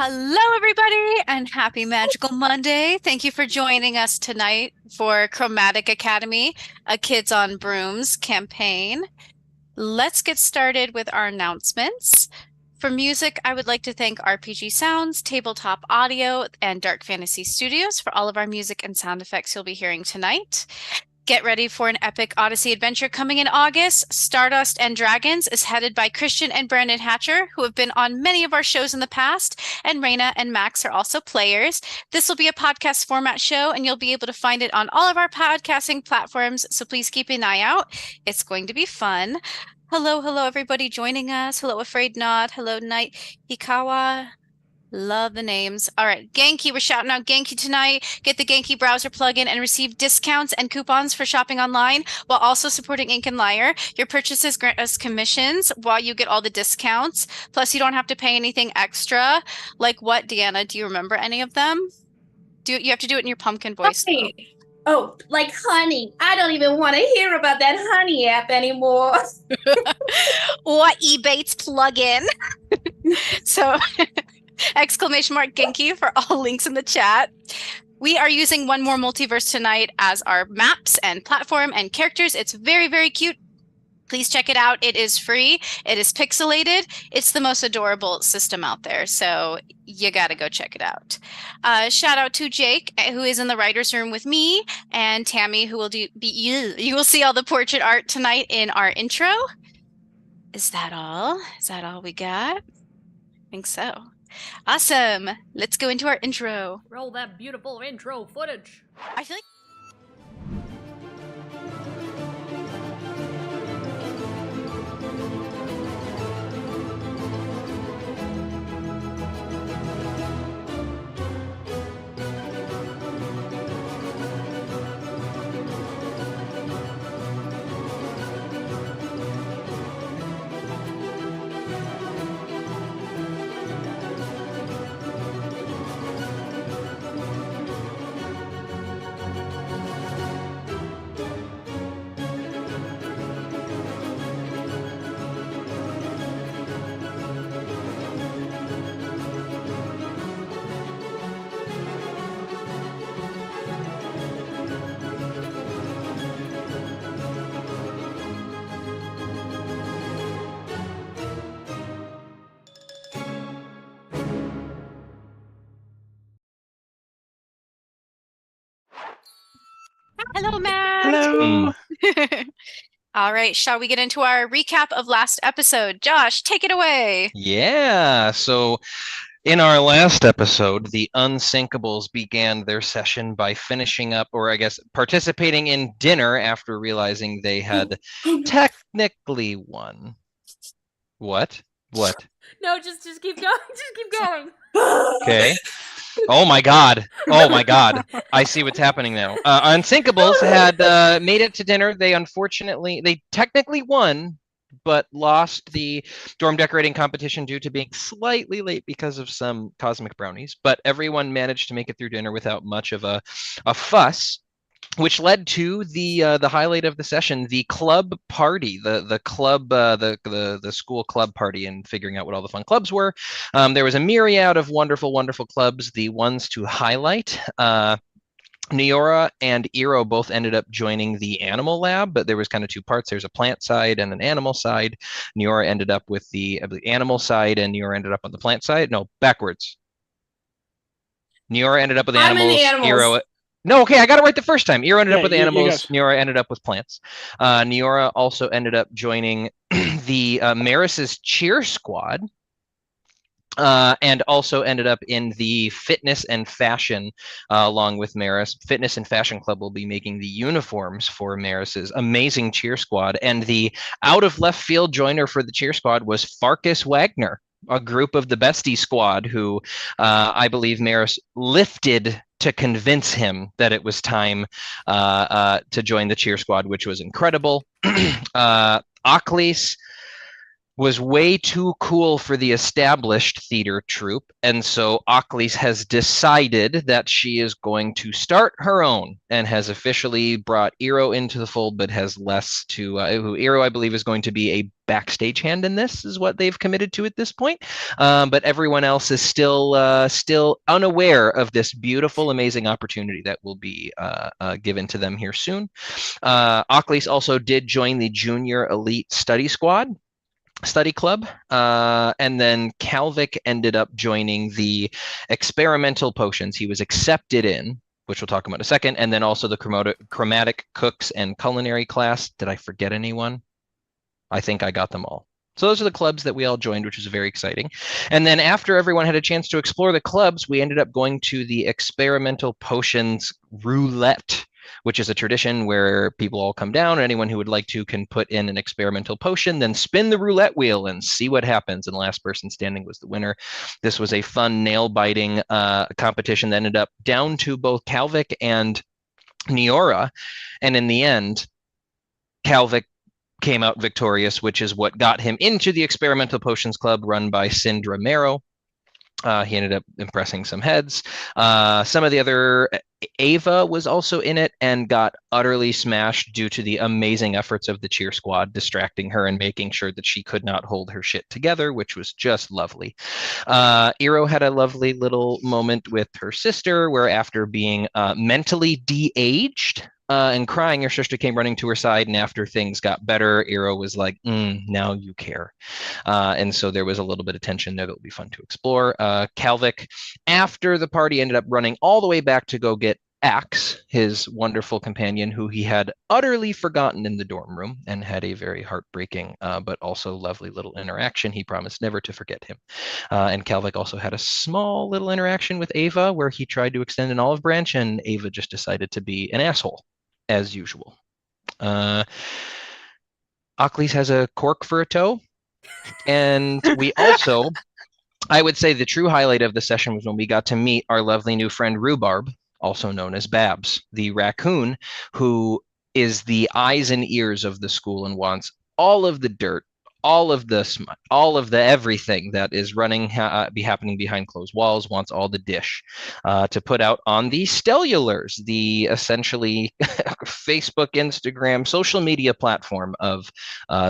Hello, everybody, and happy Magical Monday. Thank you for joining us tonight for Chromatic Academy, a Kids on Brooms campaign. Let's get started with our announcements. For music, I would like to thank RPG Sounds, Tabletop Audio, and Dark Fantasy Studios for all of our music and sound effects you'll be hearing tonight. Get ready for an epic Odyssey adventure coming in August. Stardust and Dragons is headed by Christian and Brandon Hatcher, who have been on many of our shows in the past, and Raina and Max are also players. This will be a podcast format show, and you'll be able to find it on all of our podcasting platforms, so please keep an eye out. It's going to be fun. Hello, hello, everybody joining us. Hello, Afraid Not. Hello, Night Hikawa. Love the names. All right, Genki, we're shouting out Genki tonight. Get the Genki browser plugin and receive discounts and coupons for shopping online while also supporting Ink and Lyre. Your purchases grant us commissions while you get all the discounts. Plus, you don't have to pay anything extra. Like what, Deanna? Do you remember any of them? You have to do it in your pumpkin voice, though. Oh, like honey. I don't even want to hear about that honey app anymore. Or Ebates plugin. So exclamation mark Genki for all links in the chat. We are using One More Multiverse tonight as our maps and platform and characters. It's very, very cute. Please check it out. It is free. It is pixelated. It's the most adorable system out there. So you got to go check it out. Shout out to Jake, who is in the writer's room with me, and Tammy, who will you will see all the portrait art tonight in our intro. Is that all? Is that all we got? I think so. Awesome. Let's go into our intro. Roll that beautiful intro footage. I feel like hello, Matt. Hello. All right, shall we get into our recap of last episode? Josh, take it away. Yeah, so in our last episode, the Unsinkables began their session by finishing up, or I guess participating in dinner after realizing they had technically won. What? What? No, just keep going. Just keep going. Okay. Oh my God. Oh my God. I see what's happening now. Unsinkables had made it to dinner. They technically won, but lost the dorm decorating competition due to being slightly late because of some cosmic brownies. But everyone managed to make it through dinner without much of a fuss, which led to the highlight of the session, the club party, the club, the school club party, and figuring out what all the fun clubs were. There was a myriad of wonderful, wonderful clubs. The ones to highlight, Neora and Iro both ended up joining the animal lab, but there was kind of two parts. There's a plant side and an animal side. Neora ended up with the animal side, and Neora ended up on the plant side. No, backwards. Neora ended up with animals. Iro. No, okay, I got it right the first time. Iro ended up with animals. Neora ended up with plants. Neora also ended up joining the Maris's cheer squad. And also ended up in the fitness and fashion, along with Maris. Fitness and Fashion Club will be making the uniforms for Maris's amazing cheer squad. And the out of left field joiner for the cheer squad was Farkas Wagner, a group of the Bestie Squad who I believe Maris lifted to convince him that it was time to join the cheer squad, which was incredible. Aklis was way too cool for the established theater troupe, and so Aklis has decided that she is going to start her own and has officially brought Iro into the fold, but has less to who Iro, I believe, is going to be a backstage hand in this, is what they've committed to at this point. But everyone else is still unaware of this beautiful, amazing opportunity that will be given to them here soon. Aklis also did join the Junior Elite Study Club, and then Calvic ended up joining the experimental potions. He was accepted in which we'll talk about in a second, and then also the chromatic cooks and culinary class. Did I forget anyone? I think I got them all. So those are the clubs that we all joined, which was very exciting. And then after everyone had a chance to explore the clubs, we ended up going to the experimental potions roulette, which is a tradition where people all come down, and anyone who would like to can put in an experimental potion, then spin the roulette wheel and see what happens. And the last person standing was the winner. This was a fun nail-biting competition that ended up down to both Calvic and Neora. And in the end, Calvic came out victorious, which is what got him into the Experimental Potions Club run by Sindra Marrow. He ended up impressing some heads. Some of the other, Ava was also in it and got utterly smashed due to the amazing efforts of the cheer squad, distracting her and making sure that she could not hold her shit together, which was just lovely. Eero had a lovely little moment with her sister, where after being mentally de-aged, and crying, her sister came running to her side, and after things got better, Eero was like, now you care. And so there was a little bit of tension there that will be fun to explore. Calvic, after the party, ended up running all the way back to go get Axe, his wonderful companion, who he had utterly forgotten in the dorm room, and had a very heartbreaking but also lovely little interaction. He promised never to forget him. And Calvic also had a small little interaction with Ava, where he tried to extend an olive branch, and Ava just decided to be an asshole, as usual. Ockley's has a cork for a toe. And we also, I would say the true highlight of the session was when we got to meet our lovely new friend Rhubarb, also known as Babs, the raccoon, who is the eyes and ears of the school and wants all of the dirt, all of the smut, all of the everything that is be happening behind closed walls, wants all the dish to put out on the Stellulars, the essentially Facebook, Instagram, social media platform of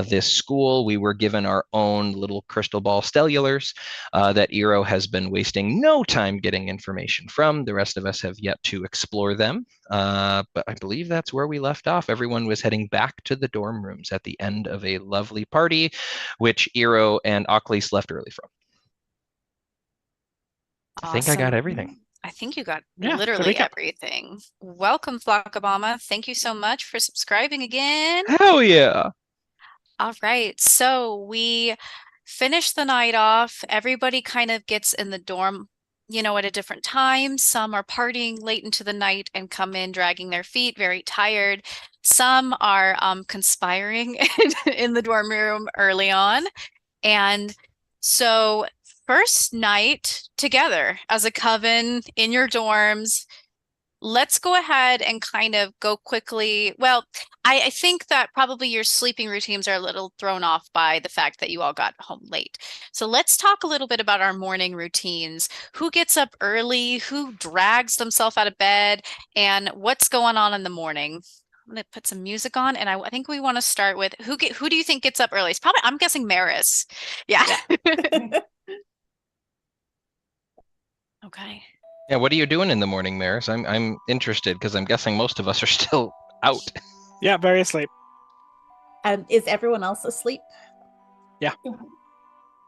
this school. We were given our own little crystal ball Stellulars that Eero has been wasting no time getting information from. The rest of us have yet to explore them. But I believe that's where we left off. Everyone was heading back to the dorm rooms at the end of a lovely party, which Eero and Ockley left early from. I think I got everything. I think you got Yeah, literally everything. Welcome, Flockabama. Thank you so much for subscribing again. Hell yeah. All right, so we finished the night off. Everybody kind of gets in the dorm, at a different time. Some are partying late into the night and come in dragging their feet, very tired. Some are conspiring in the dorm room early on. And so first night together as a coven in your dorms, let's go ahead and kind of go quickly. Well, I think that probably your sleeping routines are a little thrown off by the fact that you all got home late. So let's talk a little bit about our morning routines. Who gets up early? Who drags themselves out of bed? And what's going on in the morning? I'm going to put some music on, and I think we want to start with who do you think gets up early? It's probably, I'm guessing Maris. Yeah. Okay. Yeah, what are you doing in the morning, Maris? I'm interested because I'm guessing most of us are still out. Yeah, very asleep. Is everyone else asleep? Yeah.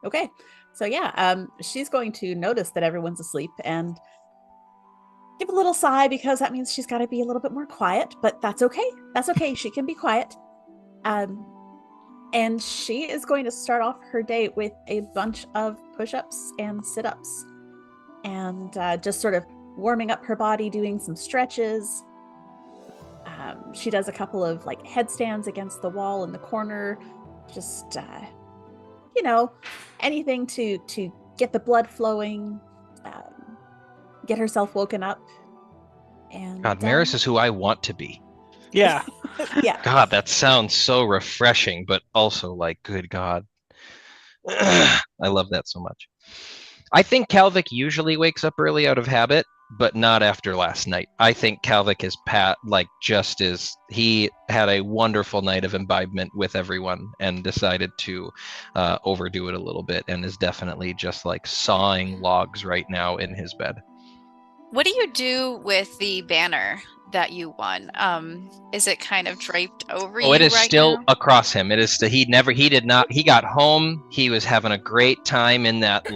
Okay. So yeah, she's going to notice that everyone's asleep and give a little sigh, because that means she's got to be a little bit more quiet, but that's okay. That's okay. She can be quiet. And she is going to start off her day with a bunch of push-ups and sit-ups, and just sort of warming up her body, doing some stretches. She does a couple of like headstands against the wall in the corner, just anything to get the blood flowing, get herself woken up. And God, Maris is who I want to be. Yeah. Yeah. God, that sounds so refreshing, but also like, good God. I love that so much. I think Calvic usually wakes up early out of habit, but not after last night. I think Calvic is he had a wonderful night of imbibement with everyone and decided to overdo it a little bit, and is definitely just like sawing logs right now in his bed. What do you do with the banner that you won? Is it kind of draped over Oh, it you is right still now? across him. It is he did not he got home. He was having a great time in that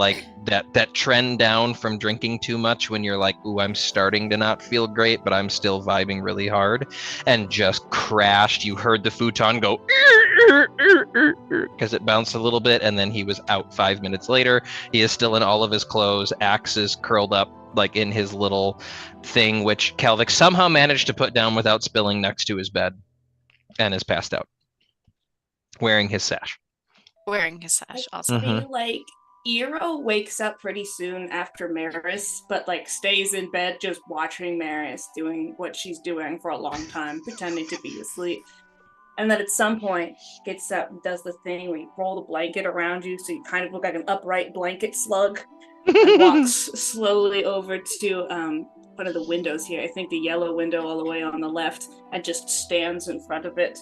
that trend down from drinking too much when you're like, ooh, I'm starting to not feel great, but I'm still vibing really hard, and just crashed. You heard the futon go because it bounced a little bit, and then he was out 5 minutes later. He is still in all of his clothes, axes curled up like in his little thing, which Kalvik somehow managed to put down without spilling next to his bed, and is passed out, wearing his sash. Wearing his I sash, awesome. feel like Eero wakes up pretty soon after Maris, but like stays in bed just watching Maris doing what she's doing for a long time, pretending to be asleep. And then at some point gets up and does the thing where you roll the blanket around you so you kind of look like an upright blanket slug, and walks slowly over to one of the windows here. I think the yellow window all the way on the left, and just stands in front of it.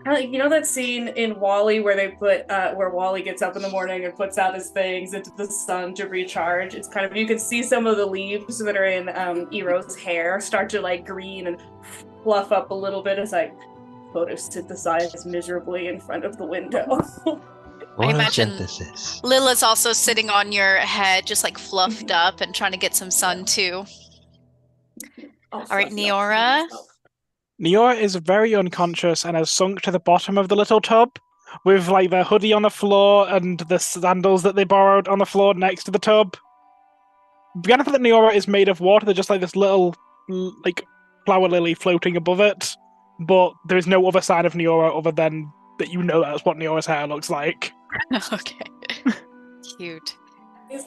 You know that scene in WALL-E where they put where WALL-E gets up in the morning and puts out his things into the sun to recharge? It's kind of, you can see some of the leaves that are in Eero's hair start to like green and fluff up a little bit as I photosynthesize miserably in front of the window. I imagine Photosynthesis. Lila's also sitting on your head, just like fluffed up and trying to get some sun too. All right, Neora. Neora is very unconscious and has sunk to the bottom of the little tub with like their hoodie on the floor and the sandals that they borrowed on the floor next to the tub. The benefit that Neora is made of water, they're just like this little like flower lily floating above it, but there is no other sign of Neora other than that you know that's what Neora's hair looks like. Okay. Cute.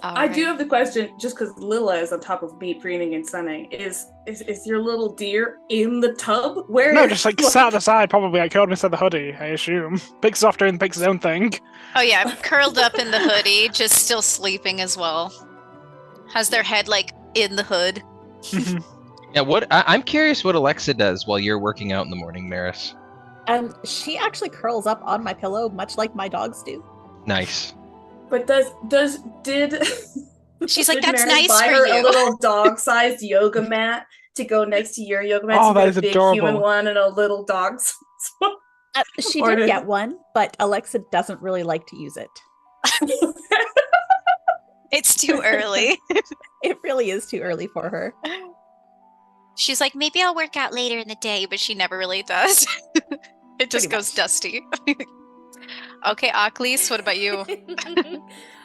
I do have the question, just because Lila is on top of me preening and sunning. Is your little deer in the tub? Where? No, just like sat at the side, probably like curled inside the hoodie, I assume. Picks off and picks his own thing. Oh yeah, curled up in the hoodie, just still sleeping as well. Has their head like in the hood. Yeah, I'm curious what Alexa does while you're working out in the morning, Maris. She actually curls up on my pillow, much like my dogs do. Nice. But did She's like, did that's Mary nice buy for her you. a little dog-sized yoga mat to go next to your yoga mat? Oh, So that you is got a big adorable. human one and a little dog. She Or did did- get one, but Alexa doesn't really like to use it. It's too early. It really is too early for her. She's like, maybe I'll work out later in the day, but she never really does. It just Pretty goes much. dusty. Okay, Aklis, what about you?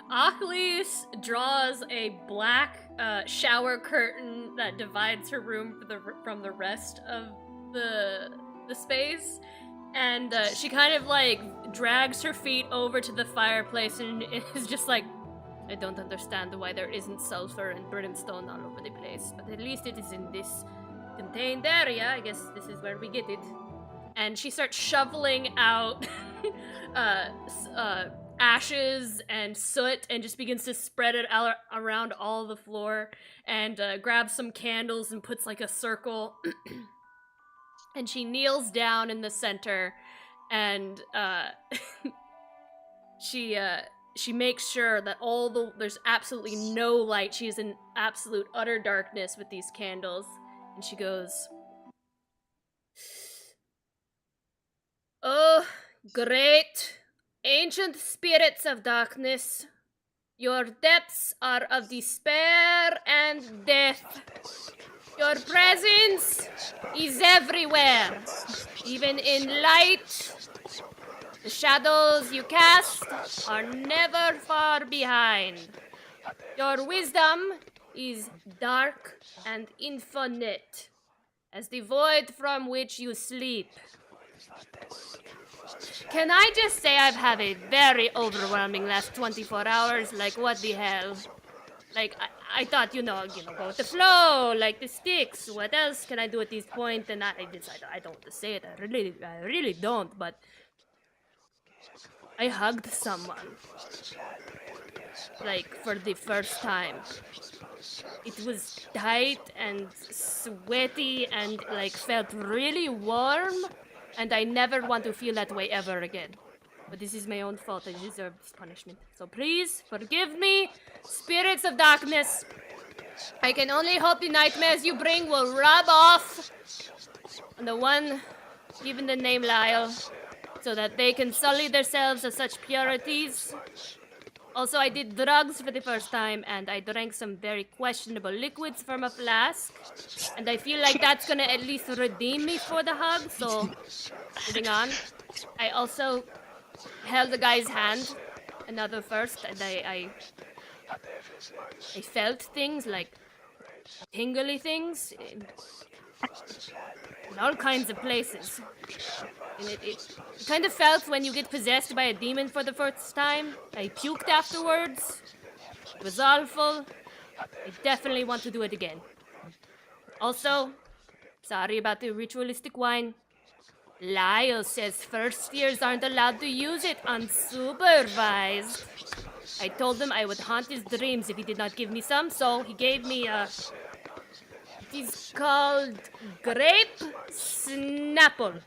Achilles draws a black shower curtain that divides her room from the rest of the space, and she kind of like drags her feet over to the fireplace and is just like, I don't understand why there isn't sulfur and brimstone all over the place, but at least it is in this contained area. I guess this is where we get it. And she starts shoveling out ashes and soot and just begins to spread it out around all the floor, and grabs some candles and puts like a circle. And she kneels down in the center, and she makes sure that there's absolutely no light. She is in absolute utter darkness with these candles, and she goes, "Oh, great, ancient spirits of darkness, your depths are of despair and death. Your presence is everywhere, even in light. The shadows you cast are never far behind. Your wisdom is dark and infinite, as the void from which you sleep. Can I just say I've had a very overwhelming last 24 hours? Like, what the hell? Like, I thought, go with the flow, like the sticks. What else can I do at this point? And I don't want to say it. I really don't, but I hugged someone. Like, for the first time. It was tight and sweaty and, like, felt really warm. And I never want to feel that way ever again. But this is my own fault. I deserve this punishment. So please, forgive me, spirits of darkness. I can only hope the nightmares you bring will rub off on the one given the name Lyle, so that they can sully themselves of such purities. Also, I did drugs for the first time, and I drank some very questionable liquids from a flask. And I feel like that's gonna at least redeem me for the hug, so moving on. I also held the guy's hand, another first, and I felt things like tingly things in all kinds of places. And it kind of felt when you get possessed by a demon for the first time. I puked afterwards. It was awful. I definitely want to do it again. Also, sorry about the ritualistic wine. Lyle says first years aren't allowed to use it unsupervised. I told him I would haunt his dreams if he did not give me some, so he gave me it is called Grape Snapple.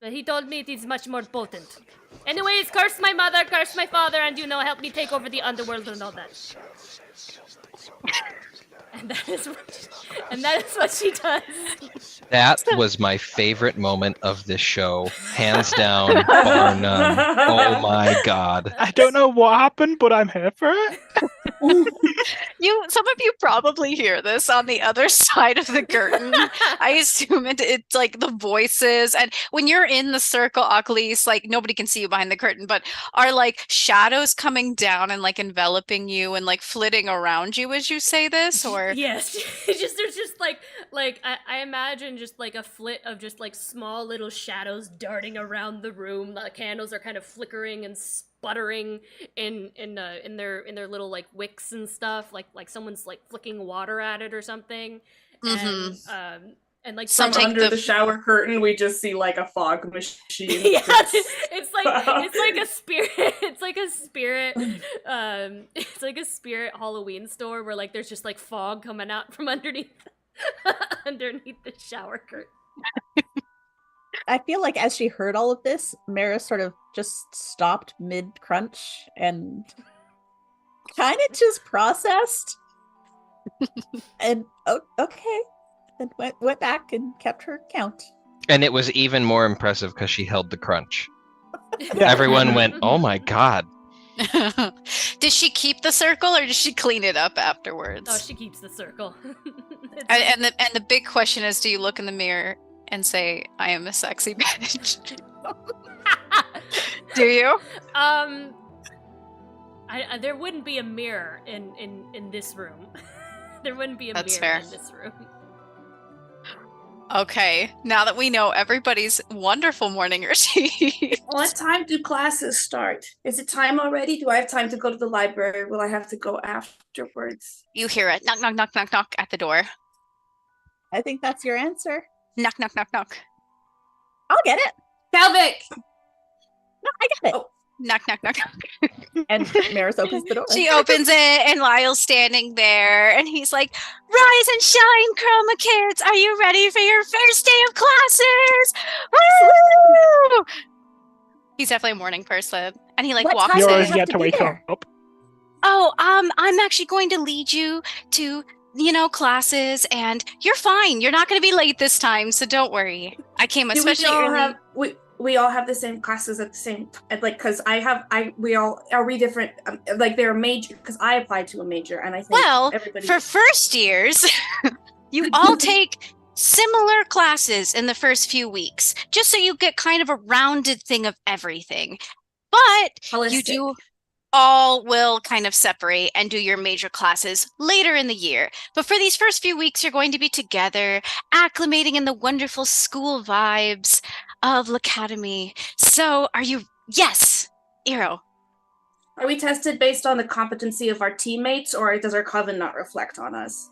But he told me it is much more potent. Anyways, curse my mother, curse my father, and help me take over the underworld and all that. And that is what she does. That was my favorite moment of this show, hands down, bar none. Oh my god! I don't know what happened, but I'm here for it. Some of you probably hear this on the other side of the curtain. I assume it's like the voices, and when you're in the circle, Aklis, like nobody can see you behind the curtain, but are like shadows coming down and like enveloping you and like flitting around you as you say this, or yes, there's just like I imagine just like a flit of just like small little shadows darting around the room. The candles are kind of flickering and sputtering in their little like wicks and stuff, like someone's like flicking water at it or something. And like from under the shower curtain we just see like a fog machine. Yeah, it's like a spirit it's like a spirit Halloween store where like there's just like fog coming out from underneath the shower curtain. I feel like as she heard all of this, Mara sort of just stopped mid-crunch and kind of just processed. And okay, then went back and kept her count. And it was even more impressive because she held the crunch. Everyone went, "Oh my god!" Did she keep the circle or did she clean it up afterwards? Oh, she keeps the circle. and the big question is, do you look in the mirror and say, "I am a sexy bitch"? Do you? There wouldn't be a mirror in this room. There wouldn't be a That's mirror fair. in this room. Okay, now that we know everybody's wonderful morning routine. What time do classes start? Is it time already? Do I have time to go to the library? Will I have to go afterwards? You hear it. Knock, knock, knock, knock, knock at the door. I think that's your answer. Knock, knock, knock, knock. I'll get it. Calvic! No, I get it. Oh. Knock, knock, knock, knock. And Maris opens the door. She opens it, and Lyle's standing there, and he's like, "Rise and shine, Chroma kids! Are you ready for your first day of classes? Woo!" He's definitely a morning person, and he like What walks time You do in. you always have get to to be wake there? up. Oh, I'm actually going to lead you to, classes, and you're fine. You're not going to be late this time, so don't worry. I came Do especially we all early. have we all have the same classes at the same time? Like, because are we different? Like, they're major, because I applied to a major, and I think Well, everybody. for first years, you all take similar classes in the first few weeks, just so you get kind of a rounded thing of everything. But you Holistic. do all will kind of separate and do your major classes later in the year. But for these first few weeks, you're going to be together, acclimating in the wonderful school vibes of L'Academy. So are you? Yes, Eero. Are we tested based on the competency of our teammates, or does our coven not reflect on us?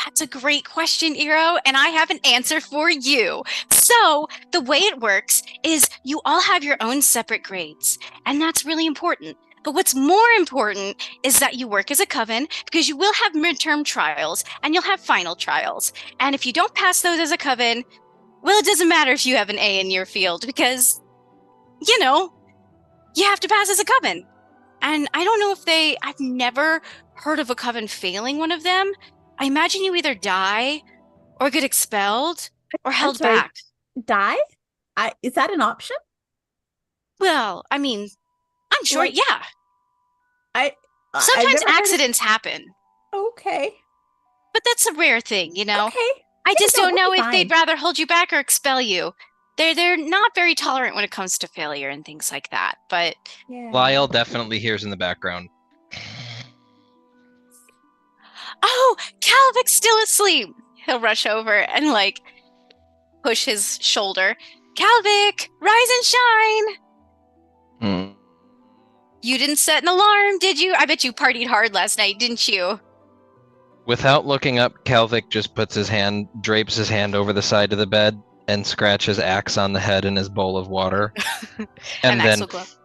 That's a great question, Eero, and I have an answer for you. So the way it works is you all have your own separate grades, and that's really important. But what's more important is that you work as a coven, because you will have midterm trials and you'll have final trials. And if you don't pass those as a coven, well, it doesn't matter if you have an A in your field, because, you have to pass as a coven. And I don't know if I've never heard of a coven failing one of them, I imagine you either die or get expelled or I'm held sorry, back. die? Is that an option? Well, I mean, I'm sure, Like, yeah. I've Sometimes never heard of- accidents happen, Okay. but that's a rare thing, you know? Okay. I just no, don't we'll know be if they'd fine. rather hold you back or expel you. They're not very tolerant when it comes to failure and things like that, but Yeah. Lyle definitely hears in the background. oh, Calvic's still asleep. He'll rush over and like push his shoulder. Calvic, rise and shine. Hmm. You didn't set an alarm, did you? I bet you partied hard last night, didn't you? Without looking up, Calvic just drapes his hand over the side of the bed and scratches Axe on the head in his bowl of water. And then Axel glove.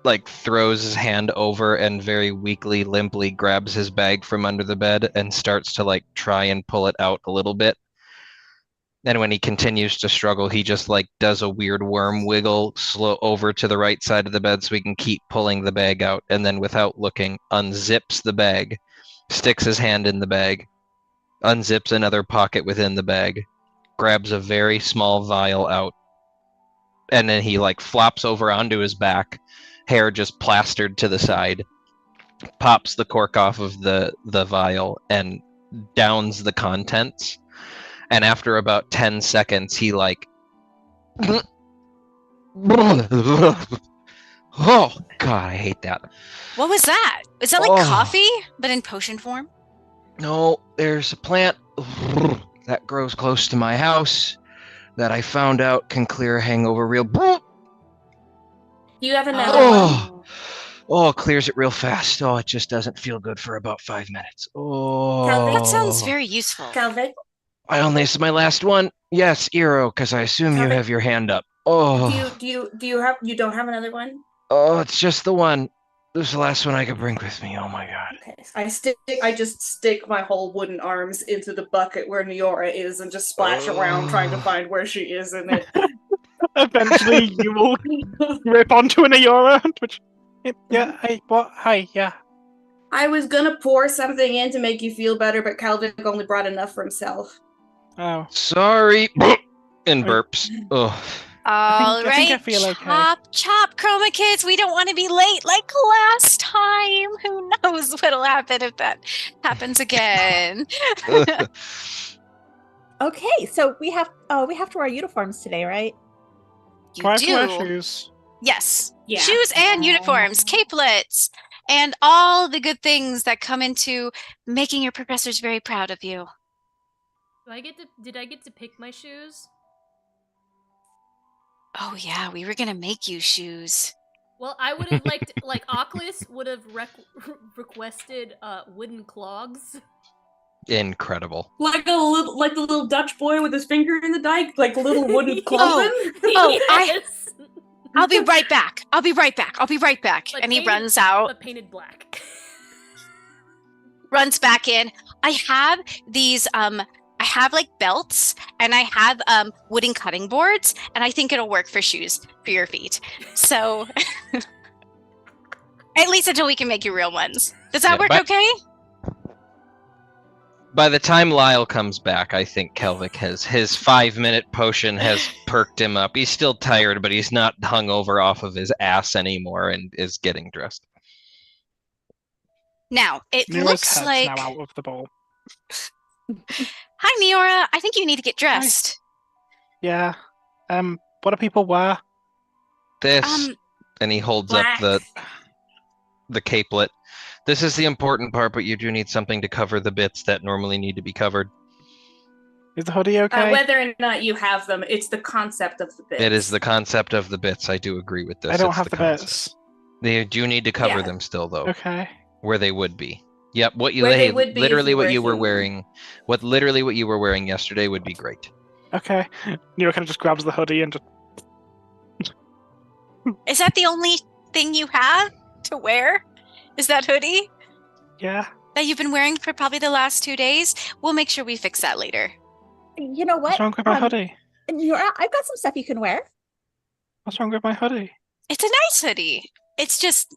like throws his hand over and very weakly, limply grabs his bag from under the bed and starts to like try and pull it out a little bit. And when he continues to struggle, he just like does a weird worm wiggle slow over to the right side of the bed so he can keep pulling the bag out. And then without looking, unzips the bag, sticks his hand in the bag, unzips another pocket within the bag, grabs a very small vial out, and then he like flops over onto his back, hair just plastered to the side, pops the cork off of the vial and downs the contents. And after about 10 seconds, he like oh god, I hate that. What was that? Is that like Oh. coffee, but in potion form? No, there's a plant that grows close to my house that I found out can clear a hangover real. Do you have another Oh. one? Oh, it clears it real fast. Oh, it just doesn't feel good for about 5 minutes. Oh, Calvin? That sounds very useful. Calvic, This is my last one. Yes, Eero, because I assume you Calvin? have your hand up. Oh, you don't have another one? oh, it's just the one. This is the last one I could bring with me. Oh my god. Okay. I just stick my whole wooden arms into the bucket where Neora is and just splash around trying to find where she is in it. Eventually, you will rip onto an Eora, which, yeah, hey, what? Hi, yeah. I was gonna pour something in to make you feel better, but Calvic only brought enough for himself. Oh, Sorry. And burps. Ugh. All I think I right, feel okay. chop, Chroma Kids. We don't want to be late like last time. Who knows what'll happen if that happens again? Okay, so we have to wear uniforms today, right? You Do I have to wear do. shoes? Yes. Yeah. Shoes and uniforms, capelets, and all the good things that come into making your professors very proud of you. Did I get to pick my shoes? Oh yeah, we were gonna make you shoes. Well, I would have liked, like, Oculus would have requested wooden clogs. Incredible. Like the little Dutch boy with his finger in the dike, like little wooden cloven. Oh, Yes! I'll be right back. I'll be right back. But And he painted- runs out, But painted black. runs back in. I have these I have like belts and I have wooden cutting boards, and I think it'll work for shoes for your feet. So at least until we can make you real ones. Does that Yeah, work but- okay? By the time Lyle comes back, I think Kelvic has his 5-minute potion has perked him up. He's still tired, but he's not hungover off of his ass anymore and is getting dressed. Now, it Neora's looks head's like now out of the bowl. Hi Neora, I think you need to get dressed. Yeah. What do people wear? This, and he holds Black. up the capelet. This is the important part, but you do need something to cover the bits that normally need to be covered. Is the hoodie okay? Whether or not you have them, it's the concept of the bits. It is the concept of the bits. I do agree with this. I don't It's have the concept. bits. They do need to cover Yeah. them still, though, Okay. where they would be. Yep, Where they would be if literally you what were you were human. wearing, what you were wearing yesterday would be great. Okay. Neora kind of just grabs the hoodie and just. Is that the only thing you have to wear? Is that hoodie Yeah. that you've been wearing for probably the last 2 days? We'll make sure we fix that later. You know what? What's wrong with my hoodie? Neora, I've got some stuff you can wear. What's wrong with my hoodie? It's a nice hoodie. It's just,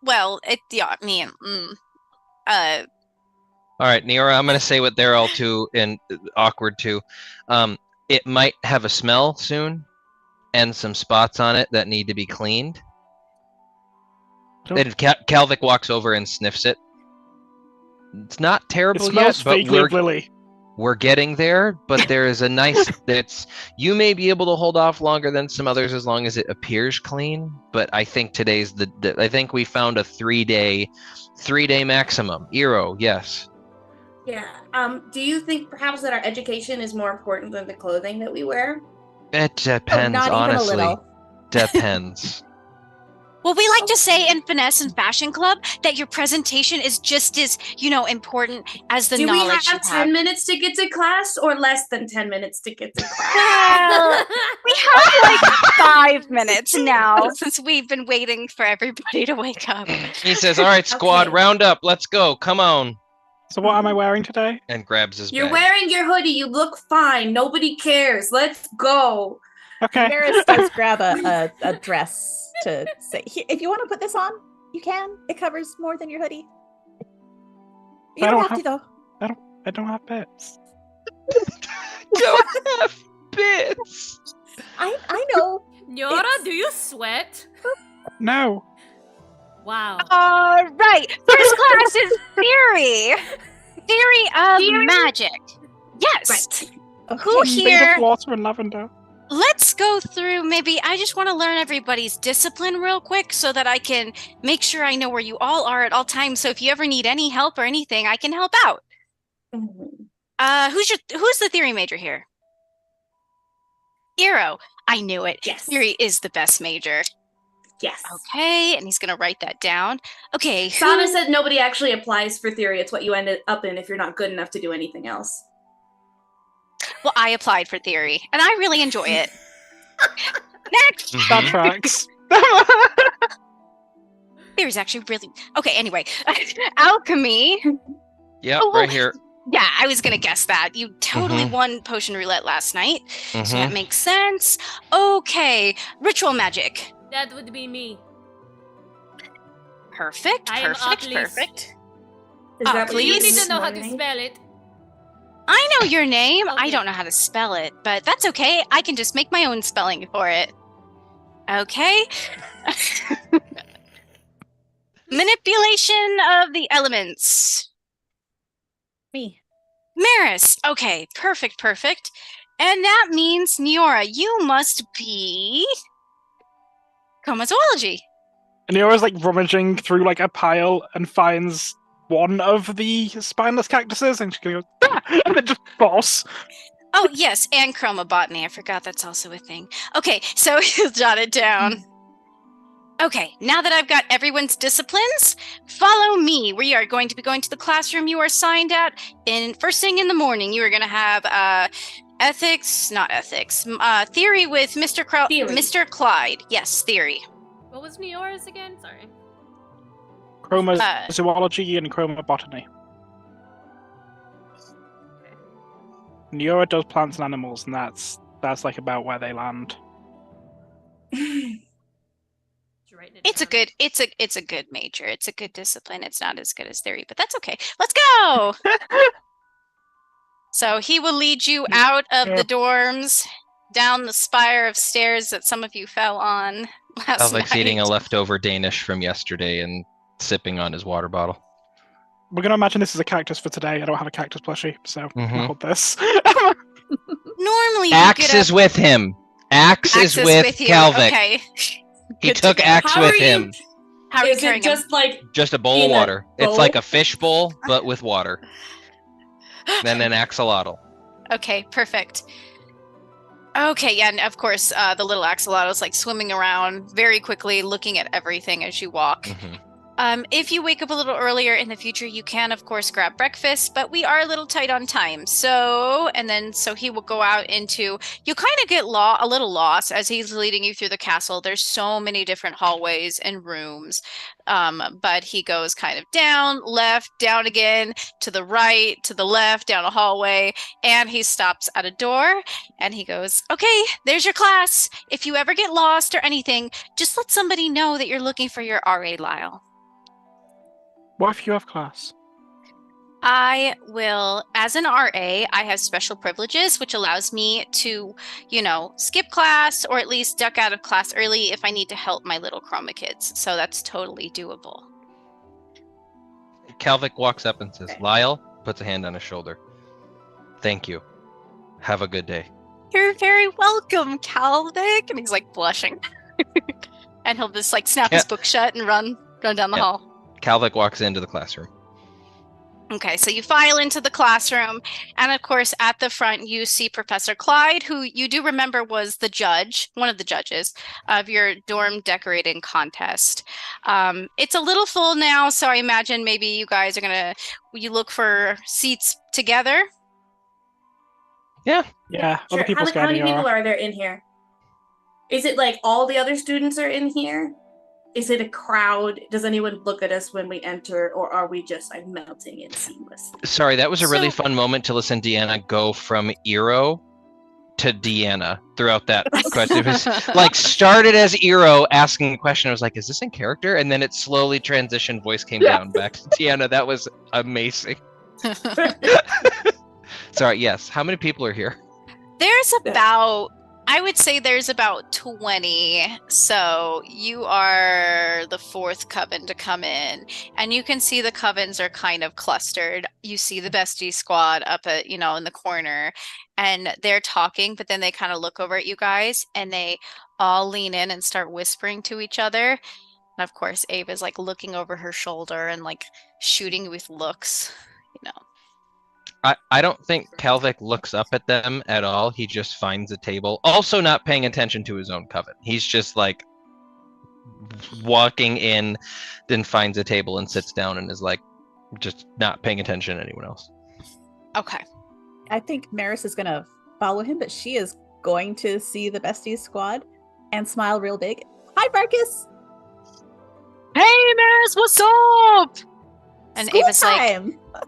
well, it, yeah, I mean, Uh, All right, Neora, I'm going to say what they're all too and awkward to. It might have a smell soon and some spots on it that need to be cleaned. Don't- And Kalvik walks over and sniffs it. It's not It terrible smells yet, but vaguely of Lily. we're getting there. But there is a nice that's you may be able to hold off longer than some others as long as it appears clean. But I think today's I think we found a 3-day maximum. Eero, yes. Yeah. Do you think perhaps that our education is more important than the clothing that we wear? It depends, not even a honestly. little. Depends. well, we like to say in Finesse and Fashion Club that your presentation is just as, important as the Do we knowledge have you 10 minutes to get to class or less than 10 minutes to get to class? Well, we have like 5 minutes now since we've been waiting for everybody to wake up. He says, "All right, squad, Okay. round up. Let's go. Come on." So what am I wearing today? And grabs his You're bag. wearing your hoodie. You look fine. Nobody cares. Let's go. Okay. Maris does grab a dress to say, if you want to put this on, you can. It covers more than your hoodie. You I don't don't have to, though. I don't have bits. Don't have bits. I know. Nyora, It's- do you sweat? No. Wow. All right. First class is theory. Theory of magic. Yes. Okay. Who Speed here? of water and lavender. Let's go through maybe I just want to learn everybody's discipline real quick so that I can make sure I know where you all are at all times. So if you ever need any help or anything, I can help out. Who's the theory major here? Eero. I knew it. Yes. Theory is the best major. Yes. Okay, and he's gonna write that down. Okay. Sana said nobody actually applies for theory. It's what you end up in if you're not good enough to do anything else. Well, I applied for theory, and I really enjoy it. Next. That Mhm. tracks. Theory's actually really okay. Anyway, alchemy. Yep, Oh, right here. Yeah, I was gonna guess that. You totally Mhm. won potion roulette last night, so Mhm. that makes sense. Okay, ritual magic. That would be me. Perfect. I am Perfect. Achilles. Perfect. Is that what please? You did need to this know how to morning? spell it. I know your name. I Okay. don't know how to spell it, but that's okay. I can just make my own spelling for it. Okay. Manipulation of the elements. Me. Maris. Okay, perfect, perfect. And that means, Neora, you must be chromozoology. And Neora's like rummaging through like a pile and finds one of the spineless cactuses and she goes, "Ah!" and then just falls. Oh, yes, and chromobotany. I forgot that's also a thing. Okay, so he'll jot it down. Okay, now that I've got everyone's disciplines, follow me. We are going to be going to the classroom you are assigned at. First thing in the morning, you are going to have theory with Theory. Mr. Clyde. Yes, theory. What was Nyora's again? Sorry. Chromozoology and chromobotany. Neora does plants and animals, and that's like about where they land. Writing it It's a down. good it's a good major. It's a good discipline. It's not as good as theory, but that's okay. Let's go. So he will lead you out of the dorms, down the spire of stairs that some of you fell on last Kalvik's night. eating a leftover Danish from yesterday and sipping on his water bottle. We're gonna imagine this is a cactus for today. I don't have a cactus plushie, so Mhm. I'll hold this. Normally you Axe get is with him. Axe is access with you. Kalvik. Okay. He Good to took know. Axe How with are you- him. How are you Is carrying it just like Just a bowl of in a water. It's bowl? like a fish bowl, but with water. him? Then an axolotl. Okay, perfect. Okay, yeah, and of course, the little axolotl is like swimming around very quickly, looking at everything as you walk. Mhm. If you wake up a little earlier in the future, you can, of course, grab breakfast, but we are a little tight on time. So he will go out into, you kind of get a little lost as he's leading you through the castle. There's so many different hallways and rooms. But he goes kind of down, left, down again, to the right, to the left, down a hallway, and he stops at a door and he goes, okay, there's your class. If you ever get lost or anything, just let somebody know that you're looking for your RA Lyle. What if you have class? I will, as an RA, I have special privileges, which allows me to, skip class or at least duck out of class early if I need to help my little Chroma kids. So that's totally doable. Calvic walks up and says, Okay. Lyle, puts a hand on his shoulder. Thank you. Have a good day. You're very welcome, Calvic. And he's like blushing. And he'll just like snap his book shut and run down the hall. Calvic walks into the classroom. Okay, so you file into the classroom, and of course, at the front, you see Professor Clyde, who you do remember was the judge, one of the judges of your dorm decorating contest. It's a little full now, so I imagine maybe you guys are you look for seats together? Yeah, Sure. other people How many scanning people are there in here? Is it like all the other students are in here? Is it a crowd? Does anyone look at us when we enter, or are we just like melting in seamlessly? Sorry, that was a really fun moment to listen Deanna go from Eero to Deanna throughout that question. It was like started as Eero asking a question. I was like, is this in character? And then it slowly transitioned, voice came down back to Deanna. That was amazing. Sorry, yes. How many people are here? I would say there's about 20. So you are the fourth coven to come in, and you can see the covens are kind of clustered. You see the bestie squad up at, in the corner, and they're talking, but then they kind of look over at you guys and they all lean in and start whispering to each other. And of course, Ava's like looking over her shoulder and like shooting with looks, I don't think Calvic looks up at them at all. He just finds a table. Also not paying attention to his own coven. He's just like walking in, then finds a table and sits down and is like just not paying attention to anyone else. Okay. I think Maris is going to follow him, but she is going to see the besties squad and smile real big. Hi, Marcus! Hey, Maris, what's up? And School Ava's time. like,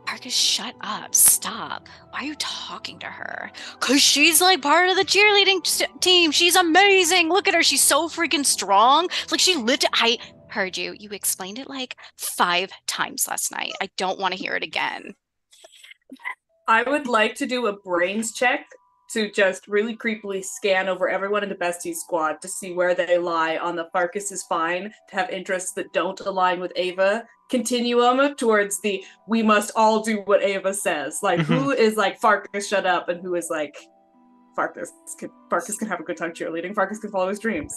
Marcus, shut up. Stop. Why are you talking to her? Because she's like part of the cheerleading team. She's amazing. Look at her. She's so freaking strong. It's like I heard you. You explained it like 5 times last night. I don't want to hear it again. I would like to do a brains check to just really creepily scan over everyone in the bestie squad to see where they lie on the Farkas is fine to have interests that don't align with Ava continuum towards the we must all do what Ava says. Like who is like Farkas shut up and who is like Farkas can have a good time cheerleading. Farkas can follow his dreams.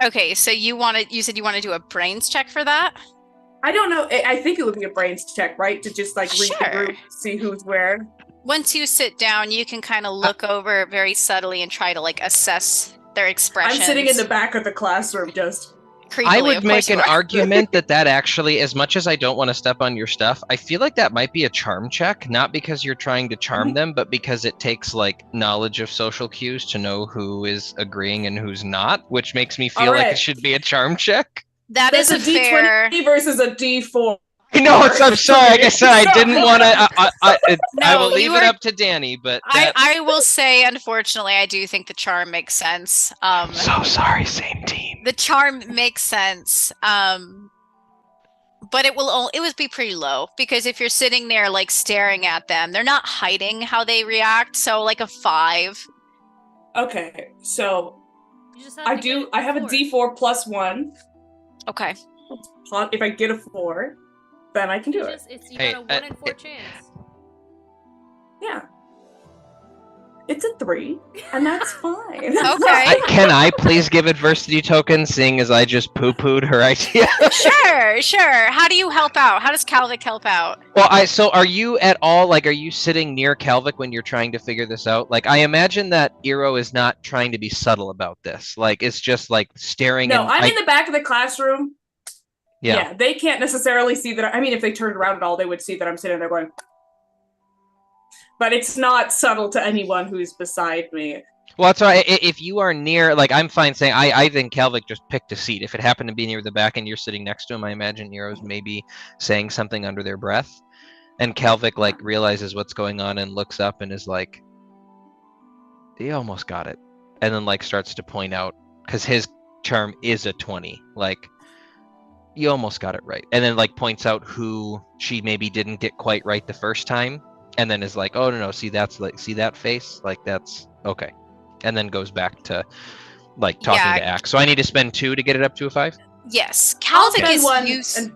Okay, so you said you want to do a brains check for that? I don't know. I think it would be a brains check, right? To just like read the group, see who's where. Once you sit down, you can kind of look over very subtly and try to like assess their expressions. I'm sitting in the back of the classroom just creepily. I would make an argument that actually, as much as I don't want to step on your stuff, I feel like that might be a charm check, not because you're trying to charm them, but because it takes like knowledge of social cues to know who is agreeing and who's not, which makes me feel like it should be a charm check. That is a fair D20 versus a D4. No, I'm sorry. Like I said, I didn't want to. I will leave it up to Danny, but I will say, unfortunately, I do think the charm makes sense. I'm so sorry, same team. The charm makes sense, but it would be pretty low because if you're sitting there like staring at them, they're not hiding how they react. So like a 5. Okay, so I have a D4 plus 1. Okay. If I get a 4. Then I can do it. You got a 1 in 4 chance. Yeah. It's a 3, and that's fine. Okay. Can I please give adversity tokens, seeing as I just poo-pooed her idea? Sure. How do you help out? How does Calvic help out? Well, so are you at all, like, are you sitting near Calvic when you're trying to figure this out? Like, I imagine that Eero is not trying to be subtle about this. Like, it's just, like, staring. No, I'm in the back of the classroom. Yeah, they can't necessarily see that. I mean, if they turned around at all, they would see that I'm sitting there going. But it's not subtle to anyone who's beside me. Well, that's right. If you are near, like, I'm fine saying, I think Calvic just picked a seat. If it happened to be near the back and you're sitting next to him, I imagine Eero's maybe saying something under their breath. And Calvic, like, realizes what's going on and looks up and is like, he almost got it. And then, like, starts to point out, because his charm is a 20. Like, you almost got it right. And then like points out who she maybe didn't get quite right the first time, and then is like, oh no, see that face? Like that's okay. And then goes back to like talking to Axe. So I need to spend 2 to get it up to a 5? Yes. I'll Calvic spend is one, used. and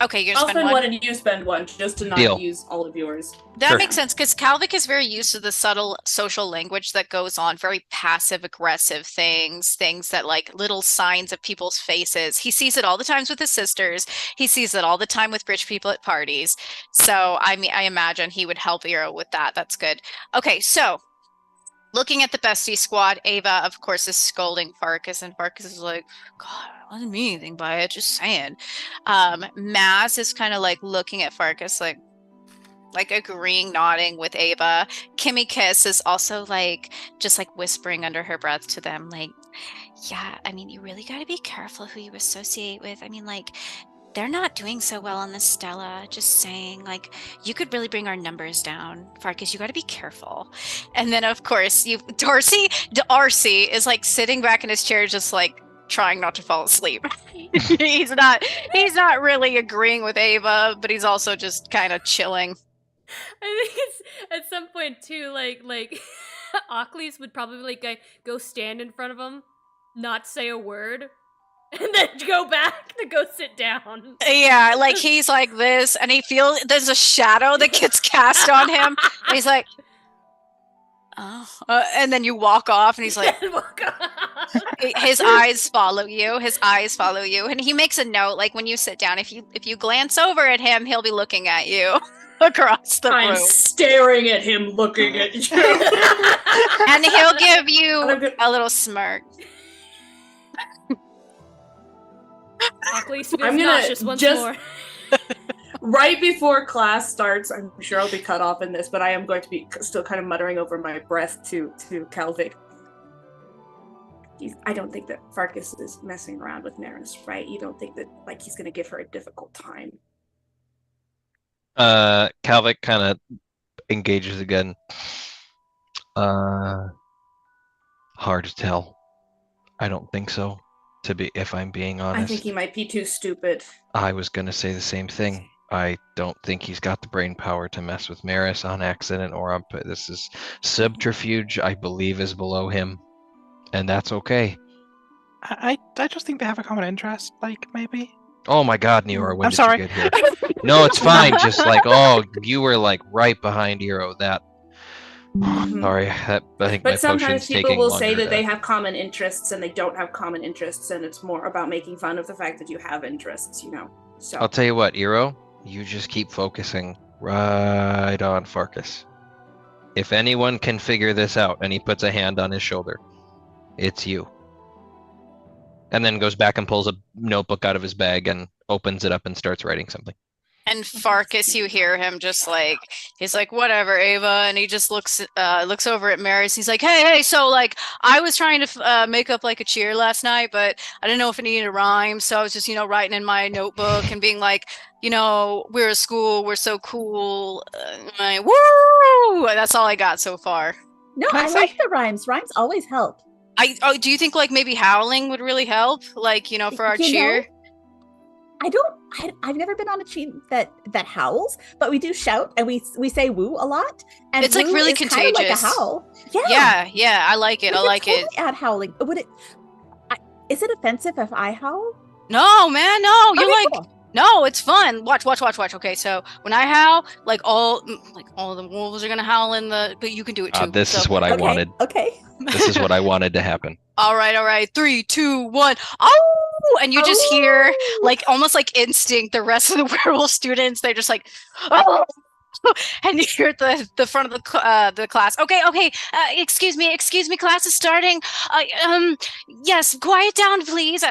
Okay, you're I'll spend spend one and you spend one, just to not Deal. use all of yours. That Sure. makes sense because Calvic is very used to the subtle social language that goes on, very passive aggressive things that like little signs of people's faces. He sees it all the times with his sisters. He sees it all the time with rich people at parties. So I mean, I imagine he would help Eero with that. That's good. Okay, so looking at the bestie squad, Ava, of course, is scolding Farkas, and Farkas is like, God, I didn't mean anything by it, just saying. Maz is kind of like looking at Farkas like agreeing, nodding with Ava. Kimmy Kiss is also like just like whispering under her breath to them, like, yeah, I mean, you really got to be careful who you associate with. I mean, like, they're not doing so well on the Stella, just saying, like, you could really bring our numbers down, Farkas, you got to be careful. And then of course Darcy is like sitting back in his chair just like trying not to fall asleep. he's not really agreeing with Ava, but he's also just kind of chilling. I think it's at some point too, like Ockley's would probably like go stand in front of him, not say a word, and then go back to go sit down. Yeah, like he's like this, and he feels there's a shadow that gets cast on him. And he's like, oh, and then you walk off, and he's like, his eyes follow you. And he makes a note, like when you sit down, if you glance over at him, he'll be looking at you. Across the room. I'm staring at him, looking at you. And he'll give you a little smirk. Ockley smells nauseous once more. Right before class starts, I'm sure I'll be cut off in this, but I am going to be still kind of muttering over my breath to Calvic. I don't think that Farkas is messing around with Maris, right? You don't think that like he's going to give her a difficult time? Calvic kind of engages again. Hard to tell. I don't think so, if I'm being honest. I think he might be too stupid. I was gonna say the same thing. I don't think he's got the brain power to mess with Maris on accident or on. This is subterfuge, I believe, is below him, and that's okay. I just think they have a common interest, like maybe. Oh my God, Neora, when I'm did sorry. you get here? No, it's fine. Just like, oh, you were like right behind Eero. That. Sorry, I think my But sometimes potion's people taking will longer say that to- they have common interests and they don't have common interests, and it's more about making fun of the fact that you have interests, you know. So I'll tell you what, Eero, you just keep focusing right on Farkas. If anyone can figure this out, and he puts a hand on his shoulder, it's you. And then goes back and pulls a notebook out of his bag and opens it up and starts writing something. And Farkas, you hear him just like, he's like, whatever, Ava. And he just looks over at Maris. He's like, hey, so like, I was trying to make up like a cheer last night, but I didn't know if it needed a rhyme. So I was just, writing in my notebook and being like, we're a school, we're so cool. Like, woo! That's all I got so far. No, I like the rhymes. Rhymes always help. Do you think like maybe howling would really help? Like, for our cheer? I've never been on a team that howls, but we do shout and we say woo a lot. And it's like really contagious. Like a howl. Yeah. Yeah, I like it. I like it. Add howling. Is it offensive if I howl? No, man, no. You're like, cool. No, it's fun. Watch. Okay, so when I howl, like all the wolves are gonna howl but you can do it too. This is what I wanted. Okay. This is what I wanted to happen. All right. 3, 2, 1. Oh! And you just hear, like, almost like instinct, the rest of the werewolf students, they're just like, oh! And you hear at the front of the class. Okay. Excuse me, class is starting. Yes, quiet down, please.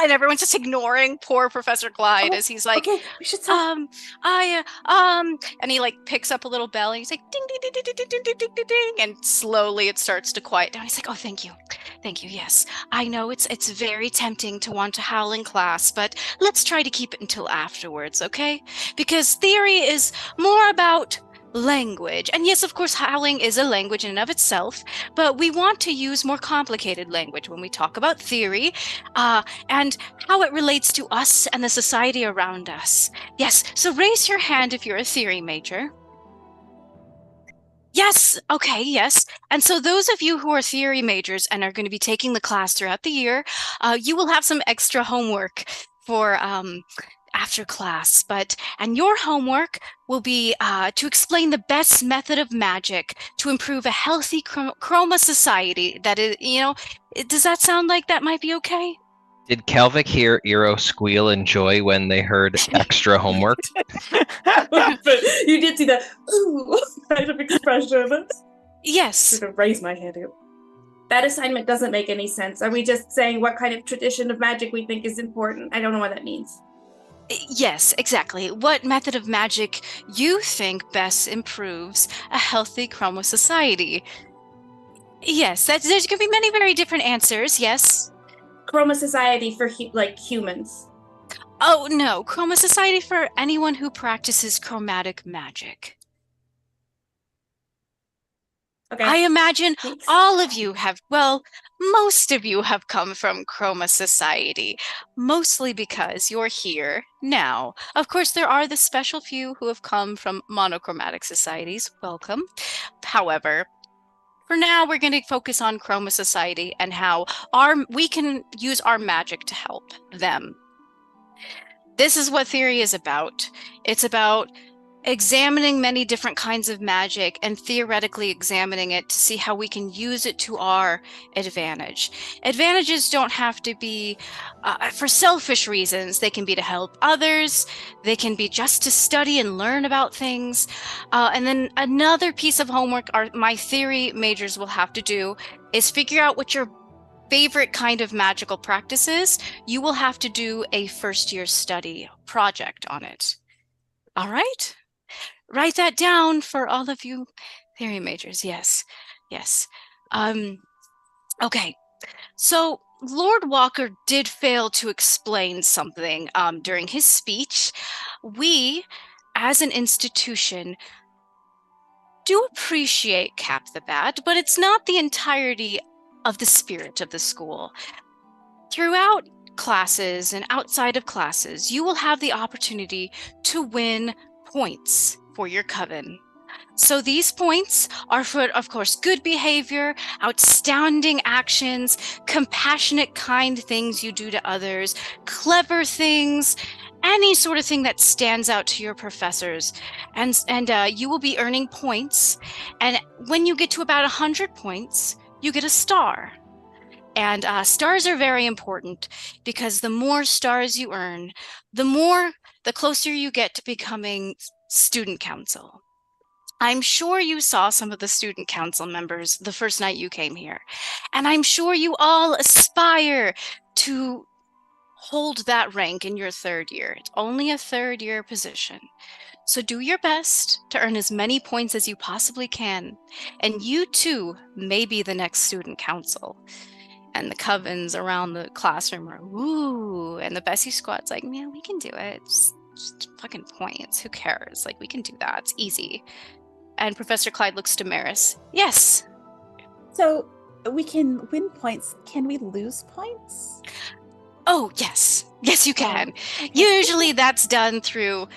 And everyone's just ignoring poor Professor Clyde as he's like, okay, we should stop. and he like picks up a little bell and he's like, ding, ding, ding, ding, ding, ding, ding, ding, ding, ding, and slowly it starts to quiet down. He's like, oh, thank you. Yes, I know it's very tempting to want to howl in class, but let's try to keep it until afterwards, okay? Because theory is more about language. And yes, of course, howling is a language in and of itself, but we want to use more complicated language when we talk about theory and how it relates to us and the society around us. Yes, so raise your hand if you're a theory major. Yes, okay, yes. And so those of you who are theory majors and are going to be taking the class throughout the year, you will have some extra homework for after class, and your homework will be to explain the best method of magic to improve a healthy chroma society. That is, does that sound like that might be okay? Did Calvic hear Eero squeal in joy when they heard extra homework? But you did see that ooh kind of expression. Yes. I'm gonna raise my hand here. That assignment doesn't make any sense. Are we just saying what kind of tradition of magic we think is important? I don't know what that means. Yes, exactly. What method of magic you think best improves a healthy chroma society? Yes, there's going to be many very different answers, yes. Chroma society for humans. Oh, no, chroma society for anyone who practices chromatic magic. Okay. I imagine Thanks. all of you most of you have come from chroma society, mostly because you're here now. Of course, there are the special few who have come from monochromatic societies. Welcome. However, for now, we're going to focus on chroma society and how we can use our magic to help them. This is what theory is about. It's about examining many different kinds of magic and theoretically examining it to see how we can use it to our advantage. Advantages don't have to be for selfish reasons. They can be to help others. They can be just to study and learn about things. And then another piece of homework my theory majors will have to do is figure out what your favorite kind of magical practice is. You will have to do a first-year study project on it. All right? Write that down for all of you theory majors. Yes. Okay. So Lord Walker did fail to explain something during his speech. We, as an institution, do appreciate Cap the Bat, but it's not the entirety of the spirit of the school. Throughout classes and outside of classes, you will have the opportunity to win points for your coven. So these points are for, of course, good behavior, outstanding actions, compassionate, kind things you do to others, clever things, any sort of thing that stands out to your professors. And you will be earning points. And when you get to about 100 points, you get a star. And stars are very important because the more stars you earn, the closer you get to becoming student council. I'm sure you saw some of the student council members the first night you came here, and I'm sure you all aspire to hold that rank in your third year. It's only a third-year position. So do your best to earn as many points as you possibly can, and you too may be the next student council. And the covens around the classroom are, ooh, and the Bessie squad's like, man, we can do it. Just fucking points. Who cares? Like, we can do that. It's easy. And Professor Clyde looks to Maris. Yes. So we can win points. Can we lose points? Oh, yes. Yes, you can. Usually that's done through,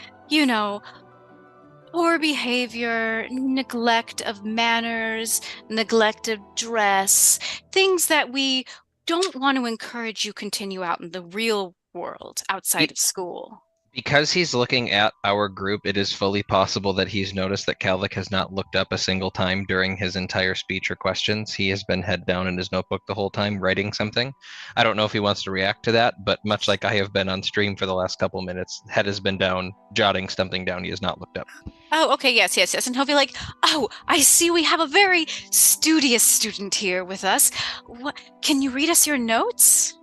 poor behavior, neglect of manners, neglect of dress, things that we don't want to encourage you continue out in the real world outside of school. Because he's looking at our group, it is fully possible that he's noticed that Calvic has not looked up a single time during his entire speech or questions. He has been head down in his notebook the whole time, writing something. I don't know if he wants to react to that, but much like I have been on stream for the last couple minutes, head has been down, jotting something down he has not looked up. Oh, okay, yes. And he'll be like, oh, I see we have a very studious student here with us. Can you read us your notes?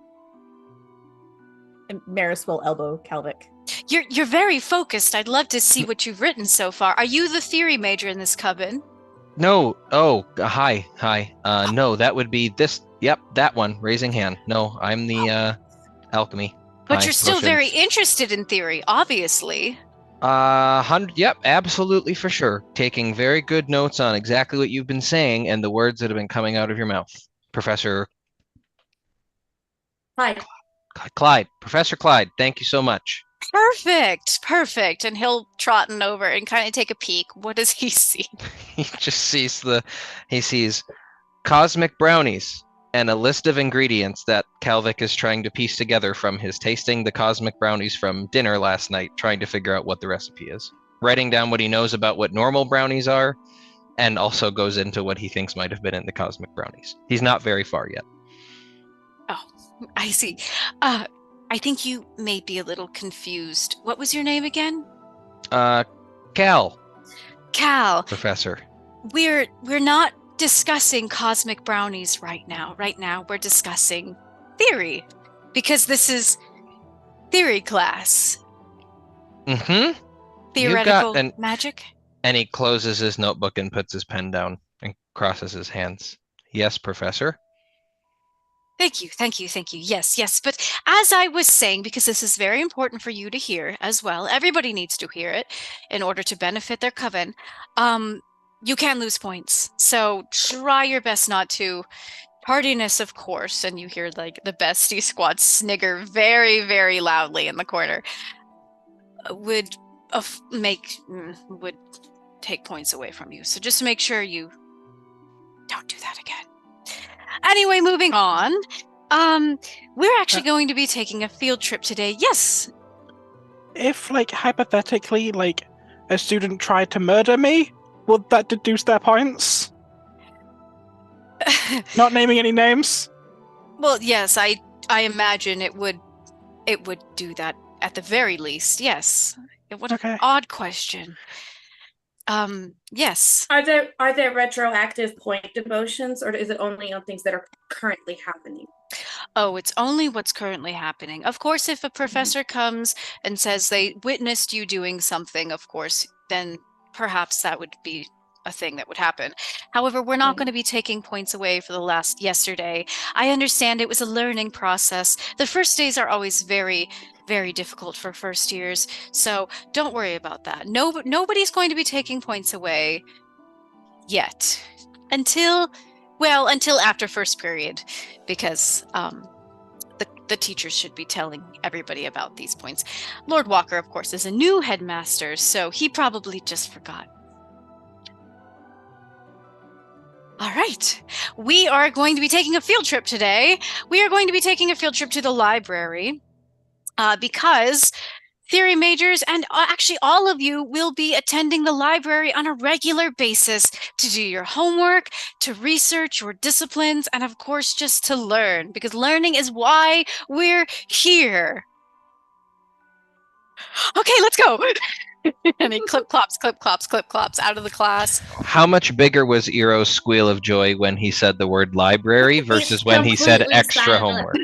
And Maris will elbow Calvic. You're very focused. I'd love to see what you've written so far. Are you the theory major in this coven? No. Oh, hi. No, that would be this. Yep, that one. Raising hand. No, I'm the alchemy. But you're still very interested in theory, obviously. Yep, absolutely for sure. Taking very good notes on exactly what you've been saying and the words that have been coming out of your mouth. Professor Hi. Clyde. Professor Clyde, thank you so much. Perfect. And he'll trotten over and kind of take a peek. What does he see? He just sees cosmic brownies and a list of ingredients that Kalvik is trying to piece together from his tasting the cosmic brownies from dinner last night, trying to figure out what the recipe is. Writing down what he knows about what normal brownies are, and also goes into what he thinks might have been in the cosmic brownies. He's not very far yet. Oh, I see. I think you may be a little confused. What was your name again? Cal, Cal. Professor. We're not discussing cosmic brownies right now. Right now, we're discussing theory, because this is theory class. Mm-hmm. Theoretical magic. And he closes his notebook and puts his pen down and crosses his hands. Yes, Professor. Thank you. Yes. But as I was saying, because this is very important for you to hear as well, everybody needs to hear it in order to benefit their coven. You can lose points, so try your best not to. Tardiness, of course, and you hear like the bestie squad snigger very, very loudly in the corner. Would take points away from you. So just make sure you don't do that again. Anyway, moving on. We're actually going to be taking a field trip today. Yes. If, like, hypothetically, like, a student tried to murder me, would that deduce their points? Not naming any names? Well, yes, I imagine it would do that at the very least. Yes. What an odd question. Yes. Are there retroactive point devotions, or is it only on things that are currently happening? Oh, it's only what's currently happening. Of course, if a professor comes and says they witnessed you doing something, of course, then perhaps that would be a thing that would happen. However, we're not going to be taking points away for yesterday. I understand it was a learning process. The first days are always very, very difficult for first years, so don't worry about that. Nobody's going to be taking points away yet until after first period, because the teachers should be telling everybody about these points. Lord Walker, of course, is a new headmaster, so he probably just forgot. All right, we are going to be taking a field trip today. We are going to be taking a field trip to the library because theory majors and actually all of you will be attending the library on a regular basis to do your homework, to research your disciplines, and of course just to learn, because learning is why we're here. Okay, let's go. And he clip clops out of the class. How much bigger was Eero's squeal of joy when he said the word library versus when he said extra homework?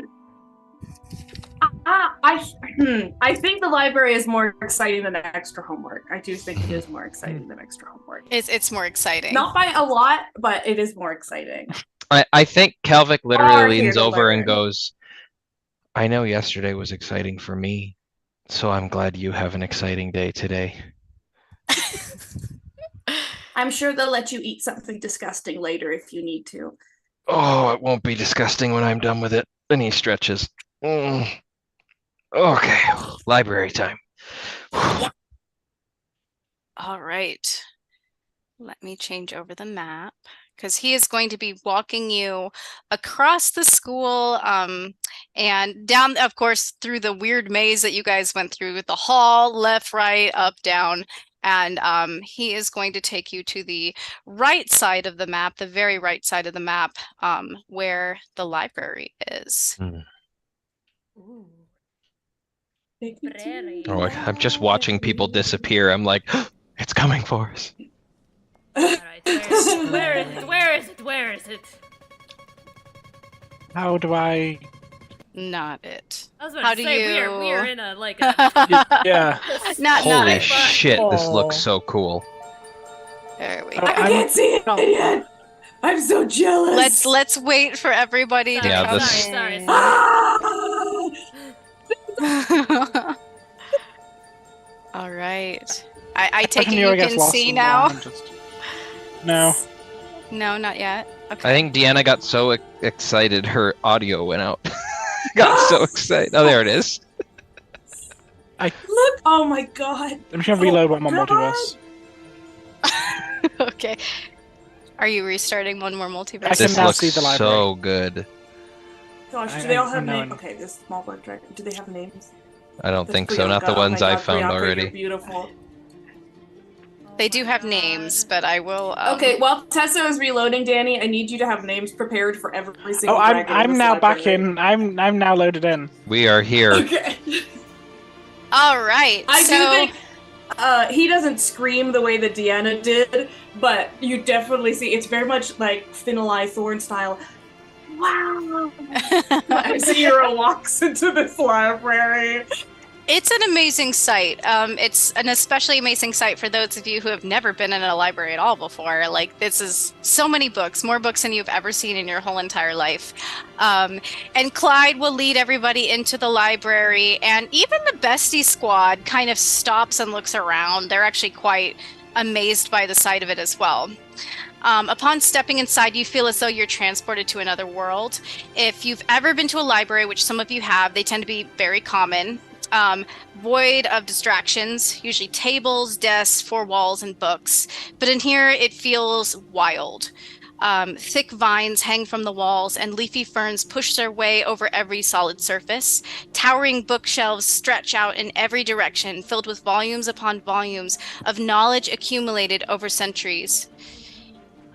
I think the library is more exciting than extra homework. I do think it is more exciting than extra homework. It's more exciting. Not by a lot, but it is more exciting. I think Kalvik literally leans over and goes, I know yesterday was exciting for me, so I'm glad you have an exciting day today. I'm sure they'll let you eat something disgusting later if you need to. Oh, it won't be disgusting when I'm done with it. And he stretches. Okay, library time. All right. Let me change over the map, because he is going to be walking you across the school and down, of course, through the weird maze that you guys went through with the hall, left, right, up, down. And he is going to take you to the right side of the map, the very right side of the map, where the library is. Ooh. Oh, I'm just watching people disappear. I'm like, it's coming for us. Alright, where is it? How do I... Not it. I was about to say, we are in a, like a... Yeah. Holy shit, this looks so cool. There we go. I can't see it yet! I'm so jealous! Let's wait for everybody to come in. Sorry. Ah! All right. I take it Nira you gets can lost see in now? there and No. No, not yet. Okay. I think Deanna got so excited her audio went out. Got so excited. Oh, there it is. Look! Oh my god! I'm just gonna reload one more God. multiverse. Okay. Are you restarting one more I multiverse? can This now looks see the library. so good. Gosh, do they all I have know. names? Okay, this small black dragon. Do they have names? I don't That's think so. Not Priyanka. the Oh my ones I god, found Priyanka, already. You're beautiful. They do have names, but I will. Okay, while Tessa is reloading, Danny, I need you to have names prepared for every single Oh, dragon in I'm this now back library. in. I'm now loaded in. We are here. Okay. All right. I so do think he doesn't scream the way that Deanna did, but you definitely see it's very much like Finlay Thorn style. Wow! As Zero walks into this library. It's an amazing sight. It's an especially amazing sight for those of you who have never been in a library at all before. Like, this is so many books, more books than you've ever seen in your whole entire life. And Clyde will lead everybody into the library, and even the bestie squad kind of stops and looks around. They're actually quite amazed by the sight of it as well. Upon stepping inside, you feel as though you're transported to another world. If you've ever been to a library, which some of you have, they tend to be very common. Void of distractions, usually tables, desks, four walls, and books. But in here, it feels wild. Thick vines hang from the walls, and leafy ferns push their way over every solid surface. Towering bookshelves stretch out in every direction, filled with volumes upon volumes of knowledge accumulated over centuries.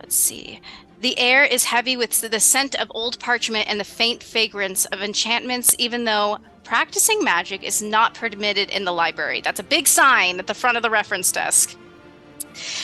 Let's see. The air is heavy with the scent of old parchment and the faint fragrance of enchantments, even though practicing magic is not permitted in the library. That's a big sign at the front of the reference desk.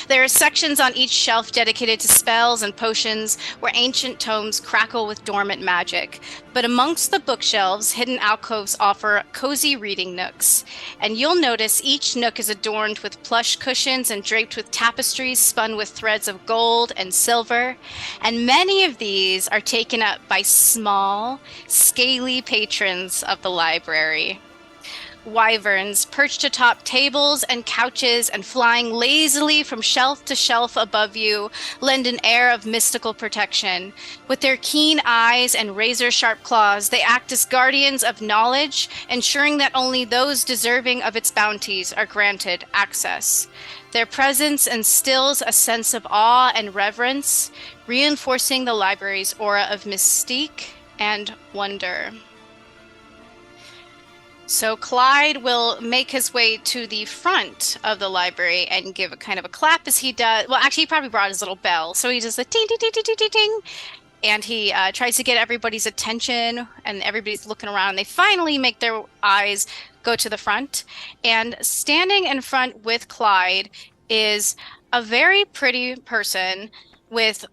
There are sections on each shelf dedicated to spells and potions, where ancient tomes crackle with dormant magic. But amongst the bookshelves, hidden alcoves offer cozy reading nooks. And you'll notice each nook is adorned with plush cushions and draped with tapestries spun with threads of gold and silver. And many of these are taken up by small, scaly patrons of the library. Wyverns perched atop tables and couches and flying lazily from shelf to shelf above you lend an air of mystical protection. With their keen eyes and razor-sharp claws, they act as guardians of knowledge, ensuring that only those deserving of its bounties are granted access. Their presence instills a sense of awe and reverence, reinforcing the library's aura of mystique and wonder. So Clyde will make his way to the front of the library and give a kind of a clap as he does. Well, actually, he probably brought his little bell. So he does the ting, ting, ting, ting, ting, ting, ting. And he tries to get everybody's attention, and everybody's looking around. And they finally make their eyes go to the front. And standing in front with Clyde is a very pretty person with,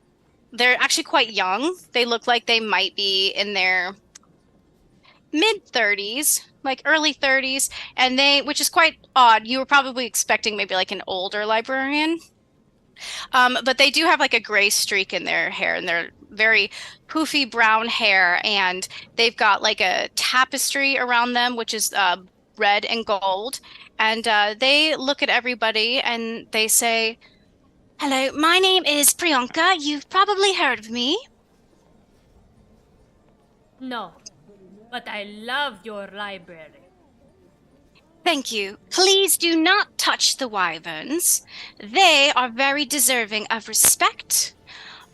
they're actually quite young. They look like they might be in their mid-30s, like early 30s, and which is quite odd. You were probably expecting maybe like an older librarian. But they do have like a gray streak in their hair, and they're very poofy brown hair, and they've got like a tapestry around them, which is red and gold. And they look at everybody and they say, "Hello, my name is Priyanka. You've probably heard of me." No, but I love your library. Thank you. Please do not touch the wyverns. They are very deserving of respect.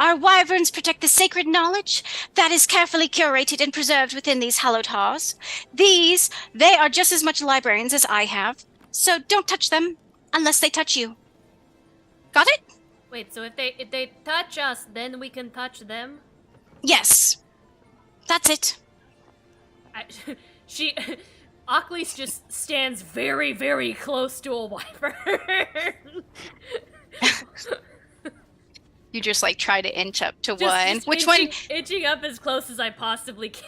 Our wyverns protect the sacred knowledge that is carefully curated and preserved within these hallowed halls. They are just as much librarians as I have, so don't touch them unless they touch you. Got it? Wait, so if they touch us, then we can touch them? Yes. That's it. Achilles just stands very, very close to a wyvern. You just like try to inch up to Just one. Which one? Inching up as close as I possibly can.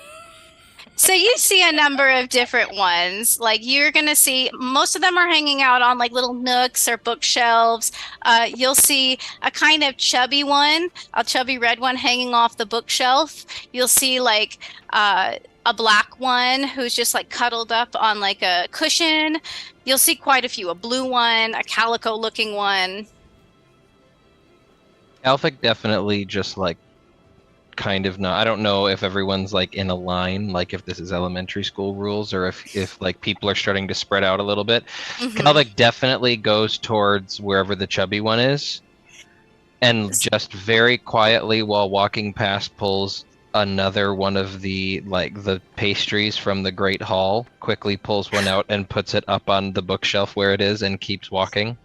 So you see a number of different ones. Like, you're going to see most of them are hanging out on like little nooks or bookshelves. You'll see a kind of chubby one, a chubby red one hanging off the bookshelf. You'll see like a black one who's just like cuddled up on like a cushion. You'll see quite a few. A blue one, a calico-looking one. Alphic definitely just like kind of not. I don't know if everyone's like in a line, like if this is elementary school rules, or if like people are starting to spread out a little bit. Calvic definitely goes towards wherever the chubby one is, and just very quietly while walking past pulls another one of the pastries from the Great Hall, quickly pulls one out and puts it up on the bookshelf where it is and keeps walking.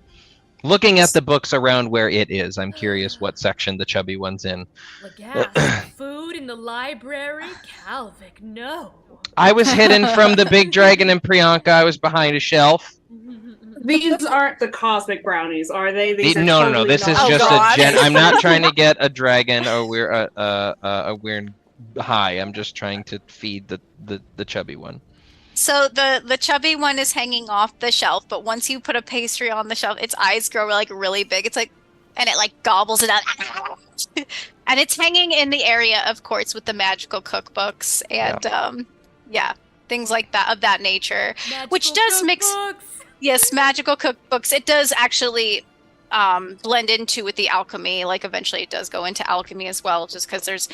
Looking at the books around where it is. I'm curious what section the chubby one's in. Lagas, food in the library? Calvic, no. I was hidden from the big dragon and Priyanka. I was behind a shelf. These aren't the cosmic brownies, are they? These are No. totally This is not- just God. I'm not trying to get a dragon or a weird high. I'm just trying to feed the chubby one. So the chubby one is hanging off the shelf, but once you put a pastry on the shelf, its eyes grow like really big. It's like, and it like gobbles it up. And it's hanging in the area, of course, with the magical cookbooks and things like that of that nature. Which does mix. Yes, magical cookbooks. It does actually blend into with the alchemy. Like eventually it does go into alchemy as well, just because there's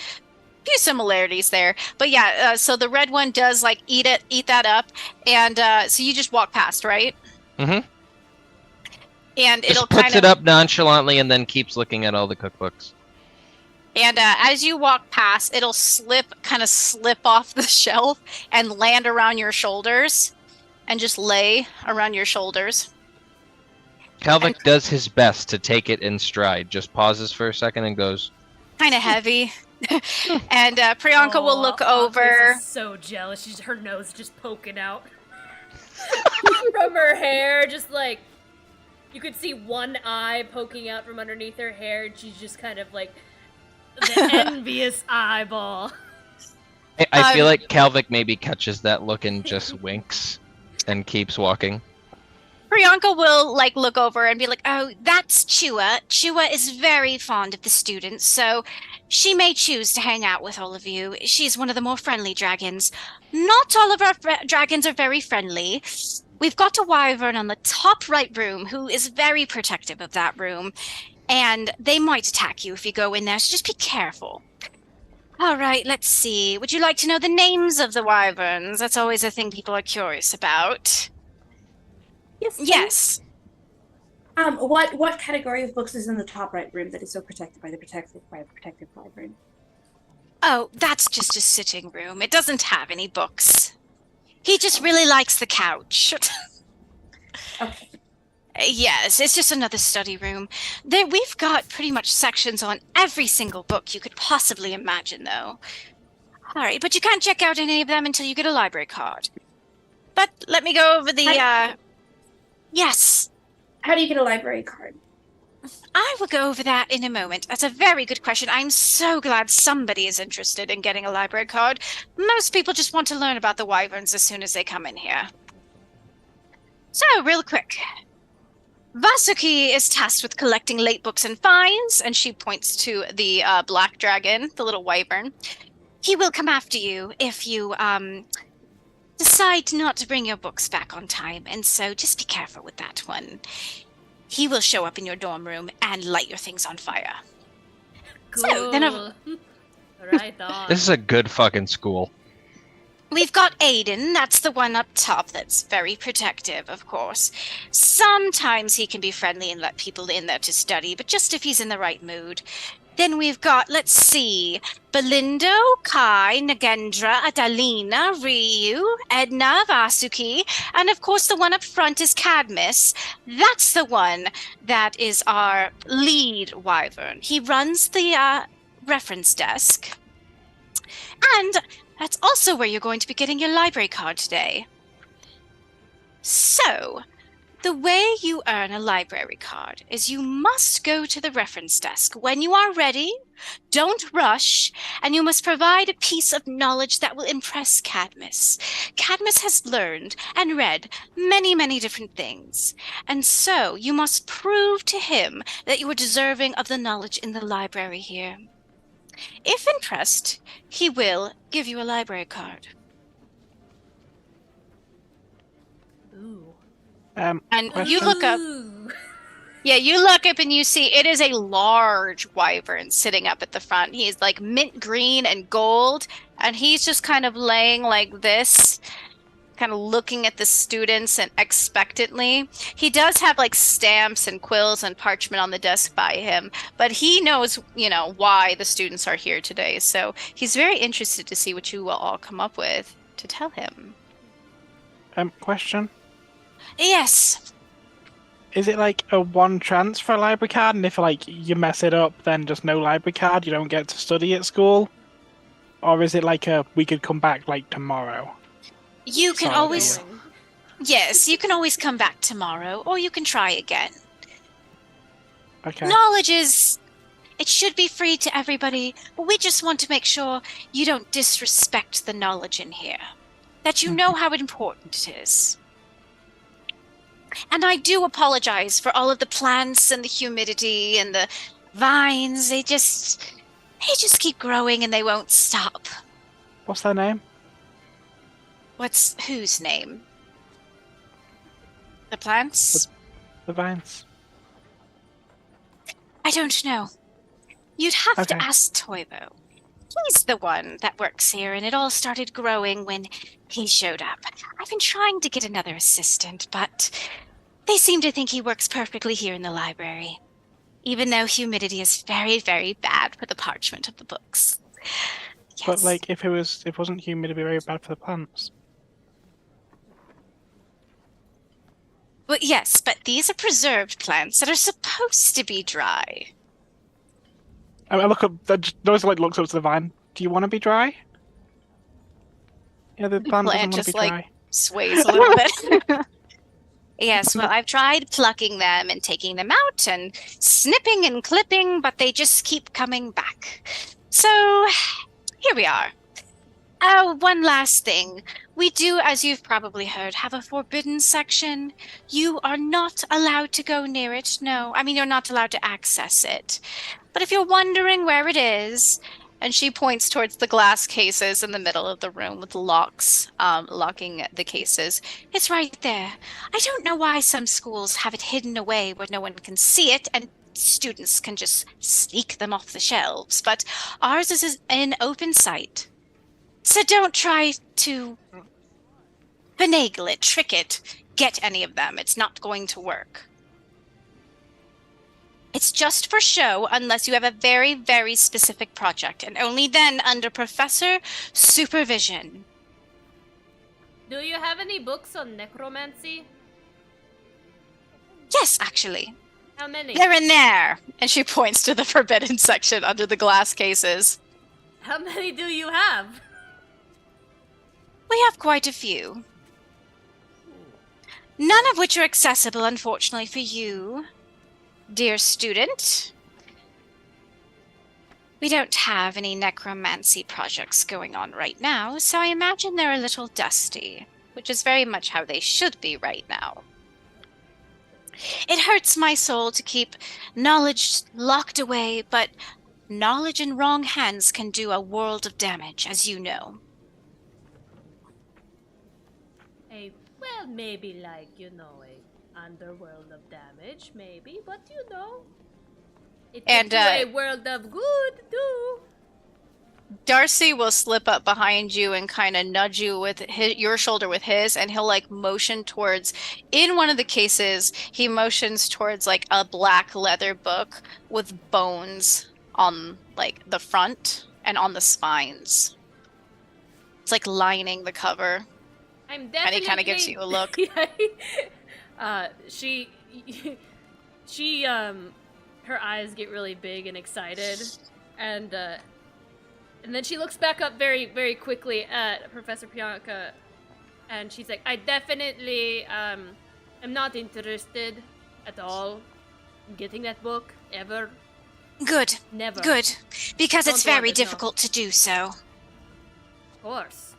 few similarities there, but so the red one does like eat that up, and so you just walk past, right? And it'll just puts it up nonchalantly and then keeps looking at all the cookbooks. And as you walk past, it'll slip off the shelf and land around your shoulders, and just lay around your shoulders. Calvic does his best to take it in stride. Just pauses for a second and goes, kind of heavy. And Priyanka will look over. Is so jealous. Her nose just poking out from her hair. Just like you could see one eye poking out from underneath her hair. And she's just kind of like the envious eyeball. I feel like Calvic maybe catches that look and just winks and keeps walking. Priyanka will like look over and be like, "Oh, that's Chua. Chua is very fond of the students, so she may choose to hang out with all of you. She's one of the more friendly dragons. Not all of our dragons are very friendly. We've got a wyvern on the top right room who is very protective of that room, and they might attack you if you go in there, so just be careful." All right, let's see. Would you like to know the names of the wyverns? That's always a thing people are curious about. Yes. What category of books is in the top right room that is so protected by the protective library? Oh, that's just a sitting room. It doesn't have any books. He just really likes the couch. Okay. Yes, it's just another study room. We've got pretty much sections on every single book you could possibly imagine, though. All right, but you can't check out any of them until you get a library card. But let me go over the, Yes. How do you get a library card? I will go over that in a moment. That's a very good question. I'm so glad somebody is interested in getting a library card. Most people just want to learn about the wyverns as soon as they come in here. So, real quick. Vasuki is tasked with collecting late books and finds, and she points to the black dragon, the little wyvern. He will come after you if you decide not to bring your books back on time, and so just be careful with that one. He will show up in your dorm room and light your things on fire. Cool. So, then Right on. This is a good fucking school. we've got Aiden, that's the one up top that's very protective, of course. Sometimes he can be friendly and let people in there to study, but just if he's in the right mood. Then we've got, let's see, Belindo, Kai, Nagendra, Adalina, Ryu, Edna, Vasuki, and of course the one up front is Cadmus. That's the one that is our lead wyvern. He runs the reference desk. And that's also where you're going to be getting your library card today. So, the way you earn a library card is you must go to the reference desk when you are ready, don't rush, and you must provide a piece of knowledge that will impress Cadmus. Cadmus has learned and read many, many different things, and so you must prove to him that you are deserving of the knowledge in the library here. If impressed, he will give you a library card. Ooh. And you question? look up. Ooh. Yeah, you look up and you see it is a large wyvern sitting up at the front. He's like mint green and gold, and he's just kind of laying like this, kind of looking at the students and expectantly. He does have like stamps and quills and parchment on the desk by him, but he knows, why the students are here today. So he's very interested to see what you will all come up with to tell him. Question. Yes. Is it like a one chance for a library card, and if like you mess it up, then just no library card, you don't get to study at school? Or is it like we could come back like tomorrow? You can Sorry, always, Going. yes, you can always come back tomorrow, or you can try again. Okay. Knowledge it should be free to everybody, but we just want to make sure you don't disrespect the knowledge in here. That you know how important it is. And I do apologize for all of the plants and the humidity and the vines. They just keep growing and they won't stop. What's their name? What's whose name? The plants? The vines. I don't know. You'd have Okay. to ask Toivo. He's the one that works here, and it all started growing when he showed up. I've been trying to get another assistant, but they seem to think he works perfectly here in the library, even though humidity is very, very bad for the parchment of the books. Yes. But like, if it wasn't humid, it'd be very bad for the plants. Well, yes, but these are preserved plants that are supposed to be dry. I look up. Notice like looks up to the vine. Do you want to be dry? Yeah, the plant doesn't plant want to just, be like, dry. Sways a little bit. Yes, well, I've tried plucking them and taking them out and snipping and clipping, but they just keep coming back. So, here we are. One last thing. We do, as you've probably heard, have a forbidden section. You are not allowed to go near it, no. I mean, you're not allowed to access it. But if you're wondering where it is, and she points towards the glass cases in the middle of the room with locks, locking the cases, it's right there. I don't know why some schools have it hidden away where no one can see it, and students can just sneak them off the shelves, but ours is in open sight. So don't try to finagle it, trick it, get any of them. It's not going to work. It's just for show unless you have a very, very specific project, and only then under professor supervision. Do you have any books on necromancy? Yes, actually. How many? They're in there. And she points to the forbidden section under the glass cases. How many do you have? We have quite a few. None of which are accessible, unfortunately, for you, dear student. We don't have any necromancy projects going on right now, so I imagine they're a little dusty, which is very much how they should be right now. It hurts my soul to keep knowledge locked away, but knowledge in wrong hands can do a world of damage, as you know. Well, maybe like, a underworld of damage, maybe, but it can And, do a world of good, too. Darcy will slip up behind you and kind of nudge you with your shoulder with his, and he'll like motion towards, in one of the cases, he motions towards like a black leather book with bones on like the front and on the spines. It's like lining the cover. I'm And definitely... he kind of gives you a look. She, her eyes get really big and excited, and then she looks back up very, very quickly at Professor Bianca, and she's like, I definitely, am not interested at all in getting that book, ever. Good. Never. Good. Because Don't it's want very it, no. difficult to do so. Of course.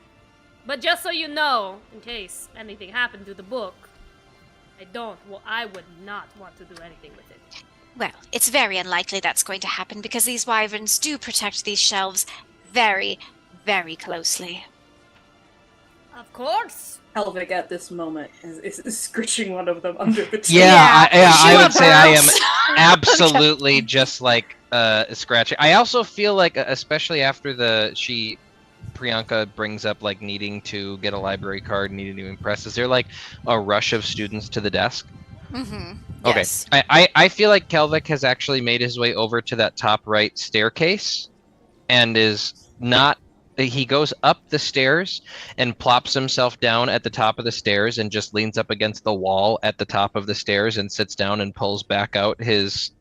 But just so you know, in case anything happened to the book, I would not want to do anything with it. Well, it's very unlikely that's going to happen because these wyverns do protect these shelves very, very closely. Of course. Helvig at this moment is scritching one of them under the table. I would say I am burps. absolutely just like scratching. I also feel like, especially after Priyanka brings up like needing to get a library card, needing to impress. Is there like a rush of students to the desk? Mm-hmm. Okay. Yes. I feel like Kelvik has actually made his way over to that top right staircase and is not. He goes up the stairs and plops himself down at the top of the stairs and just leans up against the wall at the top of the stairs and sits down and pulls back out his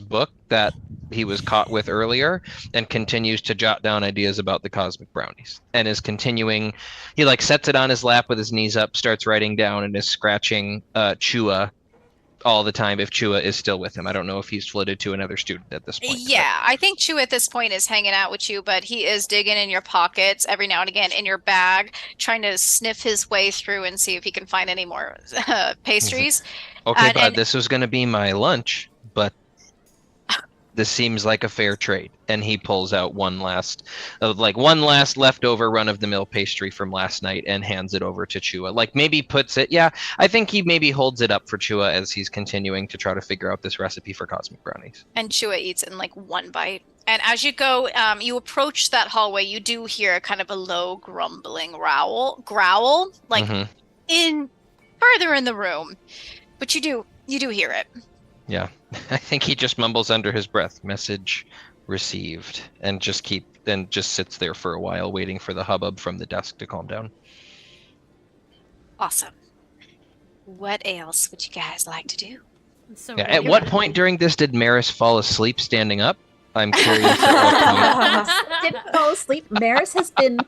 book that he was caught with earlier and continues to jot down ideas about the cosmic brownies and is continuing. He like sets it on his lap with his knees up, starts writing down, and is scratching Chua all the time if Chua is still with him. I don't know if he's flitted to another student at this point. Yeah, I think Chew at this point is hanging out with you, but he is digging in your pockets every now and again, in your bag, trying to sniff his way through and see if he can find any more pastries. Okay, And- bud, and- this was going to be my lunch, but this seems like a fair trade. And he pulls out one last leftover run-of-the-mill pastry from last night and hands it over to Chua. Like maybe puts it, I think he maybe holds it up for Chua as he's continuing to try to figure out this recipe for cosmic brownies. And Chua eats in like one bite. And as you go, you approach that hallway, you do hear kind of a low grumbling growl, like in further in the room. But you do hear it. Yeah. I think he just mumbles under his breath, "Message received," and just sits there for a while waiting for the hubbub from the desk to calm down. Awesome. What else would you guys like to do? So At what point during this did Maris fall asleep standing up? I'm curious at what point. Didn't fall asleep. Maris has been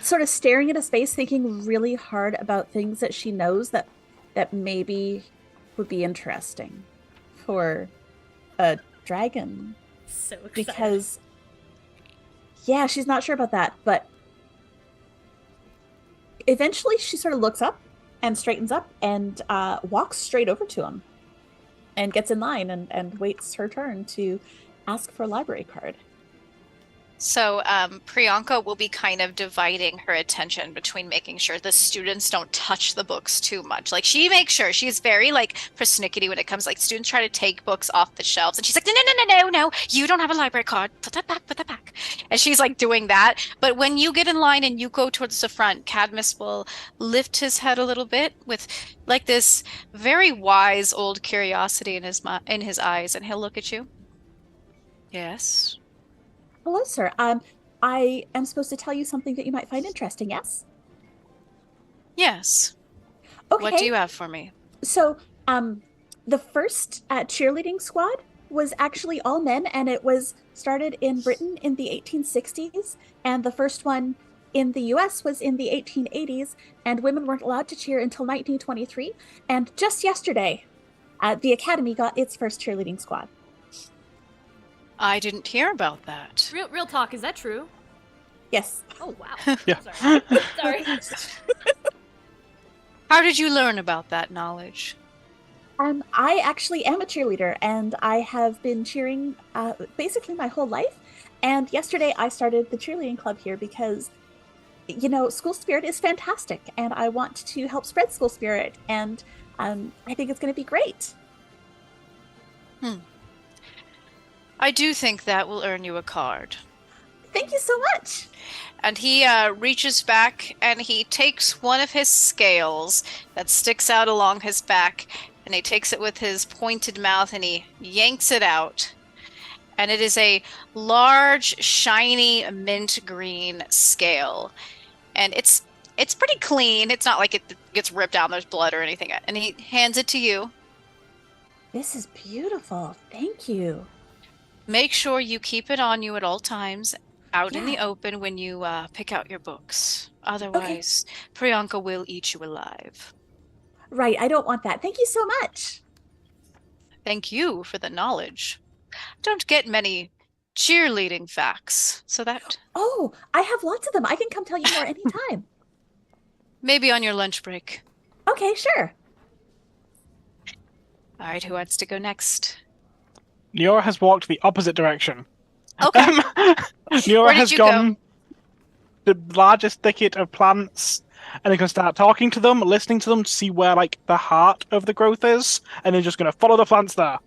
sort of staring into space, thinking really hard about things that she knows that maybe would be interesting for a dragon. So excited. Because, yeah, she's not sure about that, but eventually she sort of looks up and straightens up and walks straight over to him and gets in line and waits her turn to ask for a library card. So Priyanka will be kind of dividing her attention between making sure the students don't touch the books too much. Like she makes sure she's very like persnickety when it comes like students try to take books off the shelves and she's like, no, you don't have a library card. Put that back. And she's like doing that. But when you get in line and you go towards the front, Cadmus will lift his head a little bit with like this very wise old curiosity in his eyes, and he'll look at you. Yes. Hello, sir. I am supposed to tell you something that you might find interesting, yes? Yes. Okay. What do you have for me? So, the first cheerleading squad was actually all men, and it was started in Britain in the 1860s, and the first one in the US was in the 1880s, and women weren't allowed to cheer until 1923, and just yesterday, the Academy got its first cheerleading squad. I didn't hear about that. Real talk, is that true? Yes. Oh wow. Yeah. Sorry. How did you learn about that knowledge? I actually am a cheerleader, and I have been cheering basically my whole life. And yesterday I started the cheerleading club here because, you know, school spirit is fantastic, and I want to help spread school spirit, and I think it's going to be great. I do think that will earn you a card. Thank you so much. And he reaches back and he takes one of his scales that sticks out along his back, and he takes it with his pointed mouth and he yanks it out. And it is a large, shiny, mint green scale. And it's pretty clean. It's not like it gets ripped out and there's blood or anything. And he hands it to you. This is beautiful. Thank you. Make sure you keep it on you at all times, out in the Yeah. open when you pick out your books. Otherwise, Priyanka will eat you alive. Right, I don't want that. Thank you so much. Thank you for the knowledge. Don't get many cheerleading facts, so that Oh, I have lots of them. I can come tell you more anytime. maybe on your lunch break. Okay, sure. All right, who wants to go next? Niora has walked the opposite direction. Okay. Niora Where did has you gone the largest thicket of plants and then can start talking to them, listening to them to see where like the heart of the growth is, and then just gonna follow the plants there.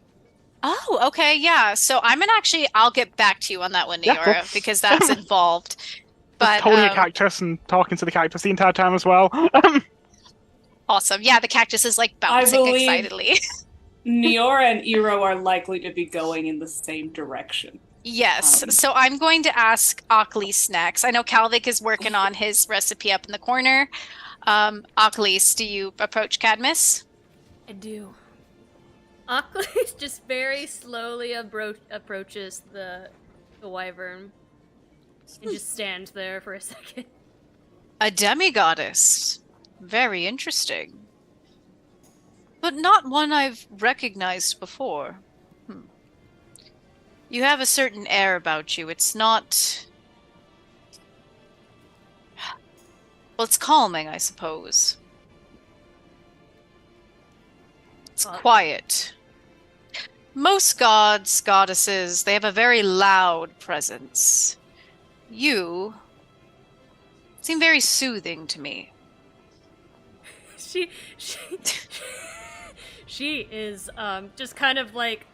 Oh, okay, yeah. So I'll get back to you on that one, Yeah, cool. Neora, because that's involved. Just But holding a cactus and talking to the cactus the entire time as well. awesome. Yeah, the cactus is like bouncing believe- excitedly. Neora and Iro are likely to be going in the same direction. Yes. So I'm going to ask Aklis next. I know Kalvik is working on his recipe up in the corner. Aklis, do you approach Cadmus? I do. Aklis just very slowly approaches the wyvern and just stands there for a second. A demigoddess. Very interesting. But not one I've recognized before. You have a certain air about you. It's not... Well, it's calming, I suppose. It's quiet. Most gods, goddesses, they have a very loud presence. You seem very soothing to me. She is just kind of like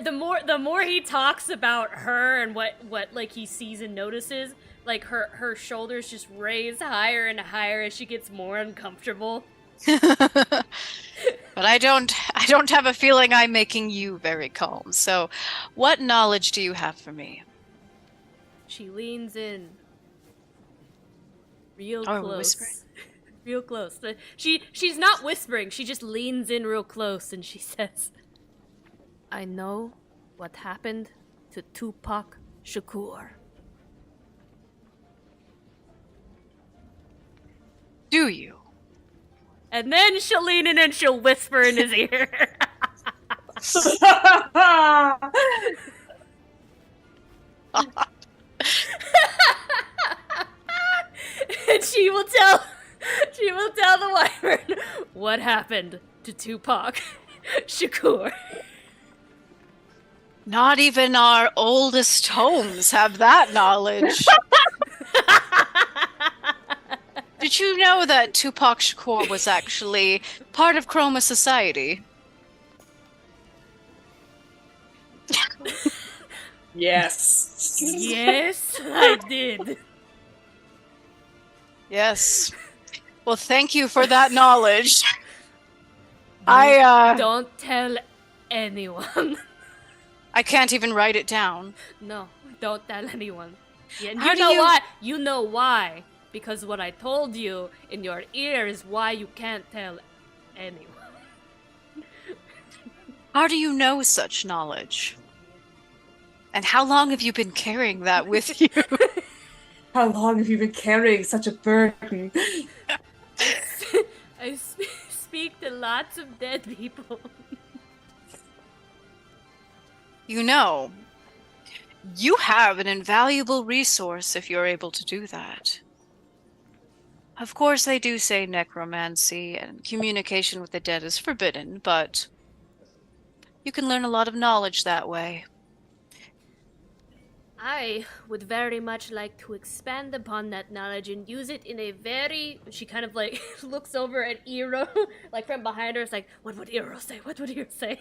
the more he talks about her and what like he sees and notices, like her shoulders just raise higher and higher as she gets more uncomfortable. But I don't have a feeling I'm making you very calm. So, what knowledge do you have for me? She leans in real Oh, close. whispering. Real close. She's not whispering, she just leans in real close and she says, I know what happened to Tupac Shakur. Do you? And then she'll lean in and she'll whisper in his ear. And she will tell the wyvern what happened to Tupac Shakur. Not even our oldest tomes have that knowledge. Did you know that Tupac Shakur was actually part of Chroma Society? Yes. Yes, I did. Yes. Well, thank you for that knowledge. I Don't tell anyone. I can't even write it down. No, don't tell anyone. Yeah, and How you do know you- why? You know why? Because what I told you in your ear is why you can't tell anyone. How do you know such knowledge? And how long have you been carrying that with you? How long have you been carrying such a burden? I speak to lots of dead people. You know, you have an invaluable resource if you're able to do that. Of course, they do say necromancy and communication with the dead is forbidden, but you can learn a lot of knowledge that way. I would very much like to expand upon that knowledge and use it in a very... She kind of like looks over at Iro, like from behind her. It's like, what would Iro say? What would Iro say?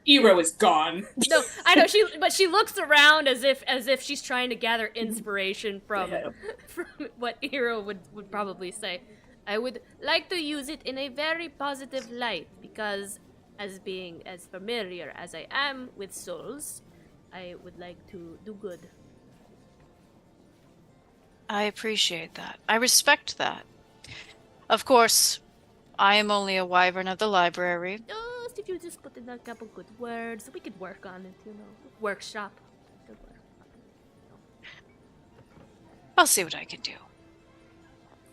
Iro is gone. No, I know but she looks around as if she's trying to gather inspiration from what Iro would probably say. I would like to use it in a very positive light because as being as familiar as I am with souls, I would like to do good. I appreciate that. I respect that. Of course, I am only a wyvern of the library. Just if you just put in a couple good words, we could work on it, workshop. Good work. I'll see what I can do.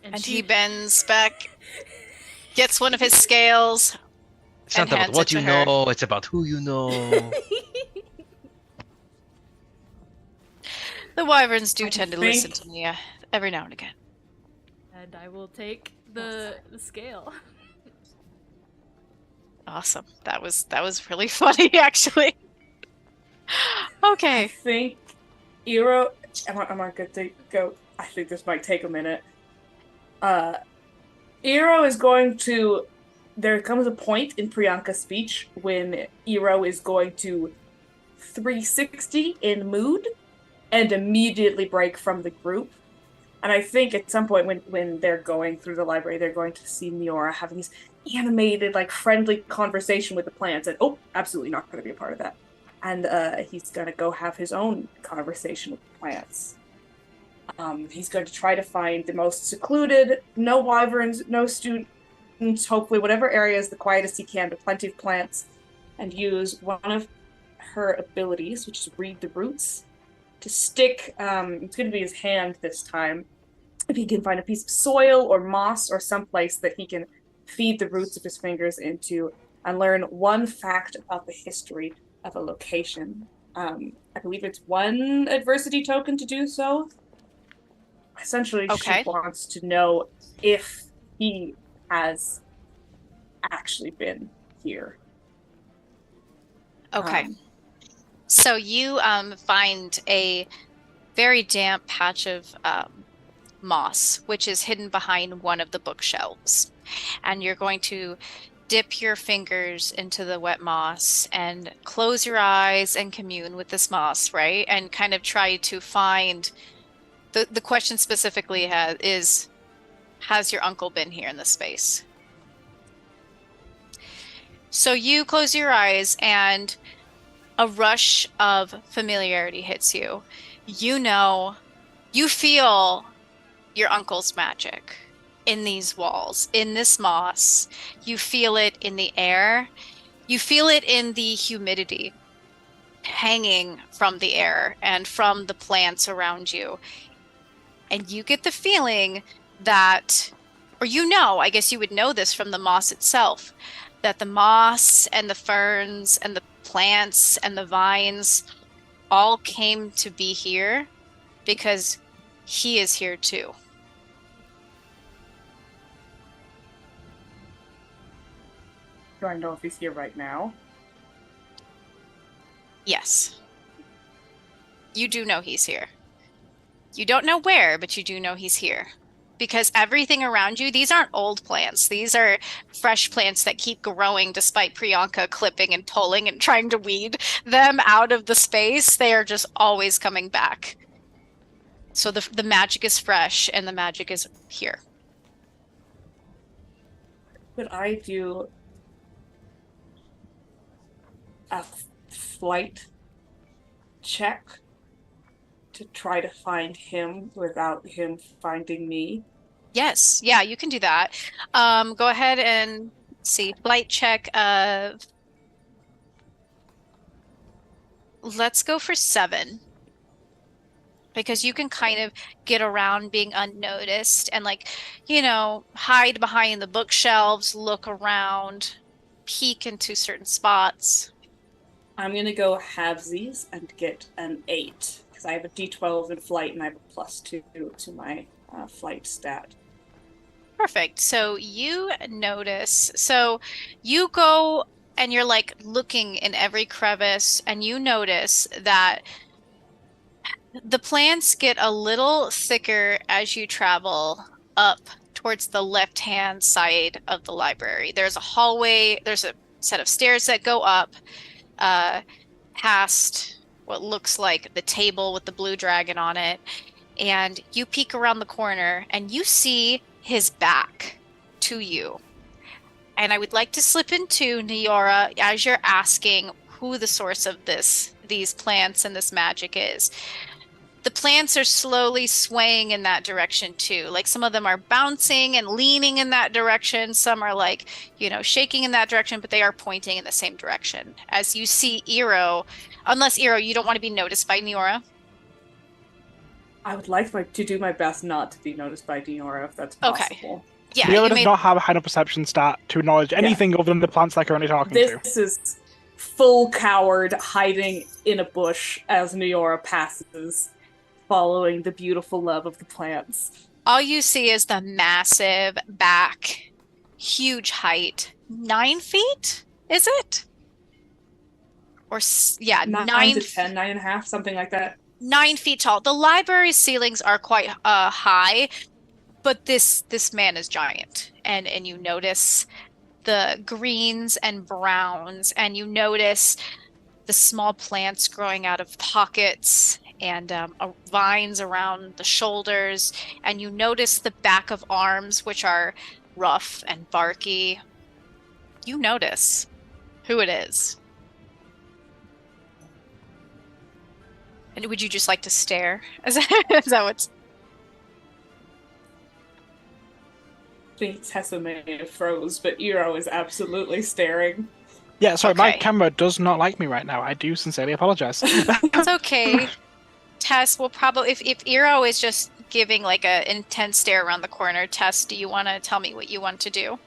And she- he bends back, gets one of his scales. It's not And about hands what it you to her. know, it's about who you know. The wyverns do I tend to think- listen to me every now and again. And I will take the scale. Awesome. That was really funny, actually. Okay. I think Iro. Am I good to go? I think this might take a minute. Iro is going to. There comes a point in Priyanka's speech when Iro is going to 360 in mood and immediately break from the group. And I think at some point when they're going through the library, they're going to see Miora having this animated, like, friendly conversation with the plants. And, oh, absolutely not going to be a part of that. And he's going to go have his own conversation with the plants. He's going to try to find the most secluded, no wyverns, no students, hopefully whatever area is the quietest he can, but plenty of plants, and use one of her abilities, which is read the roots, to stick, it's going to be his hand this time, if he can find a piece of soil or moss or someplace that he can feed the roots of his fingers into and learn one fact about the history of a location. I believe it's one adversity token to do so. Essentially, Okay. she wants to know if he has actually been here. Okay. So you find a very damp patch of moss, which is hidden behind one of the bookshelves. And you're going to dip your fingers into the wet moss and close your eyes and commune with this moss, right? And kind of try to find the question specifically has your uncle been here in this space? So you close your eyes and a rush of familiarity hits you. You feel your uncle's magic in these walls, in this moss. You feel it in the air. You feel it in the humidity hanging from the air and from the plants around you. And you get the feeling that, or I guess you would know this from the moss itself, that the moss and the ferns and the plants and the vines all came to be here because he is here too. Do I know if he's here right now? Yes. You do know he's here. You don't know where, but you do know he's here. Because everything around you, these aren't old plants. These are fresh plants that keep growing despite Priyanka clipping and pulling and trying to weed them out of the space. They are just always coming back. So the magic is fresh and the magic is here. Could I do a flight check to try to find him without him finding me? Yes, yeah, you can do that. Go ahead and see. Flight check of, let's go for 7. Because you can kind of get around being unnoticed and, like, hide behind the bookshelves, look around, peek into certain spots. I'm gonna go halvesies and get an 8 because I have a D12 in flight and I have a +2 to my flight stat. Perfect. So you notice. So you go and you're like looking in every crevice and you notice that the plants get a little thicker as you travel up towards the left-hand side of the library. There's a hallway, there's a set of stairs that go up past what looks like the table with the blue dragon on it. And you peek around the corner and you see his back to you. And I would like to slip into Niora as you're asking who the source of these plants and this magic is. The plants are slowly swaying in that direction too. Like some of them are bouncing and leaning in that direction. Some are like, shaking in that direction, but they are pointing in the same direction. As you see Iro, unless Iro, you don't want to be noticed by Niora. I would like to do my best not to be noticed by Niora if that's possible. Okay. Yeah, Niora does not have a high enough perception stat to acknowledge anything other than the plants they're currently talking to. This is full coward hiding in a bush as Niora passes, following the beautiful love of the plants. All you see is the massive back, huge height. 9 feet, is it? Or, yeah, 9 to 10, 9.5, something like that. 9 feet tall. The library ceilings are quite high, But this man is giant, and you notice the greens and browns, and you notice the small plants growing out of pockets and vines around the shoulders, and you notice the back of arms, which are rough and barky. You notice who it is. And would you just like to stare? Is that what's... I think Tessa may have froze, but Eero is absolutely staring. Yeah, sorry, my Okay. camera does not like me right now. I do sincerely apologize. It's okay. Tess will probably, if Eero is just giving like an intense stare around the corner, Tess, do you want to tell me what you want to do?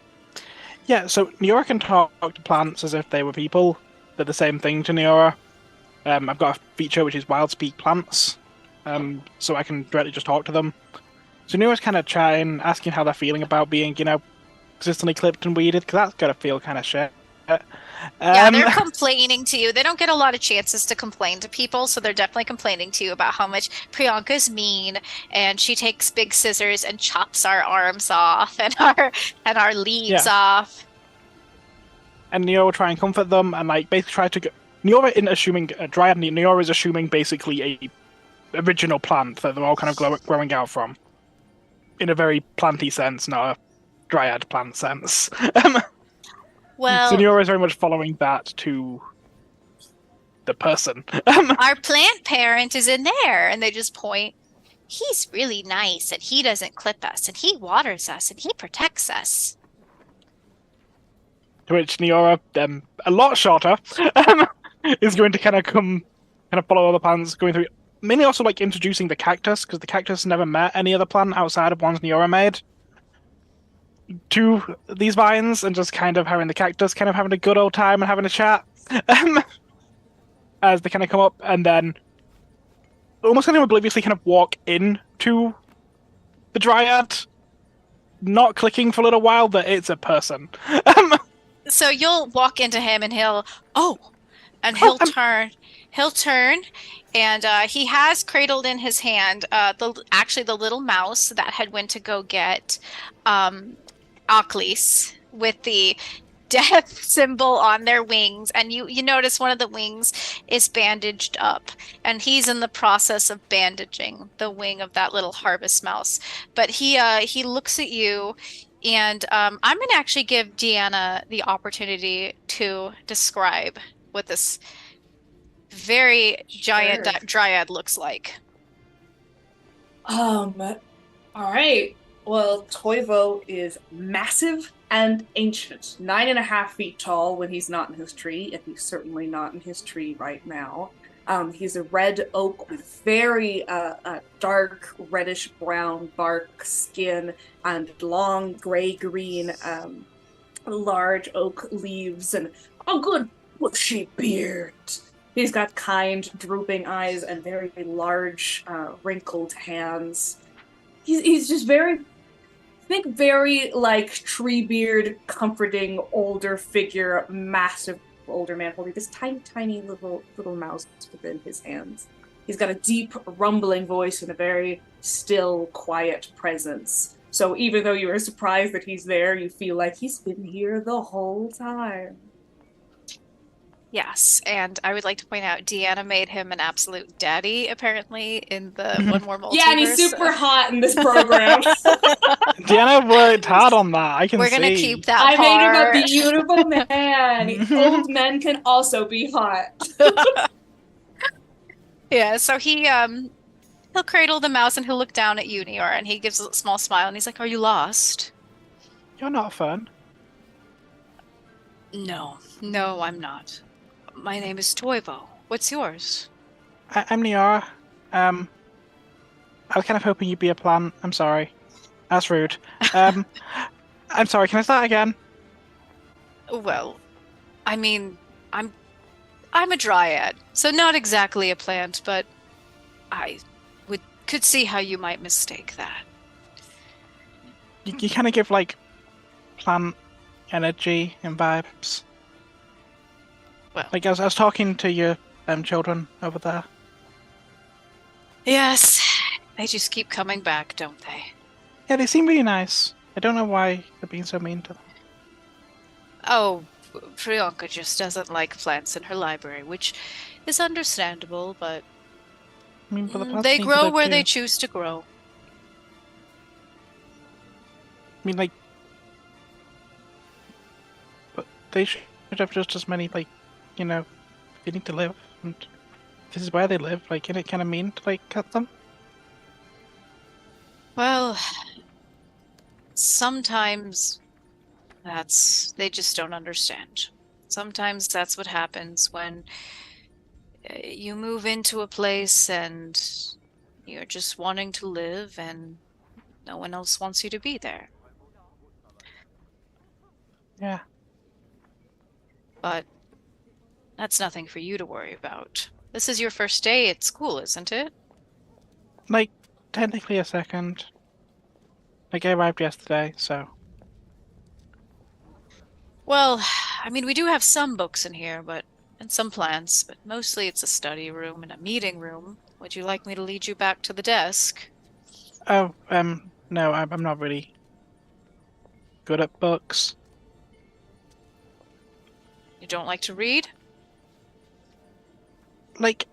Yeah, so Neora can talk to plants as if they were people. They're the same thing to Neora. I've got a feature which is Wild Speak Plants, so I can directly just talk to them. So Neora's kind of chatting, asking how they're feeling about being, consistently clipped and weeded, because that's got to feel kind of shit. Yeah, they're complaining to you. They don't get a lot of chances to complain to people, so they're definitely complaining to you about how much Priyanka's mean, and she takes big scissors and chops our arms off and our leaves off. And Neora will try and comfort them, and basically try to Neora isn't assuming a dryad. Neora is assuming basically a original plant that they're all kind of growing out from, in a very planty sense, not a dryad plant sense. Well, so Neora is very much following that to the person. Our plant parent is in there, and they just point. He's really nice, and he doesn't clip us, and he waters us, and he protects us. To which Neora, a lot shorter, is going to kind of follow all the plants going through. Mainly also introducing the cactus, because the cactus never met any other plant outside of ones Neora made, to these vines, and just kind of having the cactus kind of having a good old time and having a chat as they kind of come up, and then almost kind of obliviously kind of walk into the dryad, not clicking for a little while that it's a person. So you'll walk into him, and he'll turn, and he has cradled in his hand the little mouse that had went to go get Aklis with the death symbol on their wings, and you notice one of the wings is bandaged up, and he's in the process of bandaging the wing of that little harvest mouse. But he looks at you, and I'm going to actually give Deanna the opportunity to describe what this very giant dryad looks like. All right. Well, Toivo is massive and ancient, 9.5 feet tall when he's not in his tree, and he's certainly not in his tree right now. He's a red oak with very dark reddish-brown bark skin and long gray-green large oak leaves and a good bushy beard. He's got kind, drooping eyes and very large, wrinkled hands. He's just very Treebeard, comforting older figure, massive older man holding this tiny little mouse within his hands. He's got a deep, rumbling voice and a very still, quiet presence. So even though you are surprised that he's there, you feel like he's been here the whole time. Yes, and I would like to point out Deanna made him an absolute daddy, apparently, in the One More Multiverse. Yeah, and he's super hot in this program. Deanna worked hard on that, I can see. We're going to keep that I made him part. a beautiful man. Old men can also be hot. Yeah, so he'll cradle the mouse, and he'll look down at you, Neora, and he gives a small smile, and he's like, "Are you lost?" You're not fun. No, I'm not. My name is Toivo. What's yours? I'm Neora. I was kind of hoping you'd be a plant. I'm sorry. That's rude. I'm sorry, can I start again? Well, I mean, I'm a dryad, so not exactly a plant, but I could see how you might mistake that. You kind of give plant energy and vibes. Well, I was talking to your children over there. Yes, they just keep coming back, don't they? Yeah, they seem really nice. I don't know why they're being so mean to them. Oh, Priyanka just doesn't like plants in her library, which is understandable, but I mean, but the plants they need to grow live where they too. choose to grow. I mean, like, but they should have just as many, like, you know, they need to live, and this is where they live. Like, isn't it kind of mean to like cut them? Well, sometimes they just don't understand. Sometimes that's what happens when you move into a place and you're just wanting to live and no one else wants you to be there. Yeah, But that's nothing for you to worry about. This is your first day at school, isn't it? like technically a second. Like I arrived yesterday, so Well, I mean, we do have some books in here, and some plants, but mostly it's a study room and a meeting room. Would you like me to lead you back to the desk? oh no, I'm not really good at books. You don't like to read? Like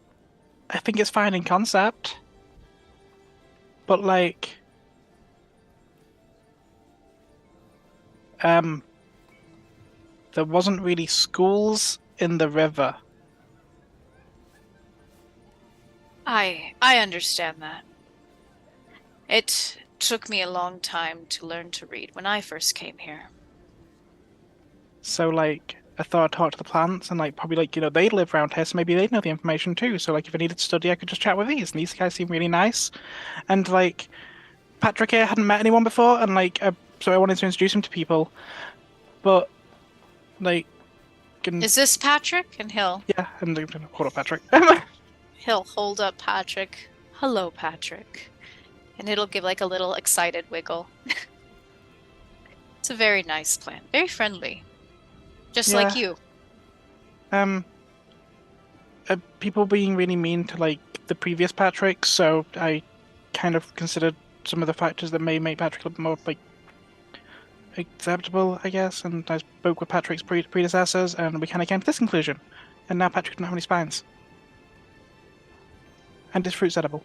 I think it's fine in concept, but like um there wasn't really schools in the river. I understand that. It took me a long time to learn to read when I first came here. So like I thought I'd talk to the plants and like probably like, they live around here, so maybe they'd know the information too. So like if I needed to study I could just chat with these and these guys seem really nice. And like Patrick here hadn't met anyone before and like so I wanted to introduce him to people. But like and, Is this Patrick? And yeah, and hold up Patrick. he'll hold up Patrick. Hello, Patrick. And it'll give like a little excited wiggle. It's a very nice plant, very friendly. Just like Yeah. you. Um people being really mean to like the previous Patrick, so I kind of considered some of the factors that may make Patrick a little more like acceptable, I guess. And I spoke with Patrick's predecessors, and we kind of came to this conclusion. And now Patrick doesn't have any spines, and his fruit's edible.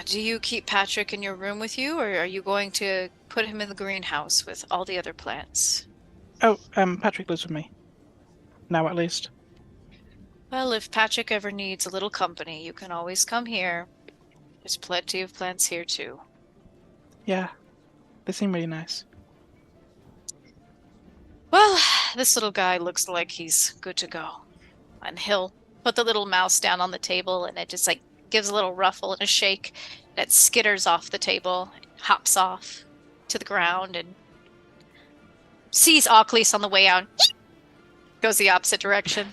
Do you keep Patrick in your room with you, or are you going to put him in the greenhouse with all the other plants? Oh, Patrick lives with me now, at least. Well, if Patrick ever needs a little company, you can always come here. There's plenty of plants here too. Yeah, they seem really nice. Well, this little guy looks like he's good to go. And he'll put the little mouse down on the table and it just like gives a little ruffle and a shake. And it skitters off the table, hops off to the ground and sees Occlese on the way out. Goes the opposite direction.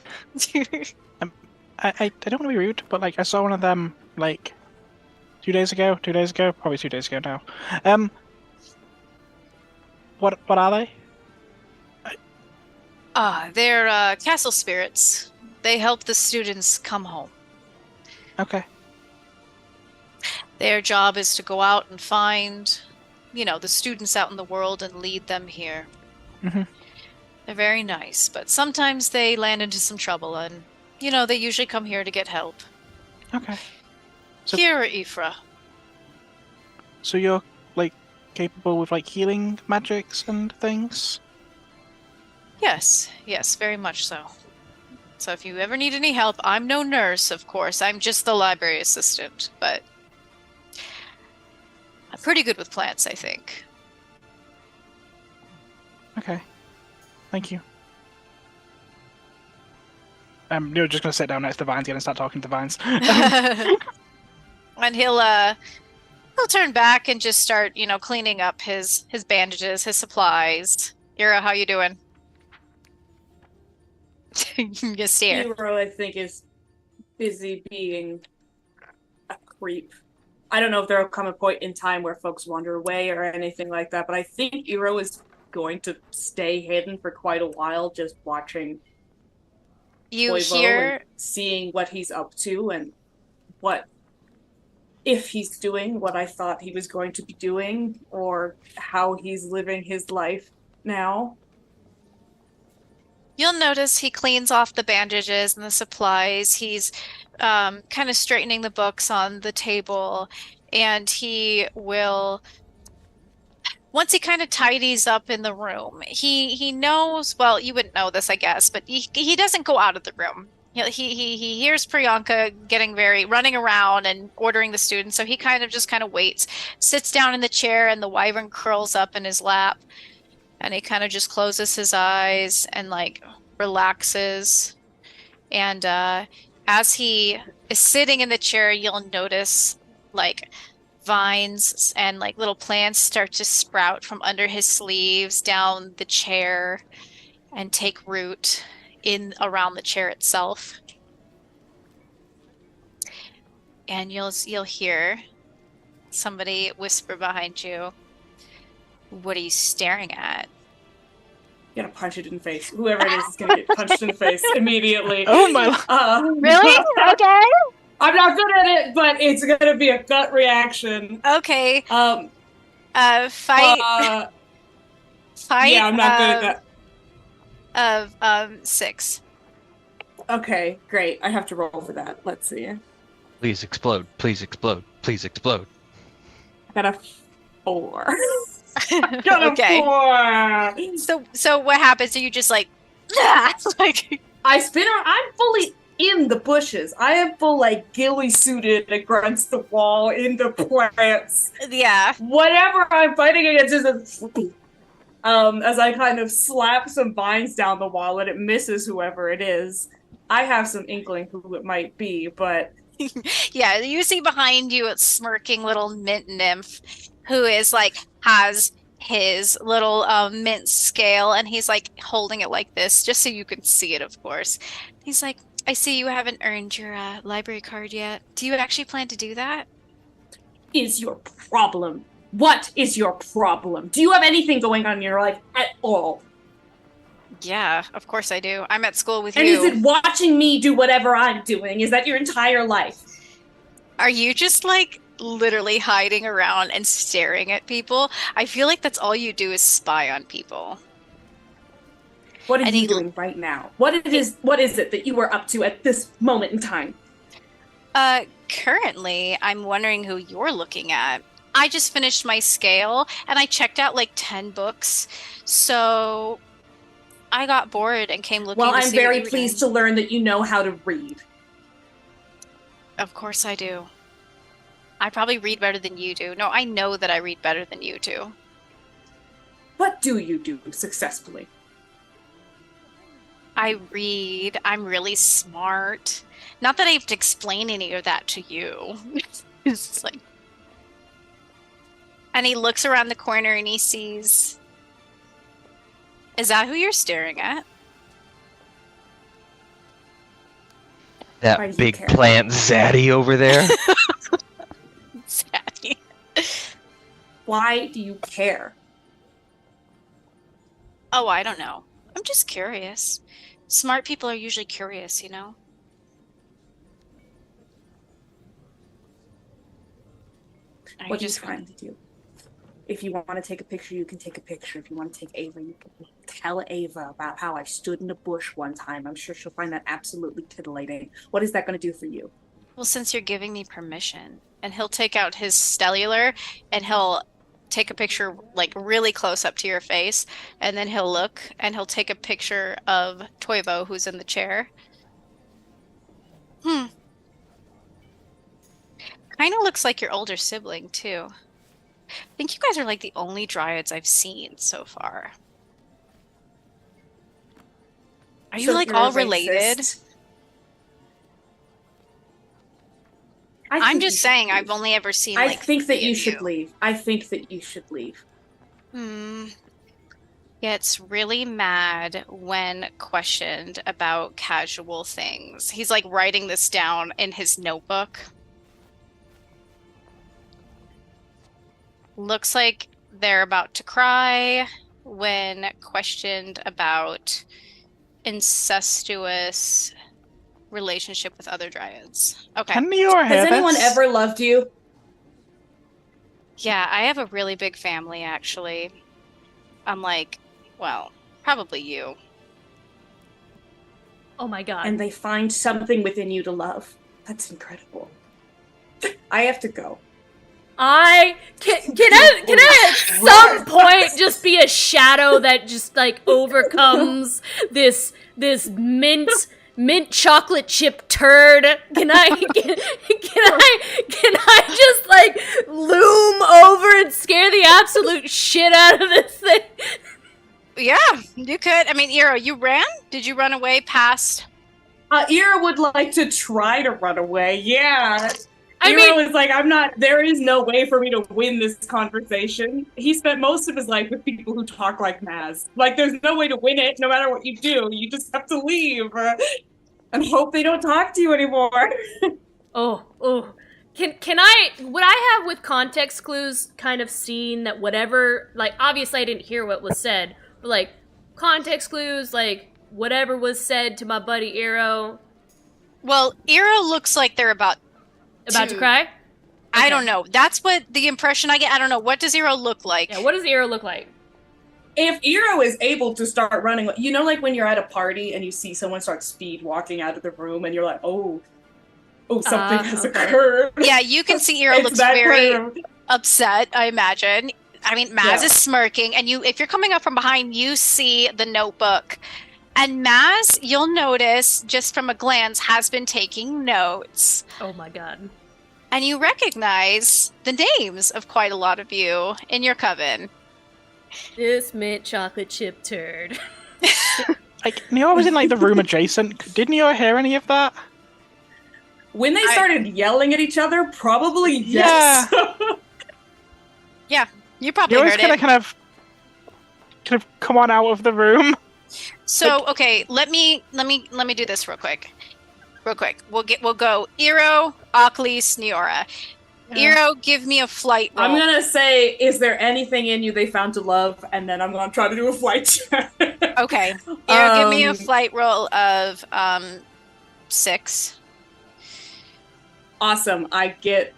I don't want to be rude, but like I saw one of them like 2 days ago, probably 2 days ago now. What are they? They're castle spirits. They help the students come home. Okay. Their job is to go out and find, the students out in the world and lead them here. Mhm. They're very nice, but sometimes they land into some trouble and, they usually come here to get help. Okay. So- Here, Ifra. So you're like capable with like healing magics and things? Yes, very much so. So if you ever need any help, I'm no nurse, of course. I'm just the library assistant, but I'm pretty good with plants, I think. Okay. Thank you. You're just gonna sit down next to Vines again and start talking to Vines. And he'll turn back and just start, cleaning up his bandages, his supplies. Yura, how you doing? You stare. Hero, I think, is busy being a creep. I don't know if there'll come a point in time where folks wander away or anything like that, but I think Hero is going to stay hidden for quite a while, just watching You Toivo hear and seeing what he's up to and what if he's doing what I thought he was going to be doing, or how he's living his life now. You'll notice he cleans off the bandages and the supplies. He's kind of straightening the books on the table, and he will, once he kind of tidies up in the room, he knows, well, you wouldn't know this, I guess, but he doesn't go out of the room. He hears Priyanka running around and ordering the students, so he kind of waits, sits down in the chair, and the wyvern curls up in his lap, and he kind of just closes his eyes and like relaxes. And as he is sitting in the chair, you'll notice like vines and like little plants start to sprout from under his sleeves down the chair and take root in around the chair itself. And you'll hear somebody whisper behind you, "What are you staring at?" You're gonna punch it in the face. Whoever it is gonna get punched in the face immediately. Oh my! Really? Okay. I'm not good at it, but it's gonna be a gut reaction. Okay. Fight. Fight. Yeah, I'm not good at that. 6. Okay, great. I have to roll for that. Let's see. Please explode. Please explode. Please explode. I got a 4. I got a 4. So what happens? Are you just like, like I spin around. I'm fully in the bushes. I am full like ghillie suited against the wall in the plants. Yeah. Whatever I'm fighting against is as I kind of slap some vines down the wall and it misses whoever it is. I have some inkling who it might be, but Yeah, you see behind you a smirking little mint nymph who is like has his little mint scale, and he's like holding it like this just so you can see it, of course. He's like, "I see you haven't earned your library card yet. Do you actually plan to do that?" is your problem? What is your problem? Do you have anything going on in your life at all? Yeah, of course I do. I'm at school with And you. is it watching me do whatever I'm doing? Is that your entire life? Are you just like literally hiding around and staring at people? I feel like that's all you do is spy on people. What are you doing right now? What is it that you are up to at this moment in time? Currently, I'm wondering who you're looking at. I just finished my scale and I checked out like 10 books. So I got bored and came looking. Well, to I'm see very what you were pleased doing. to learn that you know how to read. Of course I do. I probably read better than you do. No, I know that I read better than you do. What do you do successfully? I read. I'm really smart. Not that I have to explain any of that to you. It's just like... And he looks around the corner and he sees... Is that who you're staring at? That big plant Zaddy over there. Zaddy. Why do you care? Oh, I don't know. I'm just curious. Smart people are usually curious, you know? What are you trying to do? If you want to take a picture, you can take a picture. If you want to take Ava, you can tell Ava about how I stood in a bush one time. I'm sure she'll find that absolutely titillating. What is that going to do for you? Well, since you're giving me permission, and he'll take out his cellular and he'll take a picture like really close up to your face, and then he'll look and he'll take a picture of Toivo who's in the chair. Kind of looks like your older sibling too. I think you guys are like the only dryads I've seen so far. Are you like all related? I'm just saying I've only ever seen like I think that you should you. leave. I think that you should leave. Gets really mad when questioned about casual things. He's like writing this down in his notebook. Looks like they're about to cry when questioned about incestuous relationship with other dryads. Okay. Can you hear Has anyone this? ever loved you? Yeah, I have a really big family, actually. Unlike, well, probably you. Oh my god. And they find something within you to love. That's incredible. I have to go. Can I at some point just be a shadow that just like overcomes this mint chocolate chip turd? Can I just like loom over and scare the absolute shit out of this thing? Yeah, you could. I mean, Iro, you ran? Did you run away past? Ira would like to try to run away. Yeah. I Ira mean, was like, there is no way for me to win this conversation. He spent most of his life with people who talk like Maz. Like, there's no way to win it, no matter what you do. You just have to leave and hope they don't talk to you anymore. oh. Can I, would I have with context clues kind of seen that whatever, like, obviously I didn't hear what was said, but like, context clues, like, whatever was said to my buddy Iro. Well, Iro looks like they're about to cry? Okay. I don't know. That's what the impression I get. I don't know. What does Iro look like? Yeah, what does Iro look like? If Iro is able to start running, you know, like when you're at a party and you see someone start speed walking out of the room and you're like, oh, something has occurred. Yeah, you can see Iro looks very upset, I imagine. I mean, Maz is smirking, and if you're coming up from behind, you see the notebook. And Maz, you'll notice, just from a glance, has been taking notes. Oh my god. And you recognize the names of quite a lot of you in your coven. This mint chocolate chip turd. Like, Neo was in, like, the room adjacent. Did Neo hear any of that? When they started yelling at each other, probably yes. Yeah, you probably Neo's heard it. kind of come on out of the room. So, okay, let me do this real quick. We'll go Iro, Achilles, Niora. Iro, give me a flight roll. I'm gonna say, is there anything in you they found to love? And then I'm gonna try to do a flight check. Okay. Iro, give me a flight roll of 6. Awesome. I get.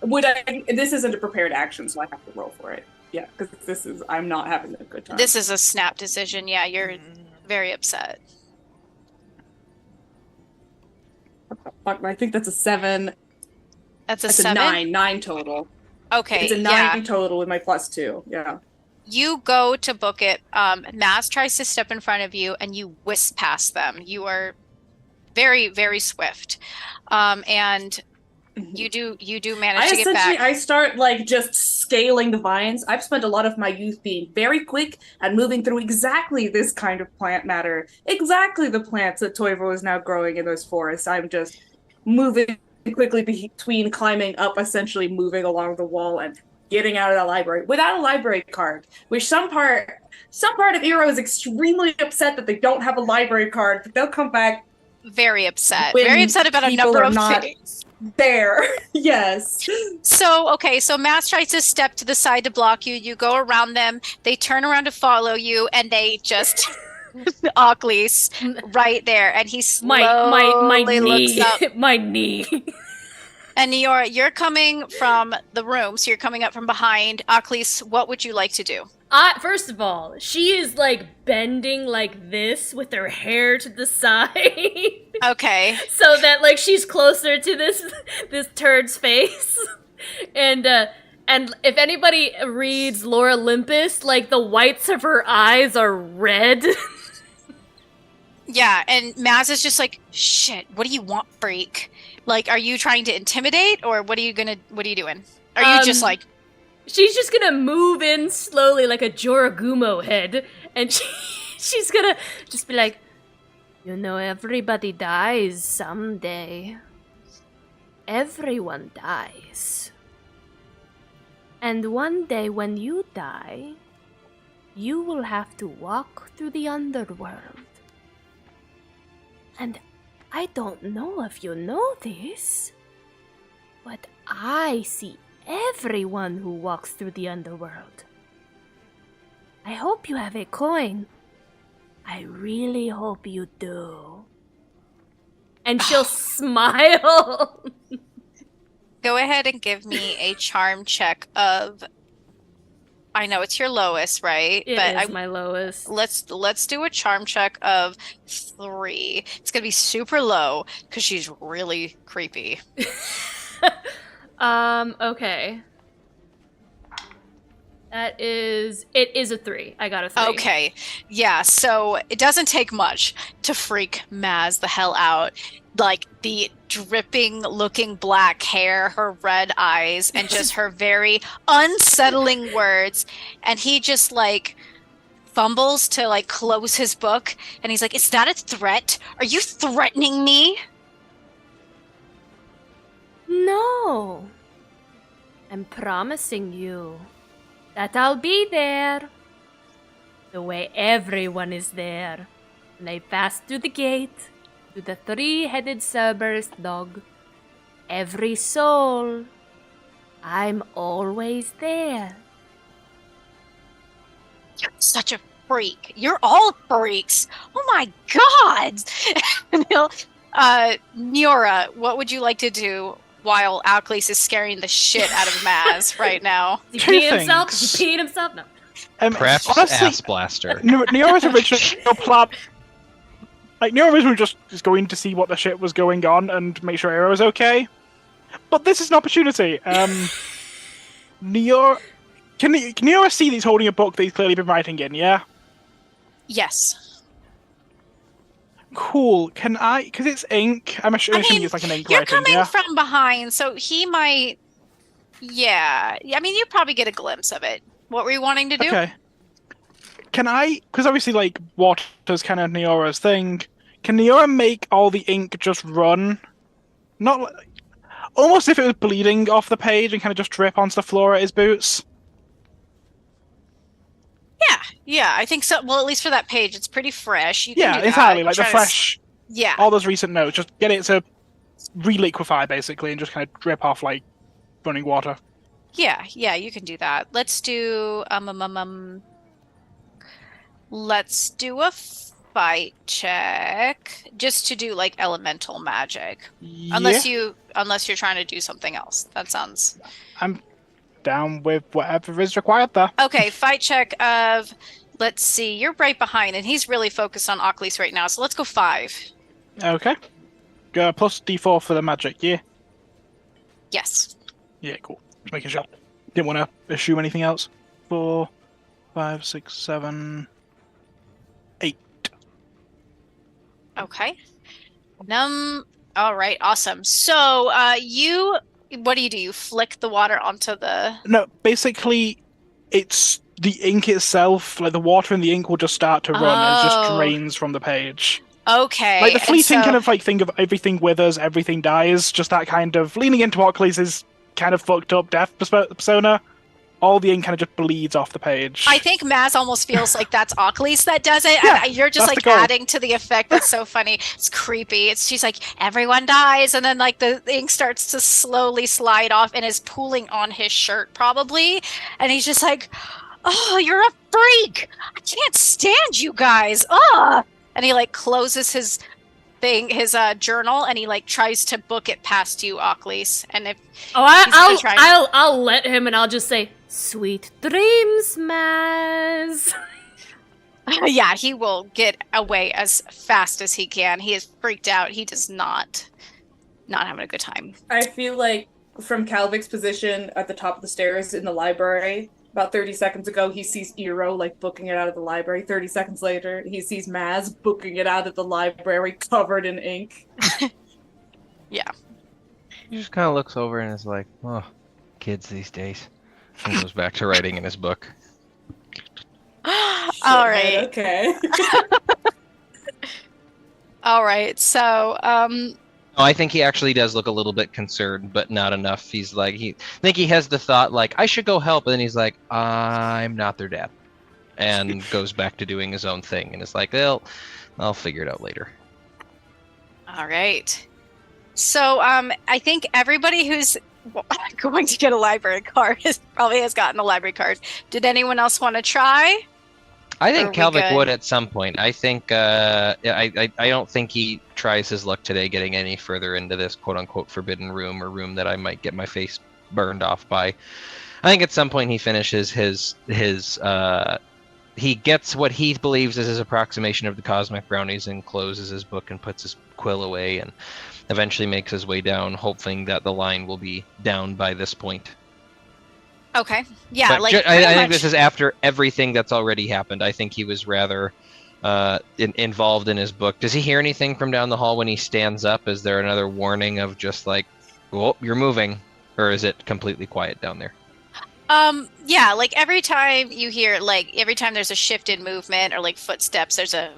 This isn't a prepared action, so I have to roll for it. Yeah, because I'm not having a good time. This is a snap decision. Yeah, you're very upset. I think that's a 7. That's a That's 7? a 9. 9 total. Okay, It's a 9 total with my +2. Yeah. You go to book it. Maz tries to step in front of you, and you whisk past them. You are very, very swift. And you do manage to get back. I start like just scaling the vines. I've spent a lot of my youth being very quick and moving through exactly this kind of plant matter, exactly the plants that Toivo is now growing in those forests. I'm just moving quickly between climbing up, essentially moving along the wall and getting out of the library without a library card, which some part of Iro is extremely upset that they don't have a library card, but they'll come back very upset about a number of things. There. Yes. So Maz tries to step to the side to block you. You go around them. They turn around to follow you, and they just Achilles right there, and he slowly looks up. My knee. And you're coming from the room, so you're coming up from behind. Achilles, what would you like to do? First of all, she is like bending like this with her hair to the side. Okay. So that like she's closer to this turd's face. And if anybody reads Lore Olympus, like the whites of her eyes are red. Yeah, and Maz is just like, shit, what do you want, freak? Like, are you trying to intimidate, or what are you doing? Are you just like... She's just gonna move in slowly like a Joragumo head, and she's gonna just be like, you know, everybody dies someday. Everyone dies. And one day when you die, you will have to walk through the underworld. And I don't know if you know this, but I see everyone who walks through the underworld. I hope you have a coin. I really hope you do. And she'll smile. Go ahead and give me a charm check of. I know it's your lowest, right? It But is my lowest. let's do a charm check of 3. It's gonna be super low because she's really creepy. Okay. It is a 3. I got a 3. Okay. Yeah, so it doesn't take much to freak Maz the hell out. Like the dripping looking black hair, her red eyes, and just her very unsettling words. And he just like fumbles to like close his book and he's like, "Is that a threat? Are you threatening me?" No. I'm promising you that I'll be there. The way everyone is there. When I pass through the gate, to the 3-headed Cerberus dog. Every soul. I'm always there. You're such a freak. You're all freaks. Oh my God. Niora, what would you like to do while Alcles is scaring the shit out of Maz right now? Is he Two peeing himself? things. Is he peeing himself? No. Perhaps honestly, ass blaster. Neora's original plan, like Neora originally just is going to see what the shit was going on and make sure Aero is okay. But this is an opportunity. Neora, can Neora see that he's holding a book that he's clearly been writing in? Yeah. Yes. Cool. Can I? Because it's ink. I'm assuming it's like an ink You're writing. coming Yeah. from behind, so he might. Yeah. I mean, you probably get a glimpse of it. What were you wanting to do? Okay. Can I? Because obviously, like, water's kind of Neora's thing. Can Neora make all the ink just run? Not like, almost if it was bleeding off the page and kind of just drip onto the floor at his boots. Yeah, I think so. Well, at least for that page, it's pretty fresh. You can Yeah, do that. entirely. Like the Try to fresh, Yeah. all those recent notes. Just get it to reliquify basically, and just kind of drip off like running water. Yeah, you can do that. Let's do let's do a fight check just to do like elemental magic. Yeah, Unless you're trying to do something else. That sounds I'm down with whatever is required there. okay. Fight check of let's see. You're right behind, and he's really focused on Ocles right now. So let's go 5. Okay. Plus D4 for the magic. Yeah. Yes. Yeah, cool. Just making sure. Didn't want to assume anything else. 4, 5, 6, 7, 8. Okay. All right. Awesome. So, what do? You flick the water onto the. No, basically, it's the ink itself. Like the water and the ink will just start to run. And it just Oh. drains from the page. Okay. Like the and fleeting so- kind of like thing of everything withers, everything dies. Just that kind of leaning into Ocles' kind of fucked up death persona. All the ink kind of just bleeds off the page. I think Maz almost feels like that's Ocles that does it, Yeah, and you're just that's like the goal. adding to the effect. That's so funny. It's creepy. She's like, everyone dies, and then like the ink starts to slowly slide off and is pooling on his shirt probably, and he's just like, "Oh, you're a freak! I can't stand you guys!" Ugh! And he like closes his journal, and he like tries to book it past you, Ocles. And if Oh, He's gonna try. I'll let him, and I'll just say, "Sweet dreams, Maz." yeah, he will get away as fast as he can. He is freaked out. He does not having a good time. I feel like from Calvic's position at the top of the stairs in the library, about 30 seconds ago, he sees Eero like booking it out of the library. 30 seconds later, he sees Maz booking it out of the library covered in ink. He just kind of looks over and is like, "Oh, kids these days." And goes back to writing in his book. All right. Okay. All right. So, No, I think he actually does look a little bit concerned, but not enough. He's like, I think he has the thought like, I should go help, and then he's like, I'm not their dad, and goes back to doing his own thing, and it's like, I'll figure it out later. all right. So, I think everybody who's going to get a library card probably has gotten a library card. Did anyone else want to try? I Or think are we Kalvik good? would at some point. I think I don't think he tries his luck today getting any further into this quote unquote forbidden room or room that I might get my face burned off by. I think at some point he finishes his he gets what he believes is his approximation of the cosmic brownies and closes his book and puts his quill away and eventually makes his way down, hoping that the line will be down by this point. Okay. Yeah, But like I pretty think much. this is after everything that's already happened. I think he was rather involved in his book. Does he hear anything from down the hall when he stands up? Is there another warning of just like, "Oh, you're moving," or is it completely quiet down there? Yeah, like every time you hear, like every time there's a shift in movement or like footsteps, there's a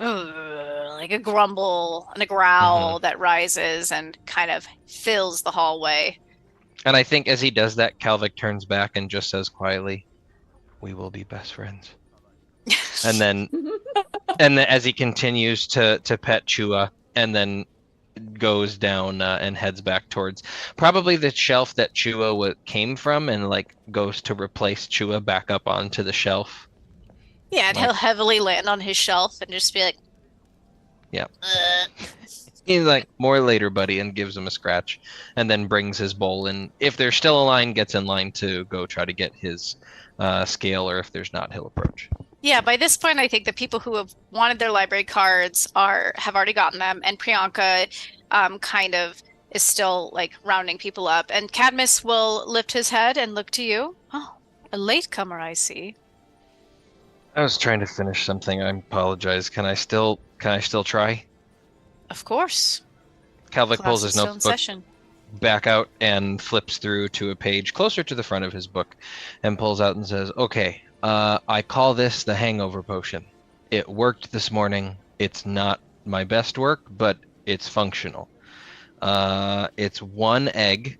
like a grumble and a growl that rises and kind of fills the hallway. And I think as he does that, Kalvik turns back and just says quietly, "We will be best friends." And then as he continues to pet Chua and then goes down and heads back towards probably the shelf that Chua came from and like goes to replace Chua back up onto the shelf. Yeah, and Like, he'll heavily land on his shelf and just be like, yeah. "Ugh." He's like, "More later, buddy," and gives him a scratch and then brings his bowl and if there's still a line, gets in line to go try to get his scale, or if there's not, he'll approach. Yeah, by this point, I think the people who have wanted their library cards have already gotten them, and Priyanka kind of is still like rounding people up. And Cadmus will lift his head and look to you. Oh, a latecomer, I see. I was trying to finish something. I apologize. Can I still try? Of course. Kalvik Class pulls is his still in notebook session. back out and flips through to a page closer to the front of his book and pulls out and says, "Okay, I call this the hangover potion. It worked this morning. It's not my best work, but it's functional. It's 1 egg,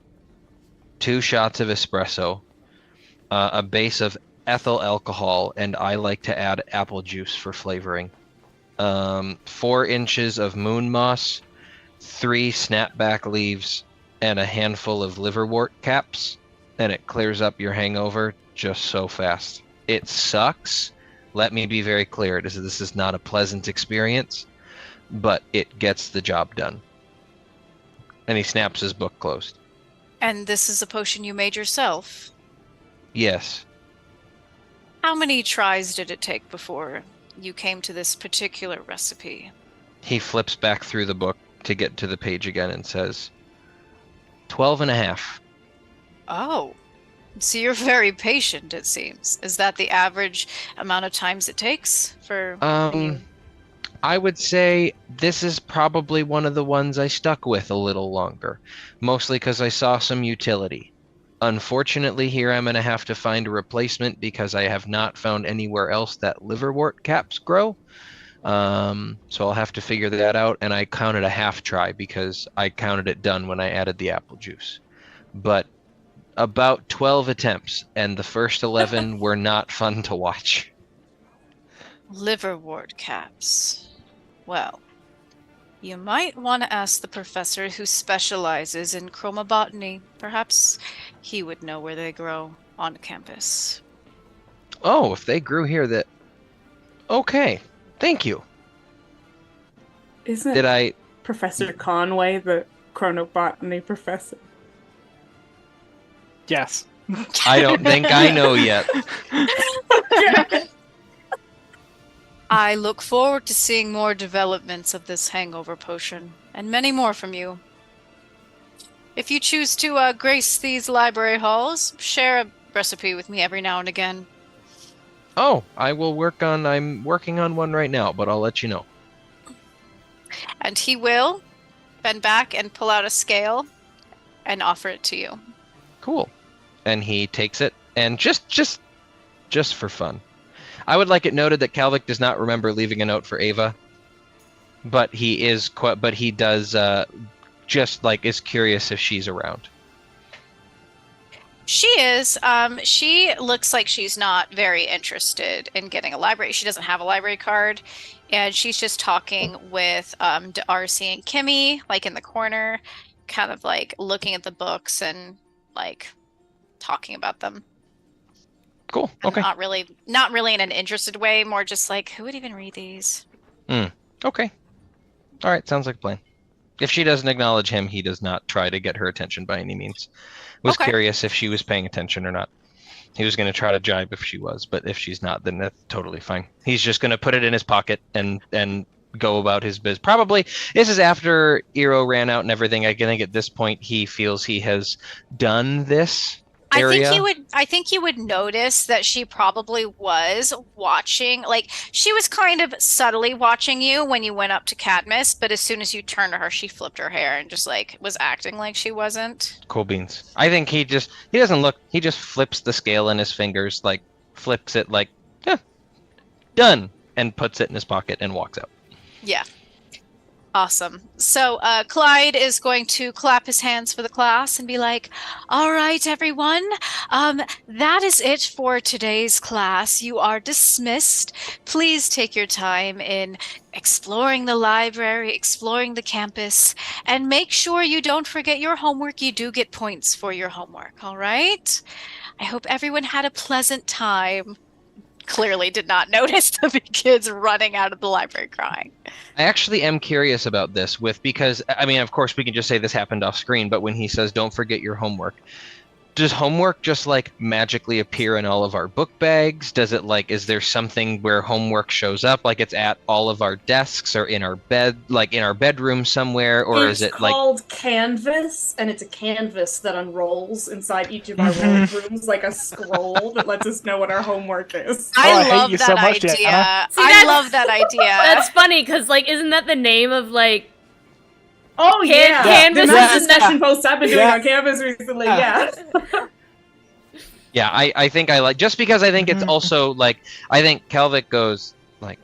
2 shots of espresso, a base of ethyl alcohol, and I like to add apple juice for flavoring. 4 inches of moon moss, 3 snapback leaves, and a handful of liverwort caps, and it clears up your hangover just so fast. It sucks. Let me be very clear. This is not a pleasant experience, but it gets the job done." And he snaps his book closed. And this is a potion you made yourself. Yes. How many tries did it take before you came to this particular recipe? He flips back through the book to get to the page again and says, 12 and a half. Oh, so you're very patient, it seems. Is that the average amount of times it takes for you? I would say this is probably one of the ones I stuck with a little longer, mostly because I saw some utility. Unfortunately, here I'm going to have to find a replacement because I have not found anywhere else that liverwort caps grow. So I'll have to figure that out, and I counted a half try because I counted it done when I added the apple juice. But about 12 attempts, and the first 11 were not fun to watch. Liverwort caps. Well, you might want to ask the professor who specializes in chromabotany. Perhaps he would know where they grow on campus. Oh, if they grew here, that... Okay, thank you. Isn't Did I... Professor Conway the chronobotany professor? Yes. I don't think I know yet. I look forward to seeing more developments of this hangover potion, and many more from you. If you choose to grace these library halls, share a recipe with me every now and again. Oh, I'm working on one right now, but I'll let you know. And he will bend back and pull out a scale and offer it to you. Cool. And he takes it, and just for fun, I would like it noted that Kalvik does not remember leaving a note for Ava, but he does just like is curious if she's around. She is. She looks like she's not very interested in getting a library. She doesn't have a library card, and she's just talking with Darcy and Kimmy, like in the corner, kind of like looking at the books and like talking about them. Cool. Okay. Not really in an interested way, more just like, who would even read these? Okay. All right. Sounds like a plan. If she doesn't acknowledge him, he does not try to get her attention by any means. Was Okay. curious if she was paying attention or not. He was going to try to jibe if she was, but if she's not, then that's totally fine. He's just going to put it in his pocket and go about his biz. Probably this is after Eero ran out and everything. I think at this point he feels he has done this area. I think you would notice that she probably was watching, like she was kind of subtly watching you when you went up to Cadmus, but as soon as you turned to her, she flipped her hair and just like was acting like she wasn't. Cool beans. I think he doesn't look, he just flips the scale in his fingers, like flips it like, done, and puts it in his pocket and walks out. Yeah. Awesome. So Clyde is going to clap his hands for the class and be like, all right, everyone, that is it for today's class. You are dismissed. Please take your time in exploring the library, exploring the campus, and make sure you don't forget your homework. You do get points for your homework, all right? I hope everyone had a pleasant time. Clearly did not notice the big kids running out of the library crying. I actually am curious about this because, I mean, of course we can just say this happened off screen, but when he says don't forget your homework, does homework just like magically appear in all of our book bags? Does it like, is there something where homework shows up, like it's at all of our desks or in our bed, like in our bedroom somewhere, or is it like... It's called Canvas, and it's a canvas that unrolls inside each of our rooms like a scroll that lets us know what our homework is. I love that idea. I love that idea. That's funny, because like, isn't that the name of like... Oh, yeah. Canvas the session posts I've been doing on Canvas recently, yeah. Yeah, I think I like, just because I think it's also like, I think Kelvik goes like,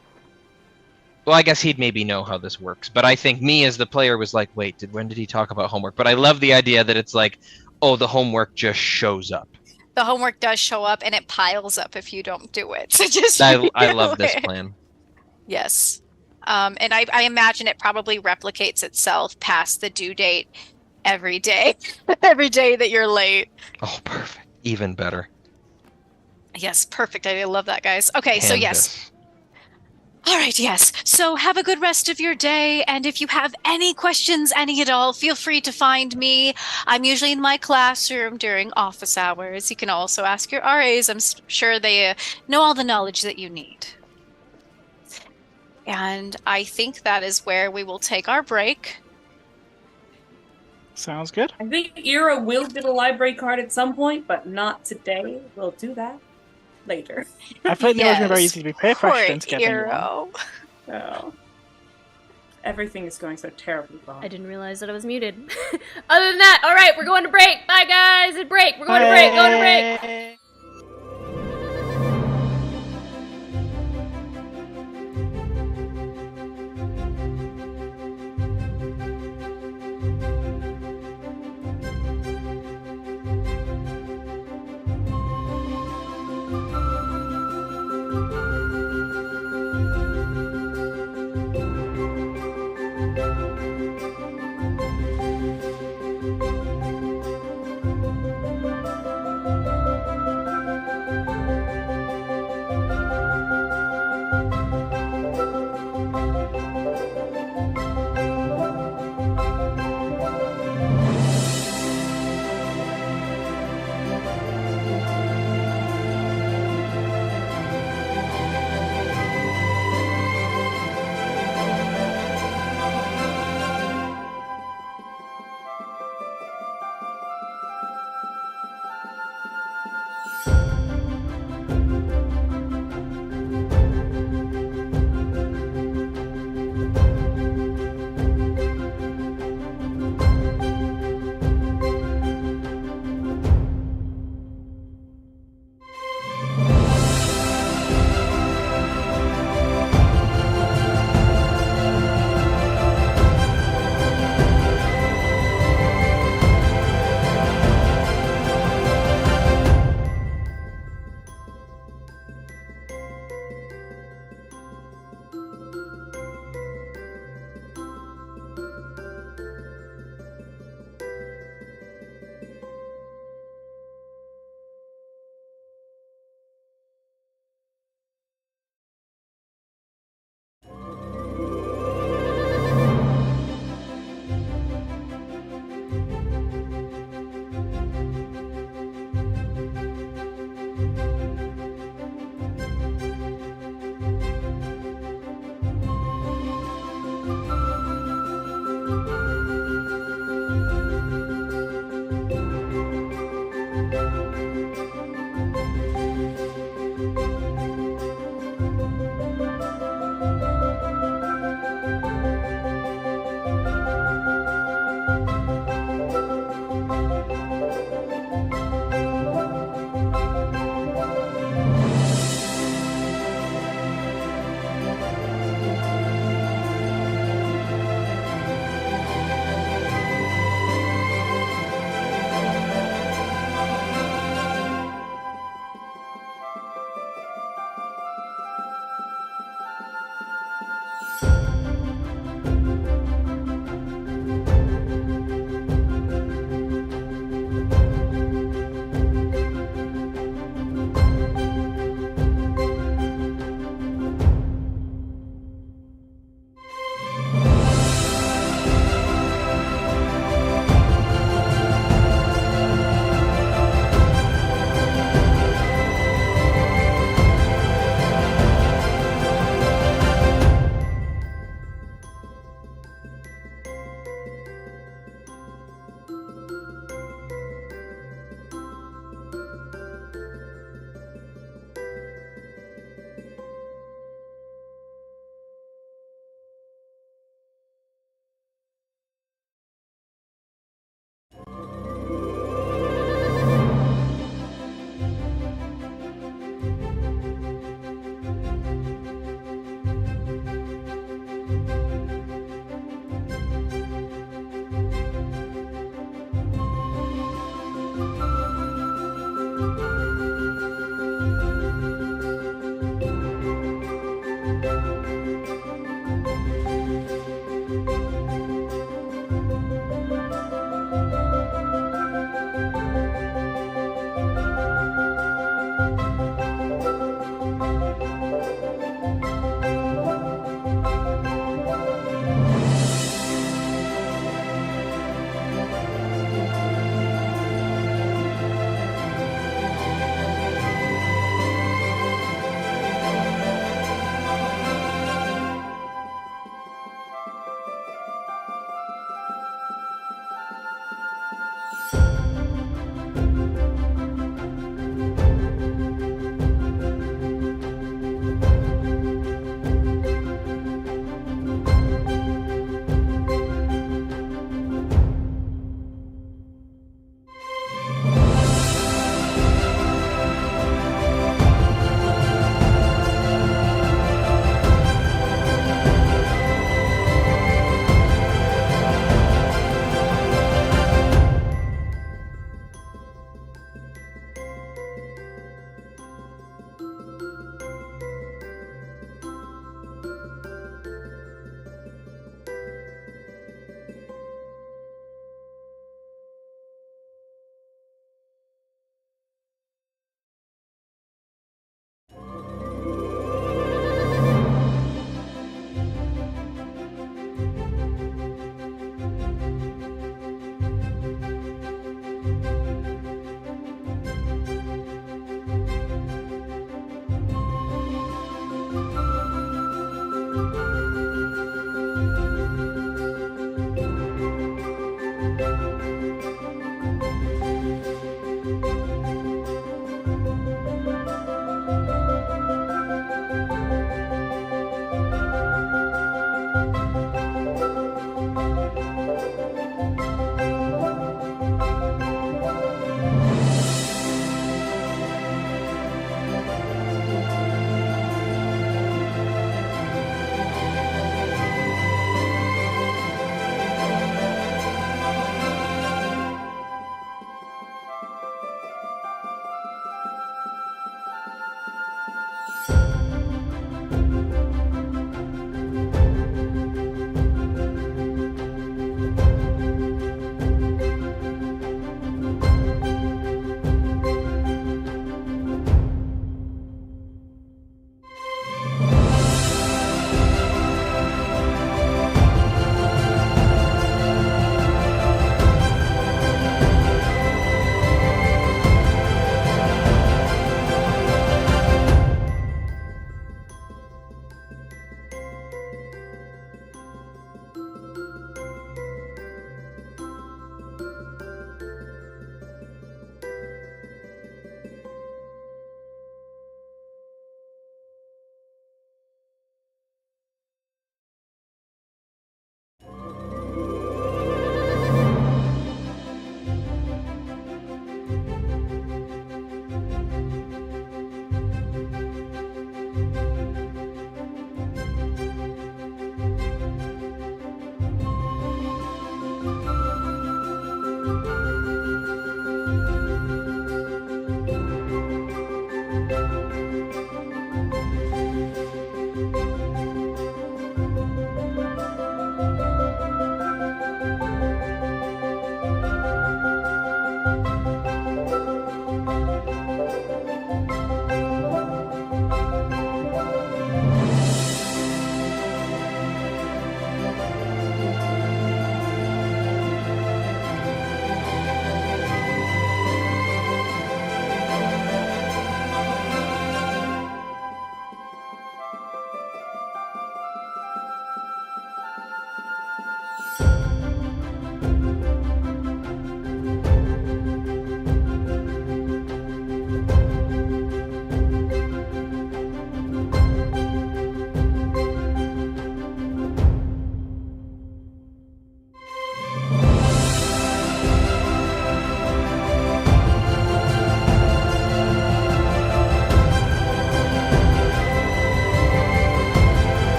well, I guess he'd maybe know how this works, but I think me as the player was like, wait, when did he talk about homework? But I love the idea that it's like, oh, the homework just shows up. The homework does show up and it piles up if you don't do it. So just I love this plan. Yes. And I imagine it probably replicates itself past the due date every day. Every day that you're late. Oh, perfect. Even better. Yes, perfect. I love that, guys. Okay, so yes. All right, yes. So have a good rest of your day. And if you have any questions, any at all, feel free to find me. I'm usually in my classroom during office hours. You can also ask your RAs. I'm sure they know all the knowledge that you need. And I think that is where we will take our break. Sounds good. I think Eero will get a library card at some point, but not today. We'll do that later. I feel like it wasn't very easy to be peer pressured to get Eero. Oh. Everything is going so terribly wrong. I didn't realize that I was muted. Other than that, all right, we're going to break. Bye, guys. We're going to break. Going to break.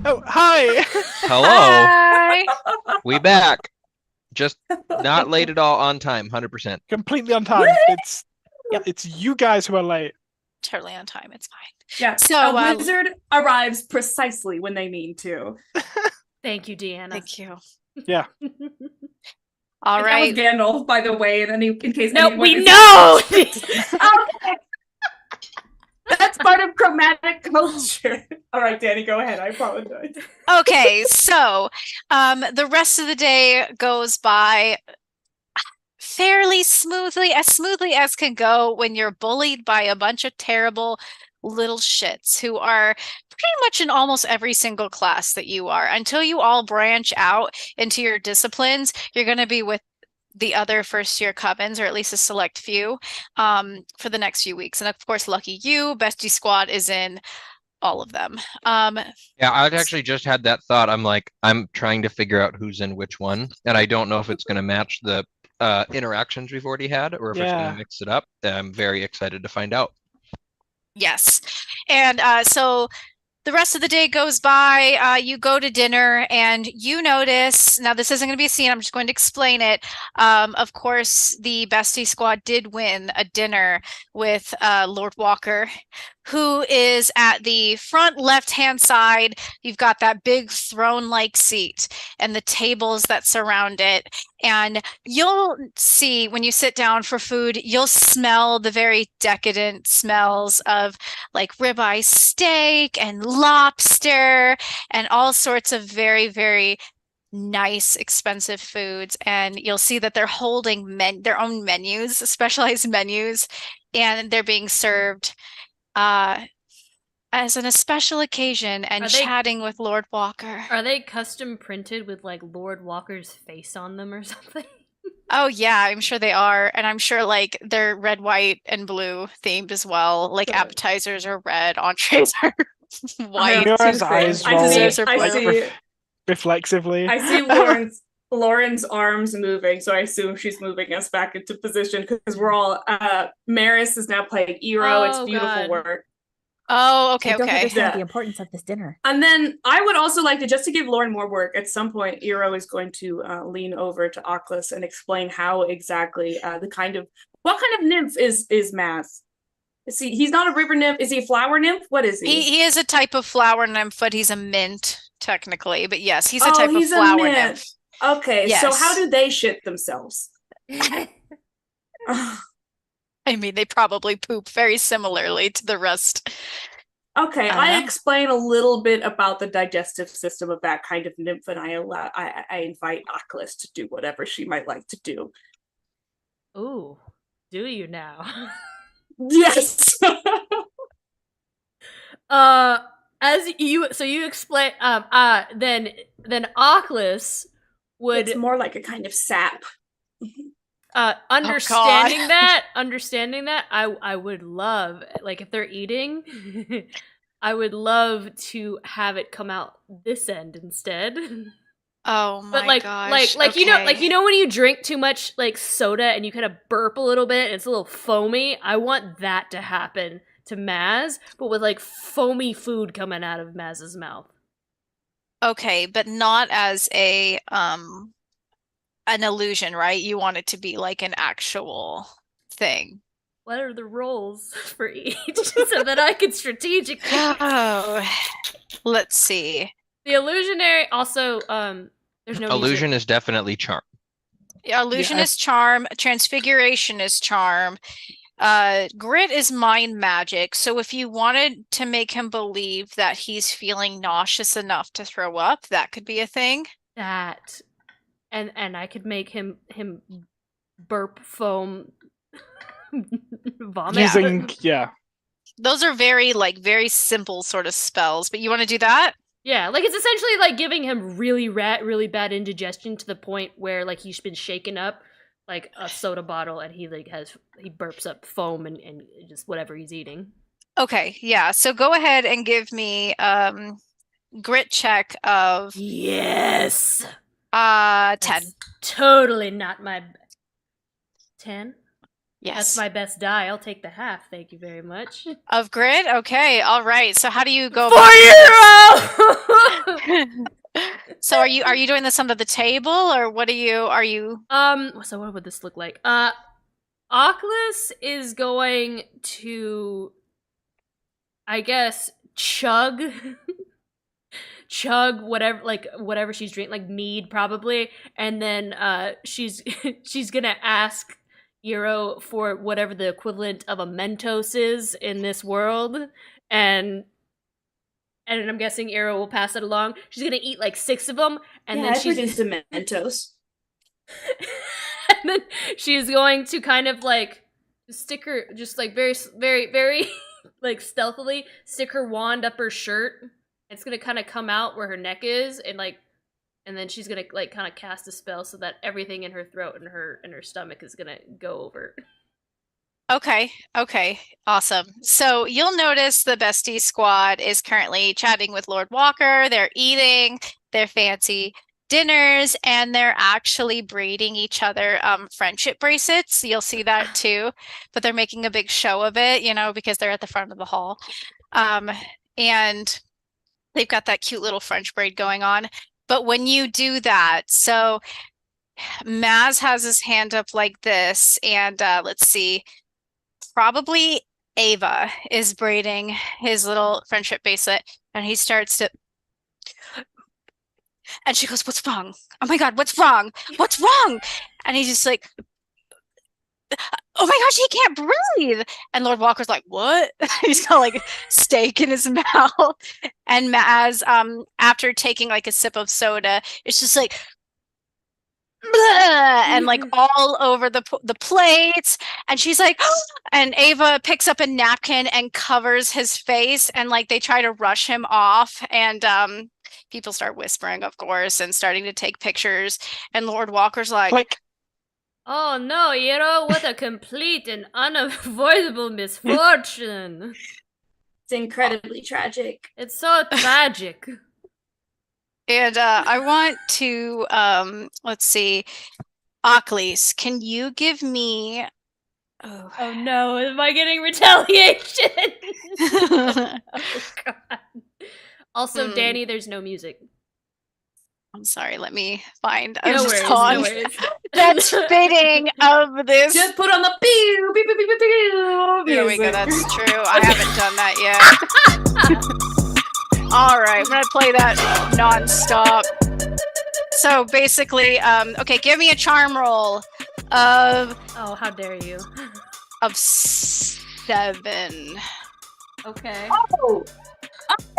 Oh, hi! Hello. Hi. We back. Just not late at all on time, 100%. Completely on time. It's you guys who are late. Totally on time. It's fine. Yeah. So, a wizard arrives precisely when they mean to. Thank you, Deanna. thank you. Yeah. All That was right. Gandalf, by the way, in case No, anyone we is- know. Okay. That's part of chromatic culture. All right, Danny, go ahead. I apologize. Okay, so the rest of the day goes by fairly smoothly as can go when you're bullied by a bunch of terrible little shits who are pretty much in almost every single class that you are. Until you all branch out into your disciplines, you're going to be with the other first year covens, or at least a select few, for the next few weeks. And of course, lucky you, Bestie Squad is in all of them. Yeah, I actually just had that thought. I'm trying to figure out who's in which one, and I don't know if it's going to match the interactions we've already had or if it's going Yeah. to mix it up. I'm very excited to find out. Yes. And so the rest of the day goes by, you go to dinner and you notice, now this isn't going to be a scene, I'm just going to explain it. Of course, the Bestie Squad did win a dinner with Lord Walker, who is at the front left-hand side. You've got that big throne-like seat and the tables that surround it. And you'll see when you sit down for food, you'll smell the very decadent smells of like ribeye steak and lobster and all sorts of very, very nice, expensive foods. And you'll see that they're holding their own menus, specialized menus, and they're being served as a special occasion and chatting with Lord Walker. Are they custom printed with like Lord Walker's face on them or something? Oh yeah, I'm sure they are. And I'm sure like they're red, white, and blue themed as well. Like appetizers are red, entrees are white. Mira's eyes roll I see reflexively. I see Lauren's arms moving, so I assume she's moving us back into position because we're all Maris is now playing Eero. It's beautiful work. Oh, okay, I don't okay. understand the importance of this dinner. And then I would also like to, just to give Lauren more work, at some point, Eero is going to lean over to Oculus and explain how exactly what kind of nymph is Maz? He's not a river nymph. Is he a flower nymph? What is he? He is a type of flower nymph, but he's a mint technically. But yes, he's a type of flower nymph. Okay, yes. So how do they shit themselves? I mean, they probably poop very similarly to the rest. Okay, I explain a little bit about the digestive system of that kind of nymph, and I invite Oculus to do whatever she might like to do. Ooh, do you now? Yes. As you explain, then Oculus would. It's more like a kind of sap. Understanding that, I would love, like, if they're eating, I would love to have it come out this end instead. Oh my but gosh. Like okay. you know when you drink too much like soda and you kind of burp a little bit and it's a little foamy? I want that to happen to Maz, but with like foamy food coming out of Maz's mouth. Okay, but not as a an illusion, right? You want it to be like an actual thing. What are the roles for each so that I can strategically? Oh, let's see. The illusionary also there's no Illusion music. is definitely charm. Yeah, illusion is charm. Transfiguration is charm. Grit is mind magic. So if you wanted to make him believe that he's feeling nauseous enough to throw up, that could be a thing. That. And I could make him burp foam vomit. Yeah. Those are very simple sort of spells, but you want to do that? Yeah, like it's essentially like giving him really bad indigestion to the point where like he's been shaken up like a soda bottle and he burps up foam and just whatever he's eating. Okay, yeah. So go ahead and give me grit check of yes. 10. That's totally not my 10. Yes. That's my best die. I'll take the half. Thank you very much. Of grid? Okay, all right. So how do you go 4 euro! So are you doing this under the table, or what are you So what would this look like? Oculus is going to, I guess, chug whatever she's drinking, like mead probably, and then she's she's gonna ask Eero for whatever the equivalent of a Mentos is in this world, and I'm guessing Eero will pass it along. She's gonna eat like 6 of them, and then I she's produced a Mentos. and then she's going to kind of like stick her, just like very, very, very like stealthily stick her wand up her shirt. It's gonna kind of come out where her neck is, and then she's gonna like kind of cast a spell so that everything in her throat and her stomach is gonna go over. Okay, awesome. So you'll notice the bestie squad is currently chatting with Lord Walker. They're eating their fancy dinners, and they're actually braiding each other friendship bracelets. You'll see that too, but they're making a big show of it, because they're at the front of the hall. And they've got that cute little French braid going on. But when you do that, so Maz has his hand up like this, and let's see, probably Ava is braiding his little friendship bracelet, and he starts to, and she goes, "What's wrong? Oh my God, what's wrong? What's wrong?" And he's just like, "Oh my gosh, he can't breathe." And Lord Walker's like, "What?" He's got like steak in his mouth. And Maz, after taking like a sip of soda, it's just like, and like all over the plates, and she's like, and Ava picks up a napkin and covers his face, and like they try to rush him off, and people start whispering, of course, and starting to take pictures, and Lord Walker's like, Click. Oh no, Eero, what a complete and unavoidable misfortune. It's incredibly tragic. It's so tragic. and I want to let's see, Ocles, can you give me Oh no, am I getting retaliation? Oh god. Also, Danny, there's no music. I'm sorry, let me find No a worries, song no worries. that's fitting of this. Just put on the pew, pew, pew, pew, pew, pew There we go, music. that's true. I haven't done that yet. All right, I'm gonna play that nonstop. So basically, okay, give me a charm roll of Oh, how dare you. 7. Okay.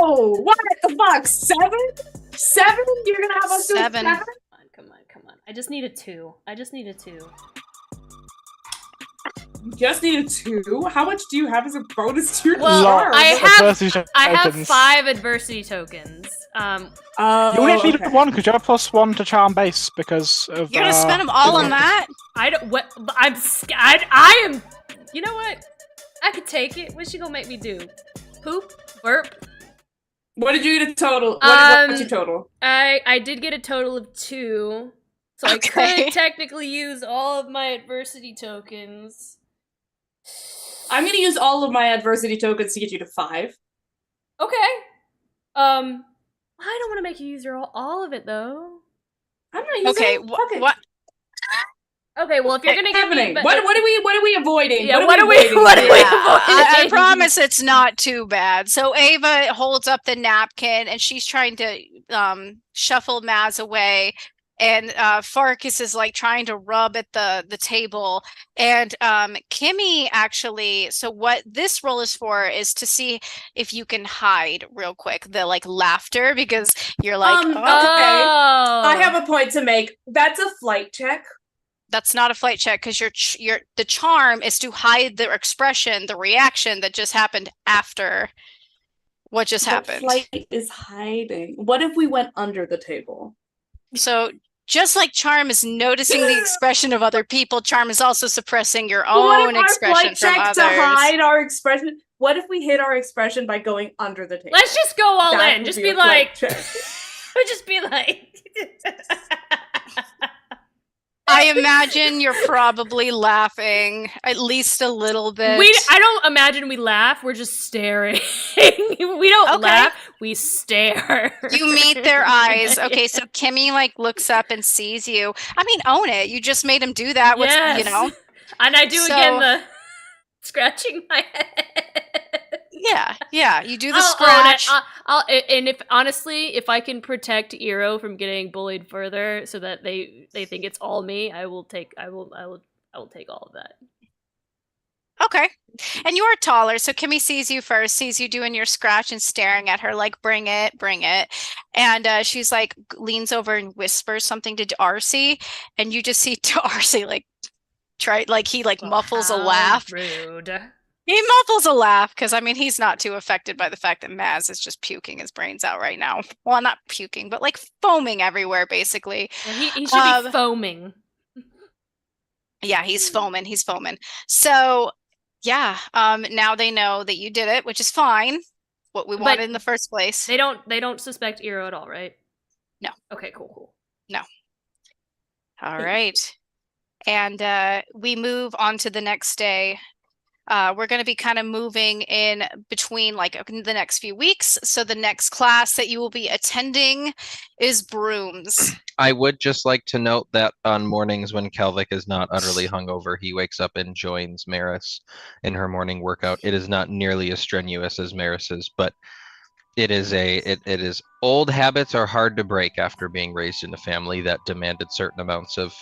Oh, what the fuck? 7? 7? You're gonna have us do 7. 7? Come on. I just need a 2. You just need a 2? How much do you have as a bonus to your Well, charm? I have 5 adversity tokens. You only need okay. 1 because you have +1 to charm base because of. You're gonna spend them all on that? I don't. What? I am. You know what? I could take it. What's she gonna make me do? Poop? Burp? What did you get a total? What's your total? I did get a total of 2, so I could technically use all of my adversity tokens. I'm gonna use all of my adversity tokens to get you to 5. Okay. I don't want to make you use all of it though. I'm not using Okay, it. Fuck it. what? Okay, well if you're gonna give me, What are we avoiding? Yeah, what are we avoiding? I promise it's not too bad. So Ava holds up the napkin, and she's trying to shuffle Maz away, and Farkas is like trying to rub at the table, and Kimmy actually, so what this roll is for is to see if you can hide real quick the like laughter, because you're like, Okay. Oh. I have a point to make. That's a flight check. that's not a flight check, because the charm is to hide the expression, the reaction that just happened after what just happened. Flight is hiding. What if we went under the table? So just like charm is noticing the expression of other people, charm is also suppressing your own expression from others. To hide our expression. What if we hid our expression by going under the table? Let's just go all That in. would Just be be a flight like, check. just be like. I imagine you're probably laughing at least a little bit. I don't imagine we laugh. We're just staring. We don't laugh. We stare. You meet their eyes. Okay, so Kimmy like looks up and sees you. I mean, own it. You just made him do that. Yes. You know. And I do again the scratching my head. Yeah. You do the I'll scratch. Own it. And if honestly, if I can protect Iro from getting bullied further, so that they think it's all me, I will take all of that. Okay. And you are taller, so Kimmy sees you first, sees you doing your scratch and staring at her like, bring it. And she's like, leans over and whispers something to Darcy, and you just see Darcy like muffles a laugh. Rude. He muffles a laugh because, I mean, he's not too affected by the fact that Maz is just puking his brains out right now. Well, not puking, but like foaming everywhere, basically. Yeah, he should be foaming. Yeah, he's foaming. So, yeah, now they know that you did it, which is fine. What we wanted in the first place. They don't suspect Iro at all, right? No. Okay, cool. No. All right. And we move on to the next day. We're going to be kind of moving in between like the next few weeks. So the next class that you will be attending is brooms. I would just like to note that on mornings when Kelvic is not utterly hungover, he wakes up and joins Maris in her morning workout. It is not nearly as strenuous as Maris's, but it is old habits are hard to break after being raised in a family that demanded certain amounts of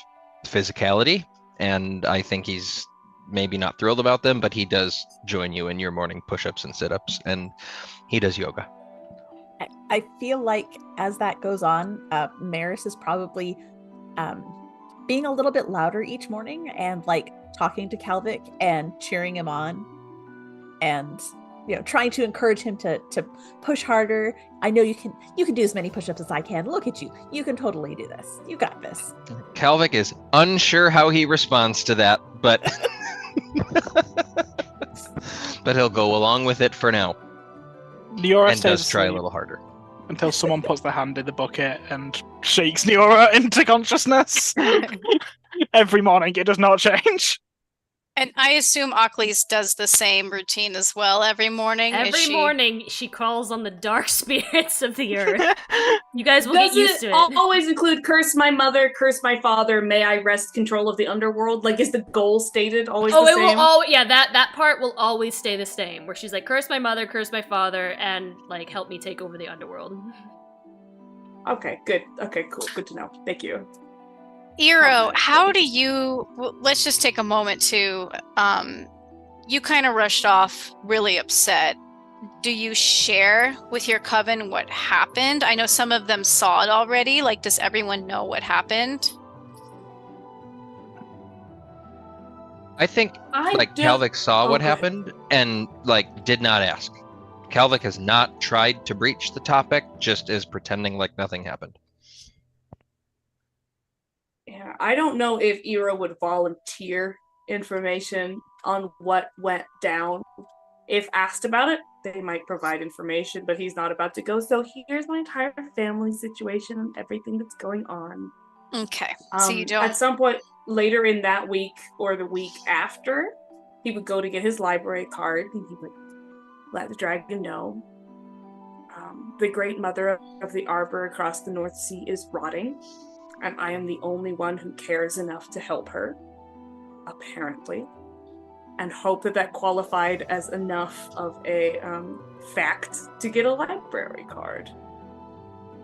physicality, and I think he's maybe not thrilled about them, but he does join you in your morning push-ups and sit-ups, and he does yoga. I feel like as that goes on, Maris is probably being a little bit louder each morning and like talking to Kelvic and cheering him on, and trying to encourage him to push harder. I know you can do as many push-ups as I can. Look at you. You can totally do this. You got this. Kelvic is unsure how he responds to that, but but he'll go along with it for now. Neora and does try a little harder. Until someone puts their hand in the bucket and shakes Neora into consciousness. Every morning, it does not change. And I assume Ockley's does the same routine as well every morning. Every morning, she calls on the dark spirits of the earth. You guys will get used to it. Always include curse my mother, curse my father, may I wrest control of the underworld? Like, is the goal stated always the same? That part will always stay the same, where she's like, curse my mother, curse my father, and like, help me take over the underworld. Okay, good. Okay, cool. Good to know. Thank you. Iro, how do you, let's just take a moment to, you kind of rushed off really upset. Do you share with your coven what happened? I know some of them saw it already. Like, does everyone know what happened? I think Kelvic saw what happened and like did not ask. Kelvic has not tried to breach the topic, just is pretending like nothing happened. Yeah, I don't know if Iro would volunteer information on what went down. If asked about it, they might provide information, but he's not about to go, so here's my entire family situation and everything that's going on. Okay, so you don't... At some point later in that week or the week after, he would go to get his library card and he would let the dragon know. The great mother of the arbor across the North Sea is rotting, and I am the only one who cares enough to help her, apparently, and hope that qualified as enough of a fact to get a library card.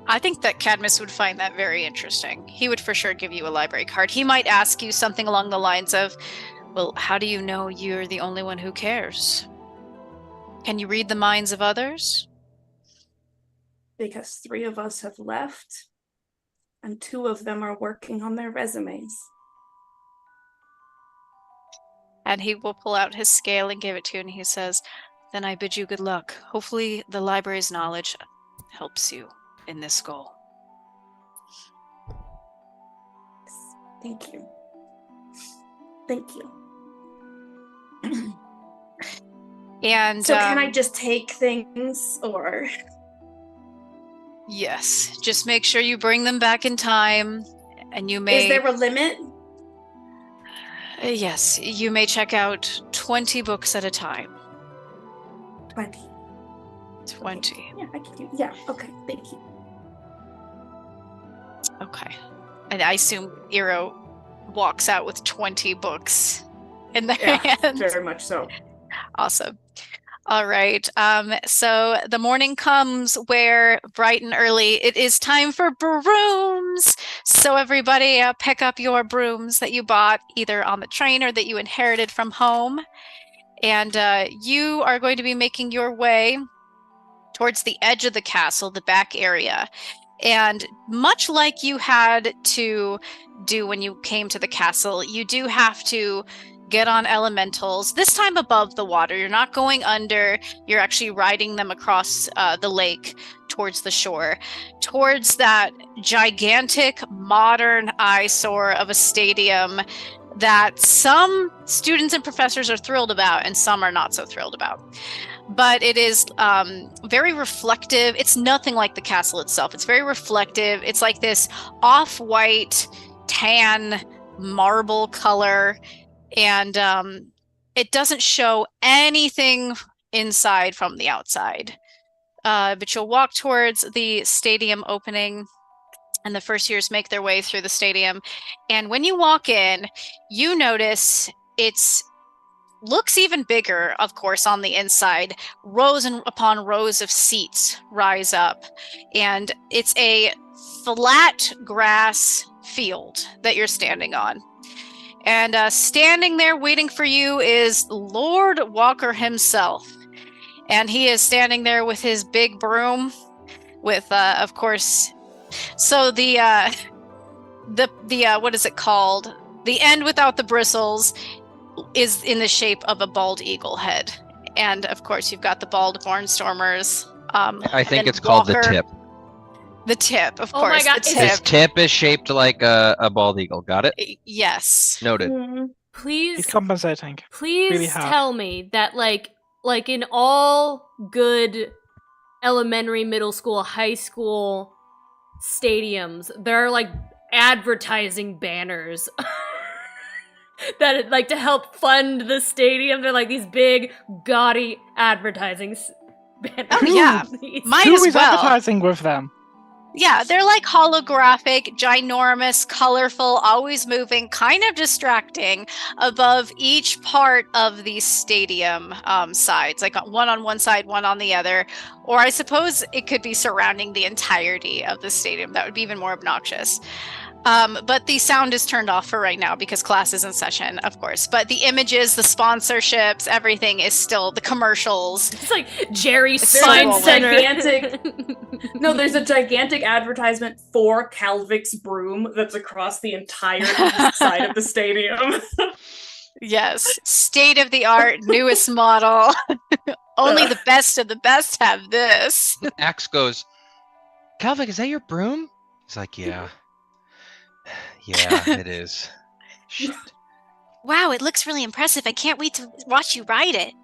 I think that Cadmus would find that very interesting. He would for sure give you a library card. He might ask you something along the lines of, well, how do you know you're the only one who cares? Can you read the minds of others? Because 3 of us have left, and 2 of them are working on their resumes. And he will pull out his scale and give it to you, and he says, then I bid you good luck. Hopefully the library's knowledge helps you in this goal. Thank you. Thank you. And so can I just take things, or... Yes, just make sure you bring them back in time, and you may... Is there a limit? Yes, you may check out 20 books at a time. 20. 20. Okay. Yeah, I can do. Yeah. Okay. Thank you. Okay. And I assume Eero walks out with 20 books in their Yeah, hands. very much so. Awesome. All right. So the morning comes where bright and early it is time for brooms. So everybody pick up your brooms that you bought either on the train or that you inherited from home. And you are going to be making your way towards the edge of the castle, the back area. And much like you had to do when you came to the castle, you do have to get on elementals, this time above the water. You're not going under, you're actually riding them across the lake towards the shore, towards that gigantic modern eyesore of a stadium that some students and professors are thrilled about and some are not so thrilled about. But it is very reflective. It's nothing like the castle itself. It's very reflective. It's like this off-white, tan, marble color. And it doesn't show anything inside from the outside. But you'll walk towards the stadium opening, and the first years make their way through the stadium. And when you walk in, you notice it's looks even bigger, of course, on the inside. Rows and upon rows of seats rise up, and it's a flat grass field that you're standing on. And standing there waiting for you is Lord Walker himself. And he is standing there with his big broom with, of course, so the what is it called? The end without the bristles is in the shape of a bald eagle head. And of course, you've got the bald barnstormers. I think it's called the tip. The tip, of Oh course. my God, the His tip is shaped like a bald eagle. Got it? Yes. Noted. Please, He's compensating. please really hard. tell me that like in all good elementary, middle school, high school stadiums, there are like advertising banners that like to help fund the stadium. They're like these big, gaudy advertising banners. Oh yeah, might Who as is well. advertising with them? Yeah, they're like holographic, ginormous, colorful, always moving, kind of distracting above each part of the stadium sides, like one on one side, one on the other. Or I suppose it could be surrounding the entirety of the stadium. That would be even more obnoxious. But the sound is turned off for right now because class is in session, of course. But the images, the sponsorships, everything is still the commercials. It's like Jerry It's Sign so Center. No, there's a gigantic advertisement for Calvic's broom that's across the entire east side of the stadium. Yes, state of the art, newest model. Only the best of the best have this. Axe goes, Calvic, is that your broom? He's like, yeah. Yeah, it is. Shit. Wow, it looks really impressive. I can't wait to watch you ride it.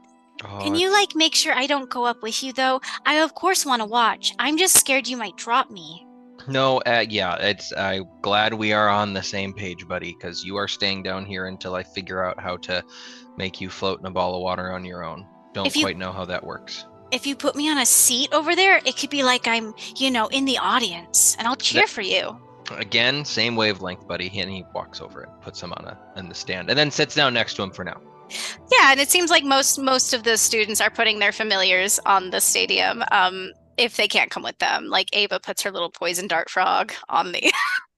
Oh, Can you, like, make sure I don't go up with you, though? I, of course, want to watch. I'm just scared you might drop me. No, yeah, I'm glad we are on the same page, buddy, because you are staying down here until I figure out how to make you float in a ball of water on your own. Don't quite know how that works. If you put me on a seat over there, it could be like I'm, in the audience, and I'll cheer for you. Again, same wavelength, buddy. And he walks over and puts him on the stand, and then sits down next to him for now. Yeah, and it seems like most of the students are putting their familiars on the stadium. If they can't come with them, like Ava puts her little poison dart frog on the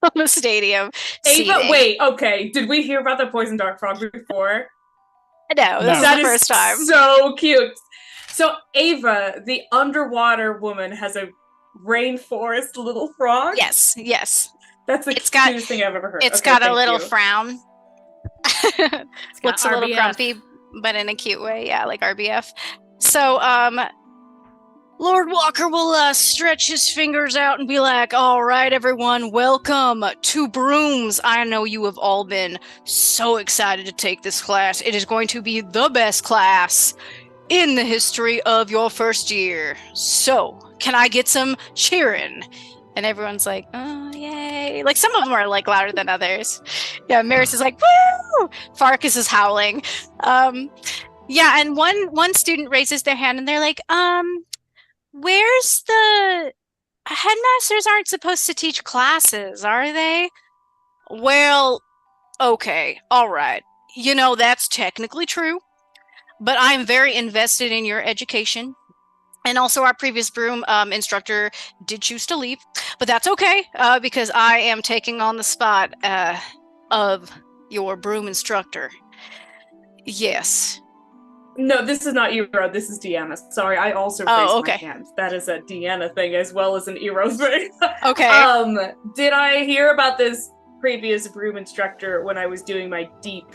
on the stadium. Ava, seating. wait, okay. Did we hear about the poison dart frog before? No, this is That the first time. So cute. So Ava, the underwater woman, has a rainforest little frog. Yes. That's the cutest thing I've ever heard. It's Okay, got a thank little you. frown. Looks a little RBF. grumpy, but in a cute way. Yeah, like RBF. So, Lord Walker will stretch his fingers out and be like, all right, everyone, welcome to Brooms. I know you have all been so excited to take this class. It is going to be the best class in the history of your first year. So, can I get some cheering? And everyone's like, oh, yay. Like, some of them are, like, louder than others. Yeah, Maris is like, woo! Farkas is howling. Yeah, and one student raises their hand, and they're like, where's the... Headmasters aren't supposed to teach classes, are they? Well, okay, all right. You know, that's technically true, but I'm very invested in your education. And also, our previous broom instructor did choose to leave, but that's okay because I am taking on the spot of your broom instructor. Yes. No, this is not Eero. This is Deanna. Sorry, I also raised my hand. That is a Deanna thing as well as an Eero thing. Okay. Did I hear about this previous broom instructor when I was doing my deep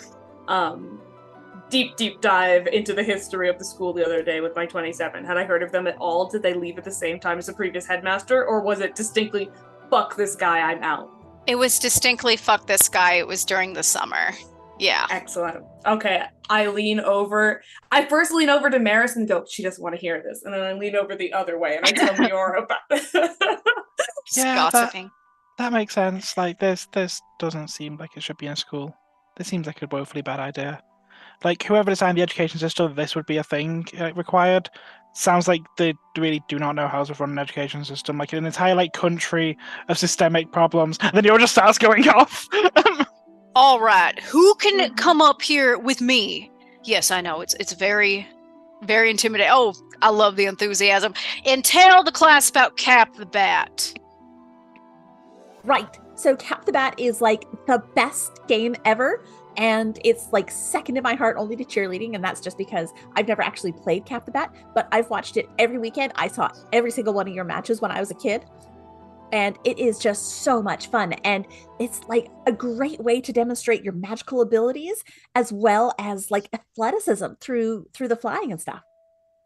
dive into the history of the school the other day with my 27? Had I heard of them at all? Did they leave at the same time as the previous headmaster, or was it distinctly, fuck this guy, I'm out? It was distinctly, fuck this guy. It was during the summer. Yeah. Excellent. Okay, I lean over. I first lean over to Maris and go, she doesn't want to hear this. And then I lean over the other way and I tell Miora about it. Yeah, gossiping. That makes sense. Like, this doesn't seem like it should be in a school. This seems like a woefully bad idea. Like, whoever designed the education system, this would be a thing required. Sounds like they really do not know how to run an education system. Like, an entire, like, country of systemic problems. And then Miora just starts going off. All right, who can come up here with me? Yes, I know, it's very, very intimidating. Oh, I love the enthusiasm. And tell the class about Cap the Bat. Right, so Cap the Bat is like the best game ever, and it's like second in my heart only to cheerleading, and that's just because I've never actually played Cap the Bat, but I've watched it every weekend. I saw every single one of your matches when I was a kid. And it is just so much fun. And it's like a great way to demonstrate your magical abilities as well as like athleticism through the flying and stuff.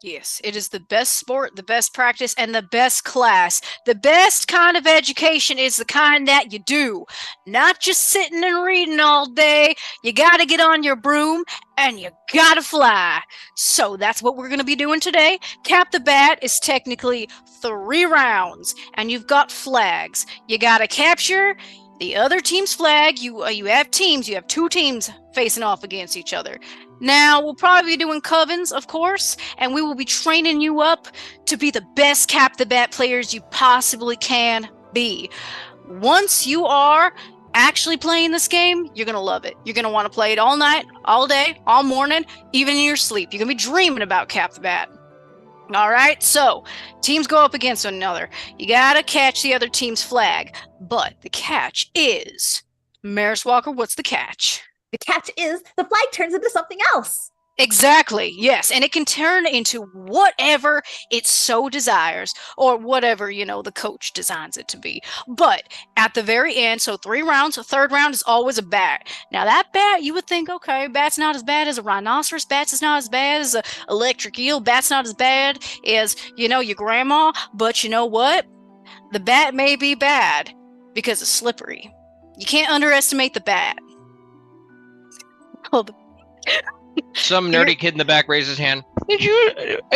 Yes, it is the best sport, the best practice, and the best class. The best kind of education is the kind that you do. Not just sitting and reading all day. You gotta get on your broom and you gotta fly. So that's what we're gonna be doing today. Cap the Bat is technically 3 rounds, and you've got flags. You gotta capture the other team's flag. You have teams. You have 2 teams facing off against each other. Now, we'll probably be doing covens, of course, and we will be training you up to be the best Cap the Bat players you possibly can be. Once you are actually playing this game, you're going to love it. You're going to want to play it all night, all day, all morning, even in your sleep. You're going to be dreaming about Cap the Bat. All right, so teams go up against one another. You got to catch the other team's flag, but the catch is... Maris Walker, what's the catch? The catch is the flag turns into something else. Exactly, yes. And it can turn into whatever it so desires, or whatever, the coach designs it to be. But at the very end, so 3 rounds, a 3rd round is always a bat. Now that bat, you would think, okay, bat's not as bad as a rhinoceros, bat's is not as bad as an electric eel, bat's not as bad as, your grandma. But you know what? The bat may be bad because it's slippery. You can't underestimate the bat. Some nerdy kid in the back raised his hand. Is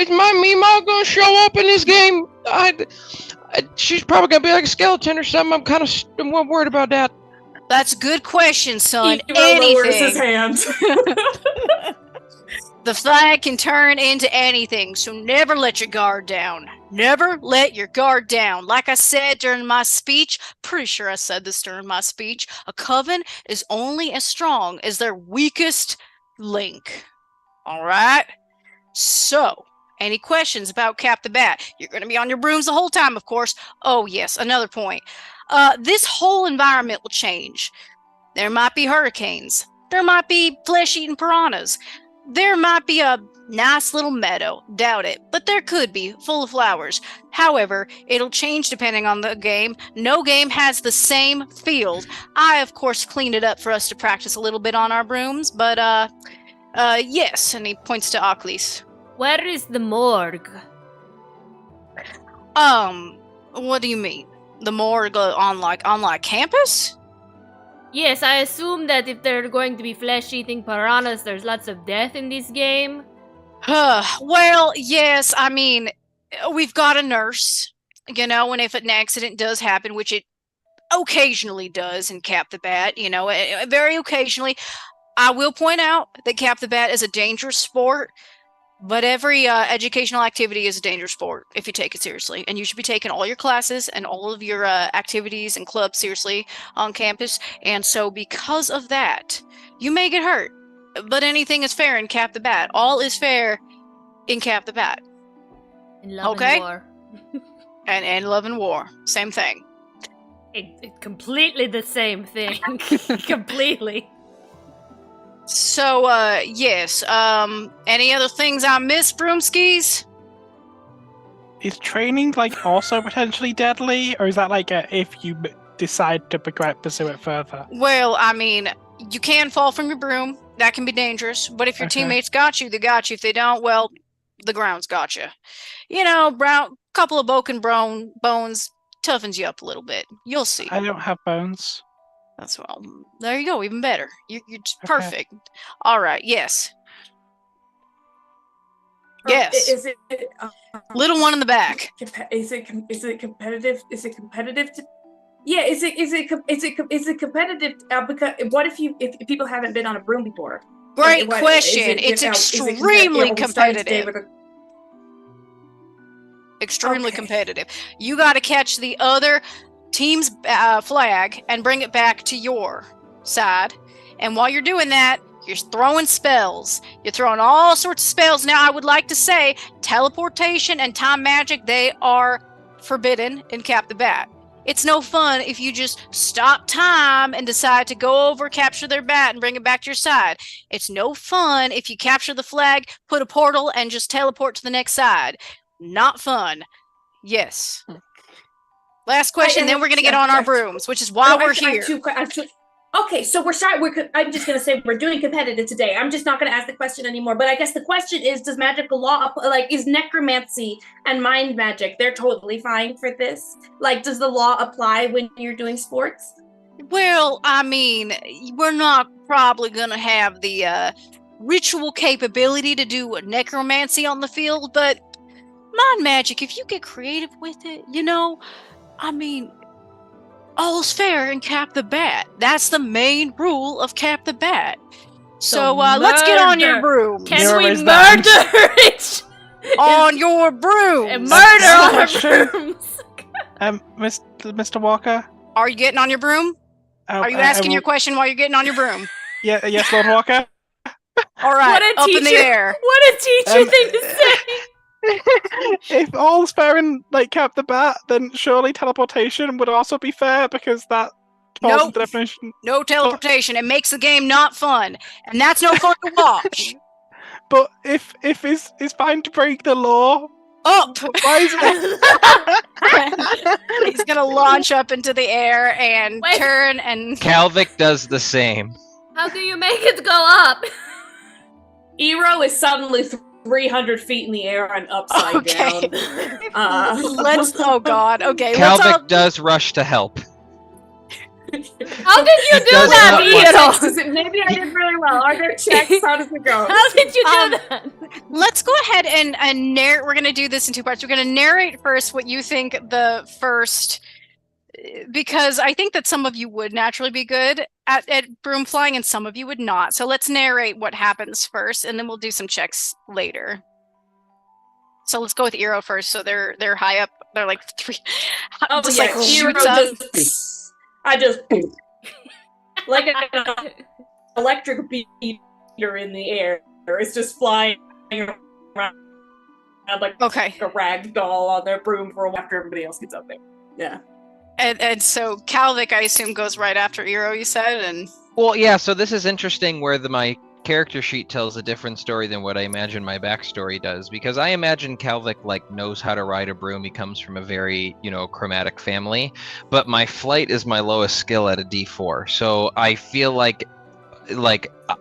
my Meemaw gonna show up in this game? She's probably gonna be like a skeleton or something. I'm kind of worried about that. That's a good question, son. He lowers his hand. The flag can turn into anything, so never let your guard down. Never let your guard down. Like I said during my speech, pretty sure I said this during my speech, a coven is only as strong as their weakest link. All right? So, any questions about Cap the Bat? You're going to be on your brooms the whole time, of course. Oh, yes, another point. This whole environment will change. There might be hurricanes. There might be flesh-eating piranhas. There might be a nice little meadow. Doubt it, but there could be, full of flowers. However, it'll change depending on the game. No game has the same field. I, of course, cleaned it up for us to practice a little bit on our brooms, but, yes, and he points to Achilles. Where is the morgue? What do you mean? The morgue on campus? Yes, I assume that if they're going to be flesh-eating piranhas, there's lots of death in this game. Well, yes, I mean, we've got a nurse, you know, and if an accident does happen, which it occasionally does in Cap the Bat, you know, very occasionally, I will point out that Cap the Bat is a dangerous sport, but every educational activity is a dangerous sport if you take it seriously. And you should be taking all your classes and all of your activities and clubs seriously on campus. And so because of that, you may get hurt, but anything is fair in Cap the Bat. All is fair in Cap the Bat. In love Okay. and war. And love and war, same thing. Completely the same thing. Completely. So, yes. Any other things I missed, Broomskis? Is training like also potentially deadly, or is that like if you decide to pursue it further? Well, I mean, you can fall from your broom. That can be dangerous. But if your Okay. teammates got you, they got you. If they don't, well, the ground's got you. You know, couple of broken bones toughens you up a little bit. You'll see. I don't have bones. That's well. There you go. Even better. You're just Okay. perfect. All right. Yes. Yes. Is it Little one in the back. Is it competitive? Is it competitive? Yeah. Is it competitive? Because what if people haven't been on a broom before? Great What- question. is It's it extremely are we starting today competitive. with a- Extremely Okay. competitive. You got to catch the other team's flag and bring it back to your side. And while you're doing that, you're throwing spells. You're throwing all sorts of spells. Now, I would like to say teleportation and time magic, they are forbidden in Cap the Bat. It's no fun if you just stop time and decide to go over, capture their bat, and bring it back to your side. It's no fun if you capture the flag, put a portal, and just teleport to the next side. Not fun. Yes. Last question, then we're going to get on our brooms, which is why we're here. Okay, so I'm just gonna say we're doing competitive today. I'm just not gonna ask the question anymore. But I guess the question is: does magical law is necromancy and mind magic? They're totally fine for this. Like, does the law apply when you're doing sports? Well, I mean, we're not probably going to have the ritual capability to do necromancy on the field, but mind magic, if you get creative with it, you know, I mean, all's fair in Cap the Bat. That's the main rule of Cap the Bat. So let's get on your broom. Can Nero we raised murder that it? On your broom. And murder on our Question. brooms. Mr. Walker. Are you getting on your broom? Are you asking your question while you're getting on your broom? Yeah, yes, Lord Walker. All right, What a up in the teacher. air. What a teacher thing to say. If all's fair in like Cap the Bat, then surely teleportation would also be fair because that falls Nope. into the definition. No teleportation. It makes the game not fun. And that's no fun to watch. But if it's fine to break the law, Up! why is it? He's gonna launch up into the air and Wait. turn and... Calvic does the same. How do you make it go up? Ero is suddenly 300 feet in the air and upside Okay. down. Let's... Oh, God. Okay, let's all... Calvic does rush to help. How did you do does that, not want- Ero? Maybe I did really well. Are there checks? How does it go? How did you do Um, that? Let's go ahead and narrate. We're going to do this in two parts. We're going to narrate first what you think the first, because I think that some of you would naturally be good at broom flying and some of you would not. So let's narrate what happens first, and then we'll do some checks later. So let's go with Eero first. So they're high up. They're like three. Oh, just yeah, like Ero shoots up. I just like an electric beater in the air. It's just flying around like Okay. a rag doll on their broom for a while after everybody else gets up there. Yeah. And so Calvic, I assume, goes right after Eero, you said, and Well, yeah, so this is interesting where my character sheet tells a different story than what I imagine my backstory does, because I imagine Calvic like knows how to ride a broom. He comes from a very, chromatic family, but my flight is my lowest skill at a D4. So I feel like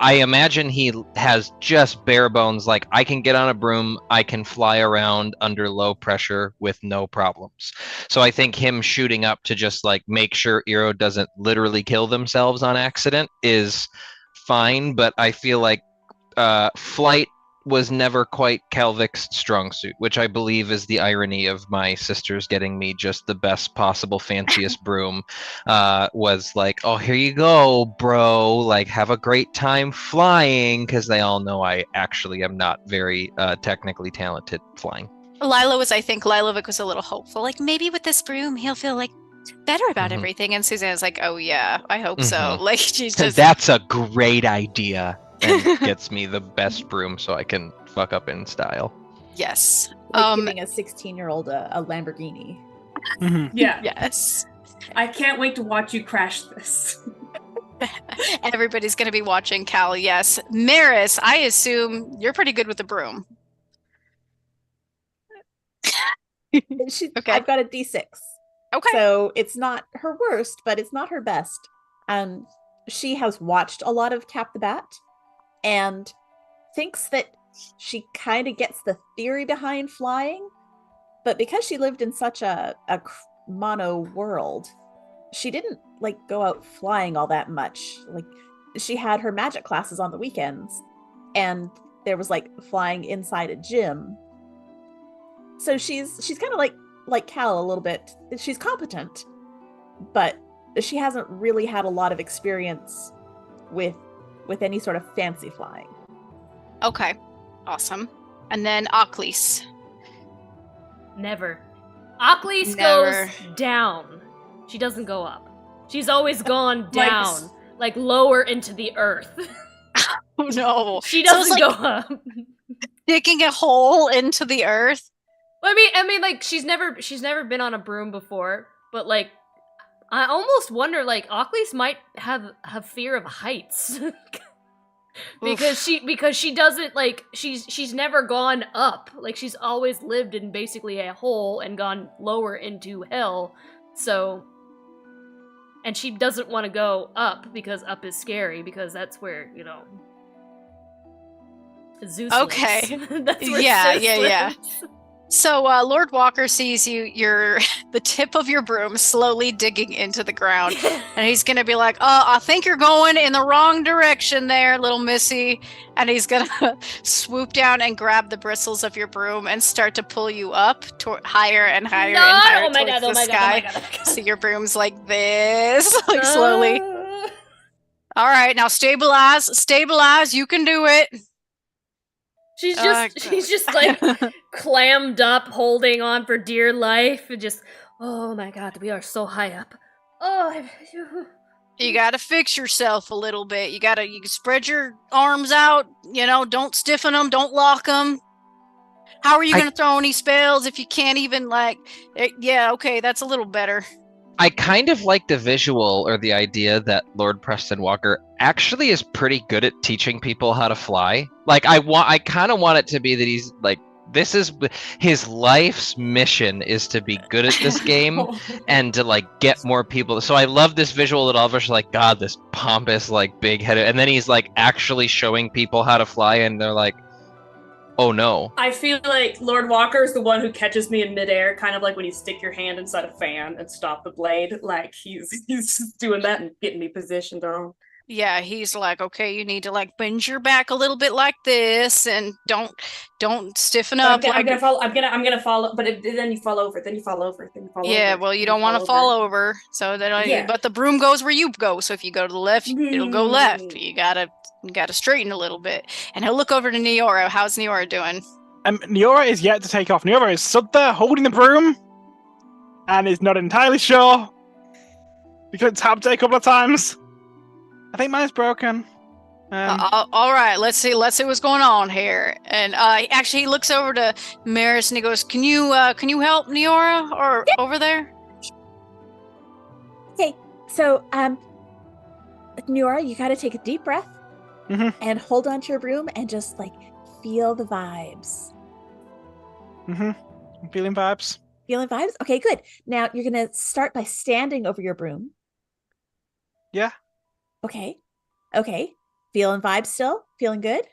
I imagine he has just bare bones, like I can get on a broom, I can fly around under low pressure with no problems. So I think him shooting up to just like make sure Eero doesn't literally kill themselves on accident is fine, but I feel like flight was never quite Kalvik's strong suit, which I believe is the irony of my sisters getting me just the best possible, fanciest broom. Was like, oh, here you go, bro. Like, have a great time flying, because they all know I actually am not very technically talented flying. I think Lilovic was a little hopeful. Like, maybe with this broom, he'll feel like better about everything. And Suzanne's like, oh, yeah, I hope so. Like, she's just. That's a great idea. And gets me the best broom so I can fuck up in style. Yes. Like giving a 16-year-old a Lamborghini. Yeah. Yes. I can't wait to watch you crash this. Everybody's going to be watching Cal. Yes. Maris, I assume you're pretty good with the broom. Okay. I've got a D6. Okay. So it's not her worst, but it's not her best. She has watched a lot of Cap the Bat and thinks that she kind of gets the theory behind flying, but because she lived in such a mono world, she didn't like go out flying all that much. Like, she had her magic classes on the weekends, and there was like flying inside a gym. So she's kind of like Cal a little bit. She's competent, but she hasn't really had a lot of experience with any sort of fancy flying. Okay. Awesome. And then Aklis. Never. Aklis goes down. She doesn't go up. She's always gone down, like lower into the earth. Oh no. She doesn't go up. Digging a hole into the earth. I mean, like she's never been on a broom before, but like I almost wonder, like, Aklis might have fear of heights. because she doesn't, like, she's never gone up. Like, she's always lived in basically a hole and gone lower into hell. So, and she doesn't want to go up because up is scary, because that's where, you know, Zeus Okay. lives. That's where Yeah, Zeus yeah. lives. So Lord Walker sees you're the tip of your broom slowly digging into the ground. And he's going to be like, I think you're going in the wrong direction there, little missy. And he's going to swoop down and grab the bristles of your broom and start to pull you up higher and higher and higher towards the sky. So your broom's like this, like slowly. All right, now stabilize. You can do it. She's just like clammed up, holding on for dear life, and just, oh my god, we are so high up. Oh, you gotta fix yourself a little bit. You can spread your arms out. You know, don't stiffen them, don't lock them. How are you gonna throw any spells if you can't even yeah, okay, that's a little better. I kind of like the visual or the idea that Lord Preston Walker actually is pretty good at teaching people how to fly. Like, I kind of want it to be that he's like, this is his life's mission, is to be good at this game and to like get more people. So I love this visual that all of us are like, God, this pompous, like big headed, and then he's like actually showing people how to fly, and they're like, oh no. I feel like Lord Walker is the one who catches me in midair, kind of like when you stick your hand inside a fan and stop the blade. Like, he's just doing that and getting me positioned on. Yeah, he's like, okay, you need to like bend your back a little bit like this, and don't stiffen up. I'm gonna follow, but then you fall over. Yeah, well, you don't want to fall over. So then, but the broom goes where you go. So if you go to the left, it'll go left. You gotta straighten a little bit. And he'll look over to Neora. How's Neora doing? Neora is yet to take off. Neora is stood there holding the broom and is not entirely sure because it's tapped it a couple of times. I think mine's broken. All right, let's see what's going on here. And actually, he looks over to Maris and he goes, "Can you help Neora or over there?" Okay, so Neora, you got to take a deep breath and hold on to your broom and just like feel the vibes. I'm feeling vibes. Feeling vibes? Okay, good. Now you're gonna start by standing over your broom. Yeah. Okay. Feeling vibes still? Feeling good?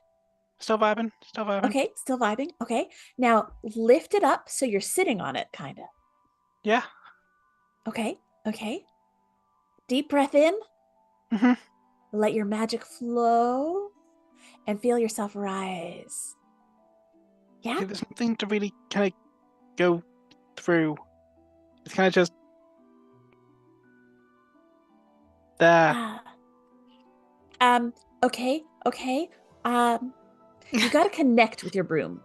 Still vibing. Okay, still vibing. Okay. Now lift it up so you're sitting on it, kind of. Yeah. Okay. Deep breath in. Mm-hmm. Let your magic flow and feel yourself rise Yeah. There's nothing to really kind of go through. It's kind of just there. Okay. You got to connect with your broom.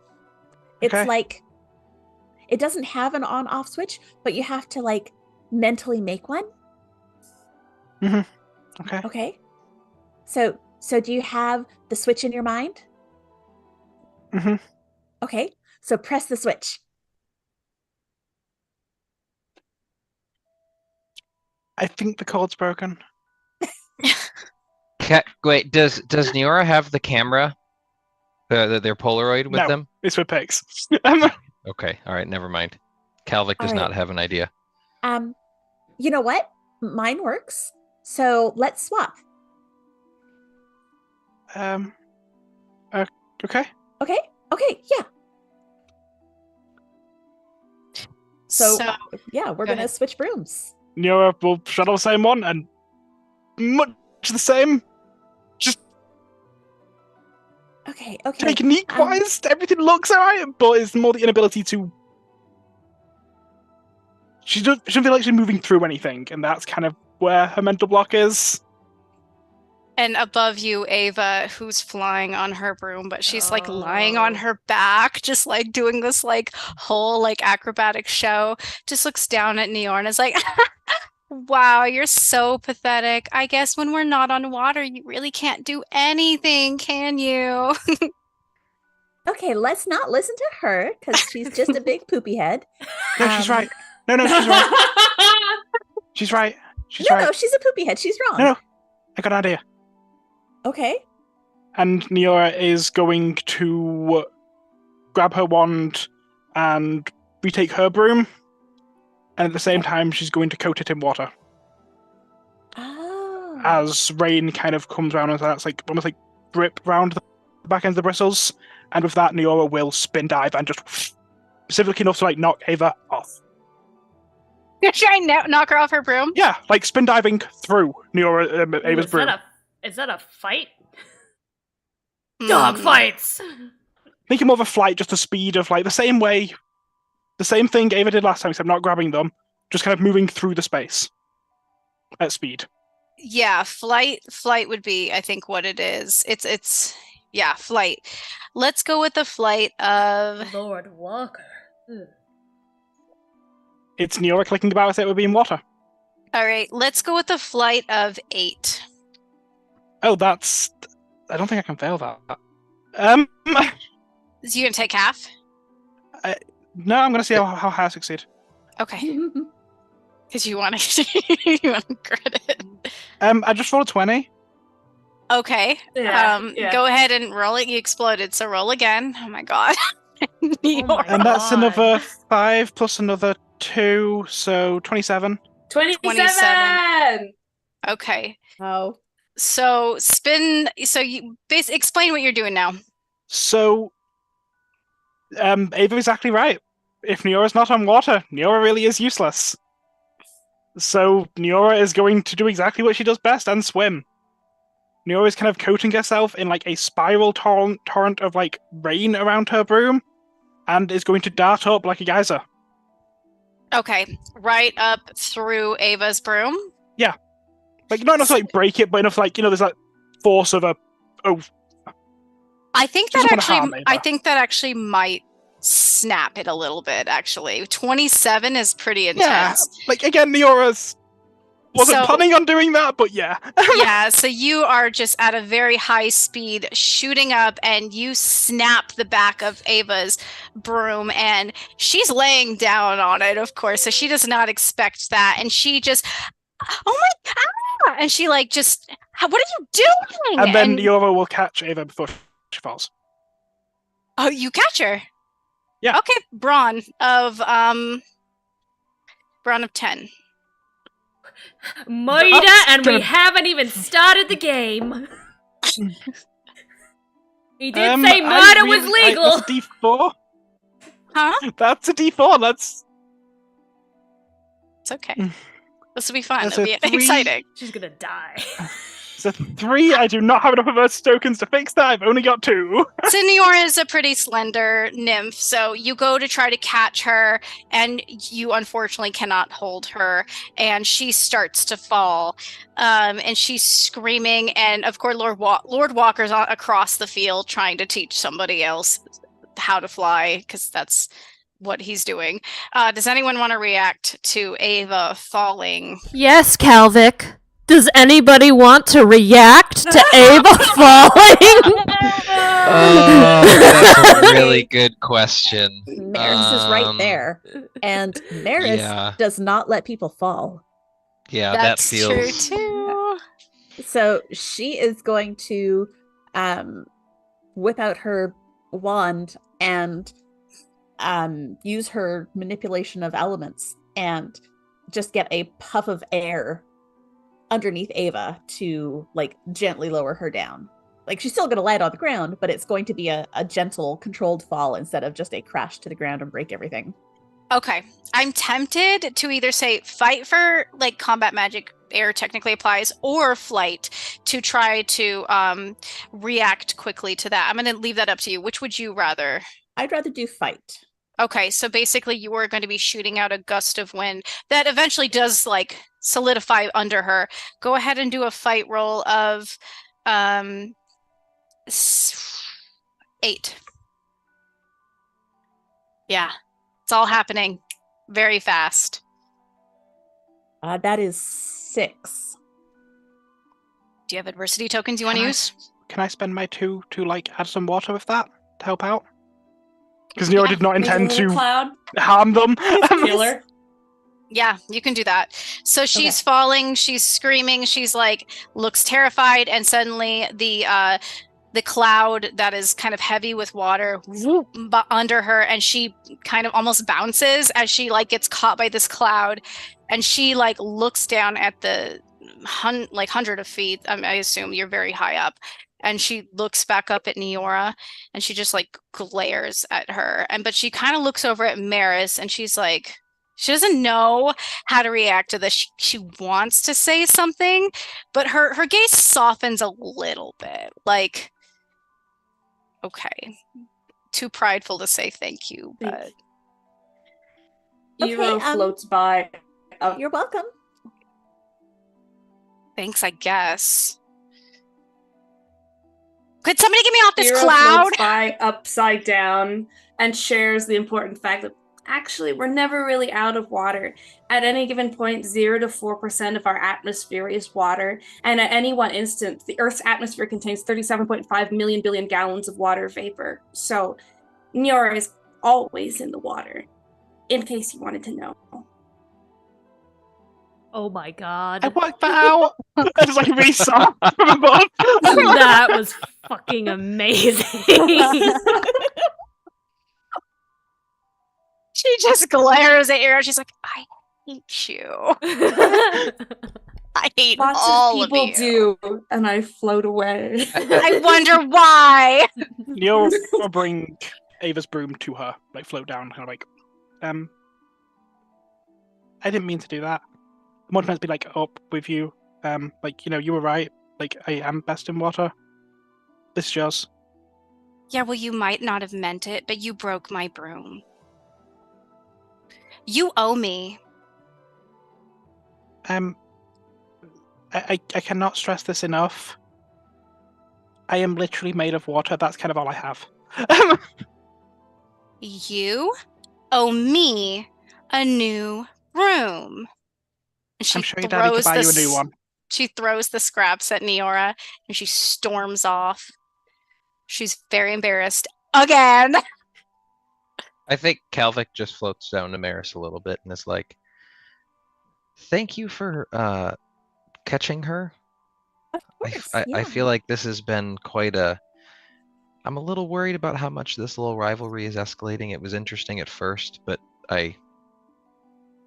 It's Okay. like it doesn't have an on-off switch, but you have to like mentally make one. Okay. Okay. So do you have the switch in your mind? Okay. So press the switch. I think the cord's broken. Wait, does Neora have the camera, their Polaroid with No, them? it's with pigs. Okay, all right, never mind. Calvic does All not right. have an idea. You know what? Mine works. So let's swap. Okay. Okay. Yeah. So yeah, we're Go gonna ahead. switch brooms. Neora will shut off the same one and much the same. Just Okay. technique-wise, everything looks alright, but it's more the inability to. She doesn't feel like she's moving through anything, and that's kind of where her mental block is. And above you, Ava, who's flying on her broom, but she's like lying on her back, just like doing this like whole like acrobatic show, just looks down at Neor and is like, wow, you're so pathetic. I guess when we're not on water, you really can't do anything, can you? Okay, let's not listen to her because she's just a big poopy head. No, she's right. No, she's right. She's right. She's right. No, she's a poopy head. She's wrong. No, I got an idea. Okay. And Neora is going to grab her wand and retake her broom. And at the same time, she's going to coat it in water. Oh. As rain kind of comes around and that's like almost like drip round the back end of the bristles. And with that, Neora will spin dive and just specifically enough to like knock Ava off. You're trying to knock her off her broom? Yeah, like spin diving through Neora, Ava's broom. Is that a fight? Dog fights! Think more of a flight, just a speed of like the same way, the same thing Ava did last time, except not grabbing them, just kind of moving through the space at speed. Yeah, flight would be, I think, what it is. It's yeah, flight. Let's go with the flight of Lord Walker. It's Neora clicking about as it would be in water. All right, let's go with the flight of 8. Oh, that's. I don't think I can fail that. Is you gonna take half? No, I'm gonna see how high I succeed. Okay. Because you want to you want credit. I just rolled a 20. Okay. Yeah. Go ahead and roll it. You exploded, so roll again. Oh my god. And that's another 5 plus another 2, so 27. 27! Okay. Oh. So you explain what you're doing now. So, Ava is exactly right. If Neora's not on water, Neora really is useless. So Neora is going to do exactly what she does best and swim. Neora is kind of coating herself in like a spiral torrent of like rain around her broom, and is going to dart up like a geyser. Okay. Right up through Ava's broom. Yeah. Like not enough to like break it, but enough to, like, there's that force of a I think Just that wanna harm actually might snap it a little bit, actually. 27 is pretty intense. like again, Neora's wasn't planning on doing that, but yeah. Yeah, so you are just at a very high speed shooting up and you snap the back of Ava's broom and she's laying down on it, of course, so she does not expect that. And she just, oh my god! And she like just, what are you doing? And then Neora will catch Ava before she falls. Oh, you catch her? Yeah. Okay, brawn of 10. Moida, and we haven't even started the game. He did say murder was legal. That's a D4. Huh? That's a D4. That's. It's okay. This will be fun. That's It'll be a 3. exciting. She's gonna die. So 3, I do not have enough of those tokens to fix that. I've only got 2. Senior is a pretty slender nymph, so you go to try to catch her, and you unfortunately cannot hold her, and she starts to fall, and she's screaming, and of course Lord Walker's across the field trying to teach somebody else how to fly, because that's what he's doing. Does anyone want to react to Ava falling? Yes, Calvic. Does anybody want to react to Ava falling? That's a really good question. Maris is right there, and Maris Yeah. does not let people fall. Yeah, That's that feels. true too. So she is going to whip out her wand and use her manipulation of elements and just get a puff of air underneath Ava to like gently lower her down. Like she's still going to land on the ground, but it's going to be a gentle, controlled fall instead of just a crash to the ground and break everything. Okay, I'm tempted to either say fight for like combat magic air technically applies, or flight to try to react quickly to that. I'm going to leave that up to you. Which would you rather? I'd rather do fight. Okay, so basically you are going to be shooting out a gust of wind that eventually does like solidify under her. Go ahead and do a fight roll of 8. Yeah, it's all happening very fast. That is 6. Do you have adversity tokens you want to use? Can I spend my 2 to like add some water with that to help out? Because Neo did not Make a intend little to cloud. harm them. Killer. Yeah, you can do that. So she's falling, she's screaming, she's like looks terrified, and suddenly the cloud that is kind of heavy with water under her, and she kind of almost bounces as she like gets caught by this cloud, and she like looks down at the hundred of feet. I assume you're very high up. And she looks back up at Neora, and she just like glares at her. But she kind of looks over at Maris, and she's like, she doesn't know how to react to this. She wants to say something, but her gaze softens a little bit. Like, okay, too prideful to say thank you, but Eero floats by. You're welcome. thanks, I guess. Could somebody get me off this Eero cloud? floats by upside down and shares the important fact that actually we're never really out of water. At any given point, 0 to 4% of our atmosphere is water, and at any one instant, the Earth's atmosphere contains 37.5 million billion gallons of water vapor. So Neora is always in the water, in case you wanted to know. Oh my god. I worked that out. It's like really soft from above. That was fucking amazing. She just glares at Eero. She's like, I hate you. I hate Lots all of people of you. do, and I float away. I wonder why. Neo will bring Ava's broom to her, like float down, kind of like, I didn't mean to do that. I'm not meant to be like up with you. Like, you know, you were right. Like, I am best in water. This is yours. Yeah, well, you might not have meant it, but you broke my broom. You owe me. I cannot stress this enough. I am literally made of water. That's kind of all I have. You owe me a new broom. I'm sure your daddy could buy you a new one. She throws the scraps at Neora, and she storms off. She's very embarrassed again. I think Calvic just floats down to Maris a little bit and is like, thank you for catching her. Of course, I feel like this has been quite a... I'm a little worried about how much this little rivalry is escalating. It was interesting at first, but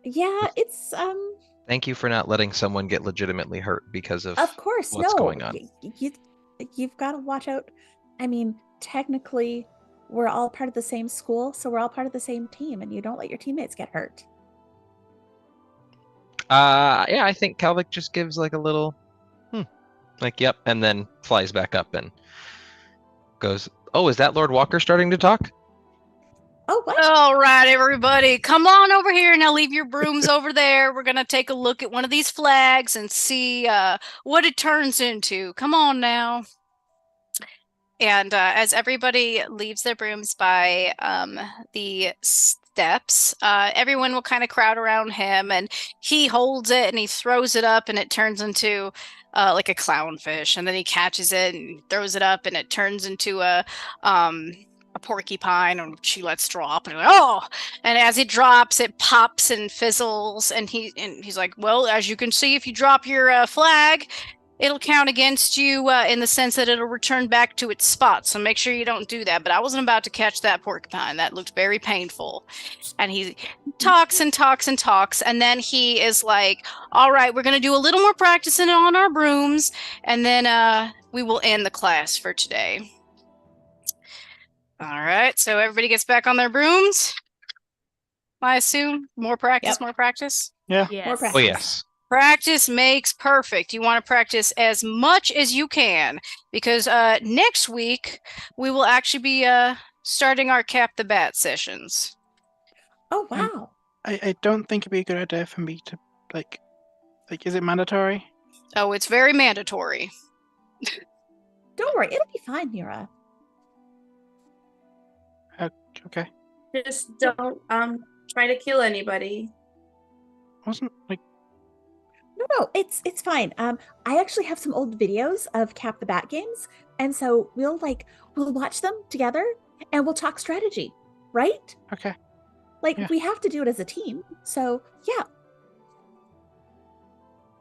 Yeah, it's thank you for not letting someone get legitimately hurt because of course, what's going on. You've got to watch out. I mean, technically, we're all part of the same school, so we're all part of the same team, and you don't let your teammates get hurt. Yeah, I think Calvic just gives like a little, Like, yep, and then flies back up and goes, oh, is that Lord Walker starting to talk? Oh, what? All right, everybody, come on over here. Now leave your brooms over there. We're gonna take a look at one of these flags and see what it turns into. Come on now. And as everybody leaves their brooms by the steps, everyone will kind of crowd around him, and he holds it and he throws it up, and it turns into like a clownfish, and then he catches it and throws it up, and it turns into a porcupine, and she lets drop, and and as it drops, it pops and fizzles, and he's like, well, as you can see, if you drop your flag, it'll count against you in the sense that it'll return back to its spot. So make sure you don't do that. But I wasn't about to catch that porcupine. That looked very painful. And he talks and talks and talks. And then he is like, all right, we're going to do a little more practicing on our brooms. And then we will end the class for today. All right. So everybody gets back on their brooms. I assume more practice, Yep. more practice. Yeah. Yes. More Oh, practice. yes. Practice makes perfect. You want to practice as much as you can because next week we will actually be starting our Cap the Bat sessions. Oh, wow. I don't think it'd be a good idea for me to, like, is it mandatory? Oh, it's very mandatory. Don't worry. It'll be fine, Mira. Okay. Just don't try to kill anybody. Wasn't, like, No, it's fine. I actually have some old videos of Cap the Bat games, and so we'll watch them together and we'll talk strategy, right? okay. Like Yeah. we have to do it as a team. So yeah.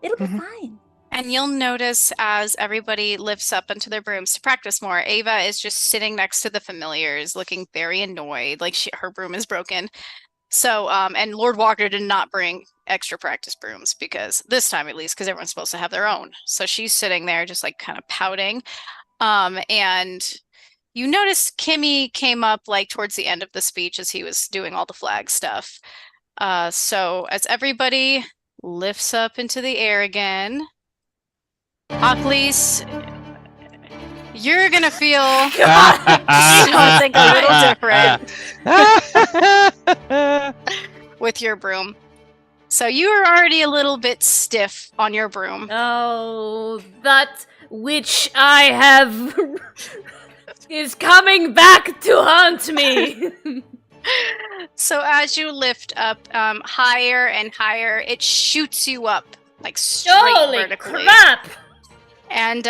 It'll be Mhm. fine. And you'll notice as everybody lifts up into their brooms to practice more, Ava is just sitting next to the familiars, looking very annoyed, like her broom is broken. So, and Lord Walker did not bring extra practice brooms because this time at least, because everyone's supposed to have their own. So she's sitting there just like kind of pouting. And you notice Kimmy came up like towards the end of the speech as he was doing all the flag stuff. So as everybody lifts up into the air again, Achilles, you're gonna feel something a little different with your broom. So you are already a little bit stiff on your broom. Oh, that which I have is coming back to haunt me. So as you lift up higher and higher, it shoots you up like straight Holy vertically. crap! And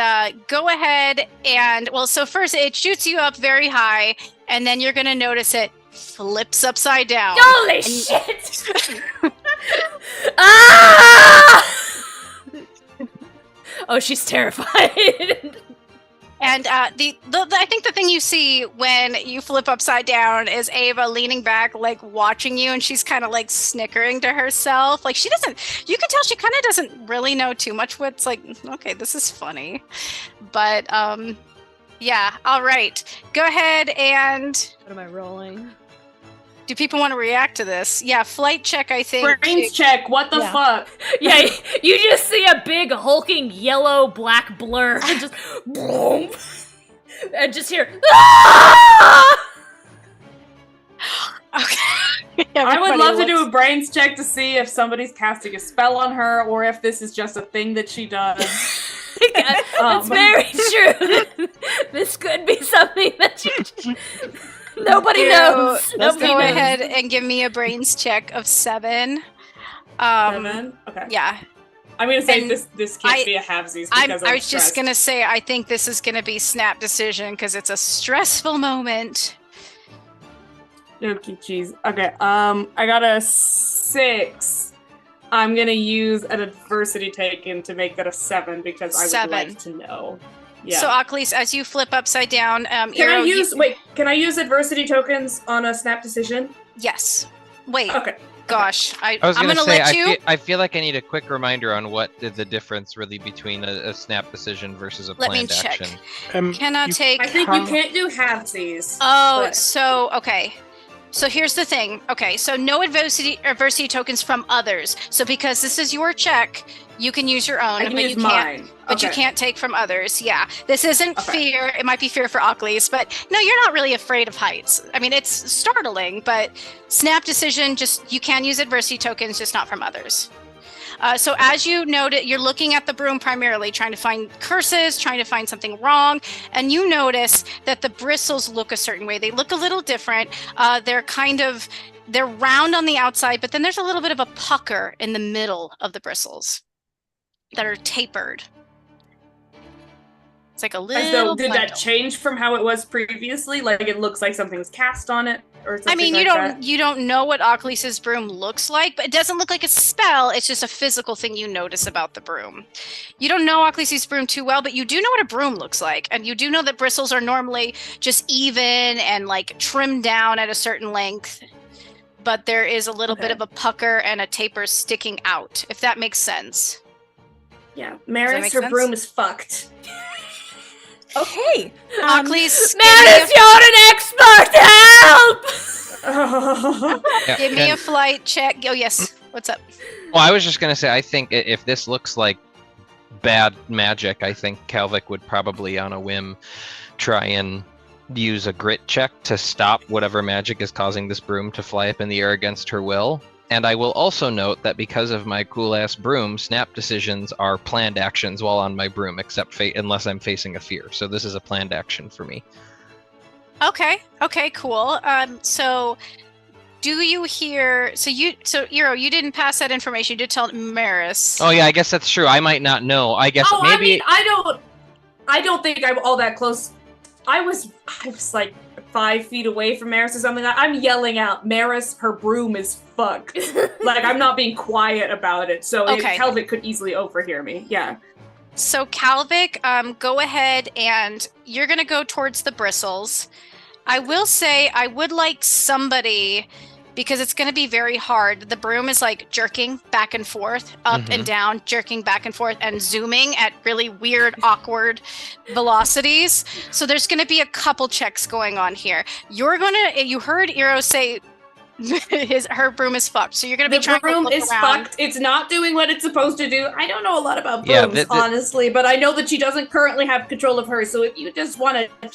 go ahead and, well, so first it shoots you up very high, and then you're going to notice it flips upside down. Holy shit! Ah! Oh, she's terrified. And I think the thing you see when you flip upside down is Ava leaning back, like watching you, and she's kind of like snickering to herself. Like you can tell she kind of doesn't really know too much what's like, okay, this is funny. But yeah, all right. Go ahead and What am I rolling? do people want to react to this? Yeah, flight check, I think. Brains check. What the Yeah. fuck? Yeah, you just see a big hulking yellow black blur and just boom, and just hear. Ah! Okay. I would Everybody love to do looks- a brains check to see if somebody's casting a spell on her or if this is just a thing that she does. That's very true. This could be something that you. Nobody knows. Let's Nobody go knows. ahead and give me a brains check of 7. 7? Okay. Yeah, I'm gonna say And this can't be a halvesies I because I'm was just stressed. gonna say I think this is gonna be snap decision because it's a stressful moment. Okay, jeez. Okay, I got a 6. I'm gonna use an adversity taken to make that a 7 because I would 7. like to know. Yeah. So Achilles, as you flip upside down, can Eero, I use Can I use adversity tokens on a snap decision? Yes. Wait. Okay. Gosh, I was I'm gonna gonna say, let you. I feel like I need a quick reminder on what the difference really between a snap decision versus a Let me planned check. action. Cannot you take. I think you can't do halvesies. Oh, but- so okay. So here's the thing. Okay, so no adversity tokens from others. So because this is your check, you can use your own, I can but use you can't. mine. But you Okay. can't take from others. Yeah, this isn't Okay. fear. It might be fear for Occles, but no, you're not really afraid of heights. I mean, it's startling, but snap decision. Just you can use adversity tokens, just not from others. So as you noted, you're looking at the broom primarily, trying to find curses, trying to find something wrong, and you notice that the bristles look a certain way. They look a little different. They're round on the outside, but then there's a little bit of a pucker in the middle of the bristles that are tapered. It's like a little. As though, did that bundle. change from how it was previously? Like it looks like something's cast on it, or something. I mean, you don't know what Occlus's broom looks like, but it doesn't look like a spell. It's just a physical thing you notice about the broom. You don't know Occlus's broom too well, but you do know what a broom looks like, and you do know that bristles are normally just even and like trimmed down at a certain length. But there is a little bit of a pucker and a taper sticking out, if that makes sense. Yeah, Maris, make her sense? broom is fucked. Okay. Occlus, Maris, you're an expert! Help! Yeah, give me a flight check. Oh, yes. What's up? Well, I was just gonna say, I think if this looks like bad magic, I think Kalvik would probably, on a whim, try and use a grit check to stop whatever magic is causing this broom to fly up in the air against her will. And I will also note that because of my cool-ass broom, snap decisions are planned actions while on my broom, except unless I'm facing a fear. So this is a planned action for me. Okay, cool. So do you hear? So Eero, you didn't pass that information. You did tell Maris. Oh yeah, I guess that's true. I might not know. I guess Oh, maybe. I mean, I don't think I'm all that close. I was like 5 feet away from Maris or something. I'm yelling out, Maris, her broom is fucked. Like, I'm not being quiet about it, so Okay. Kalvik could easily overhear me. Yeah. So Kalvik, go ahead and you're gonna go towards the bristles. I will say I would like somebody, because it's gonna be very hard. The broom is like jerking back and forth, up and down, jerking back and forth, and zooming at really weird, awkward velocities. So there's gonna be a couple checks going on here. You heard Eero say her broom is fucked. So you're gonna be The trying to broom look is around. fucked. It's not doing what it's supposed to do. I don't know a lot about Yeah, brooms, honestly, but I know that she doesn't currently have control of hers. So if you just want to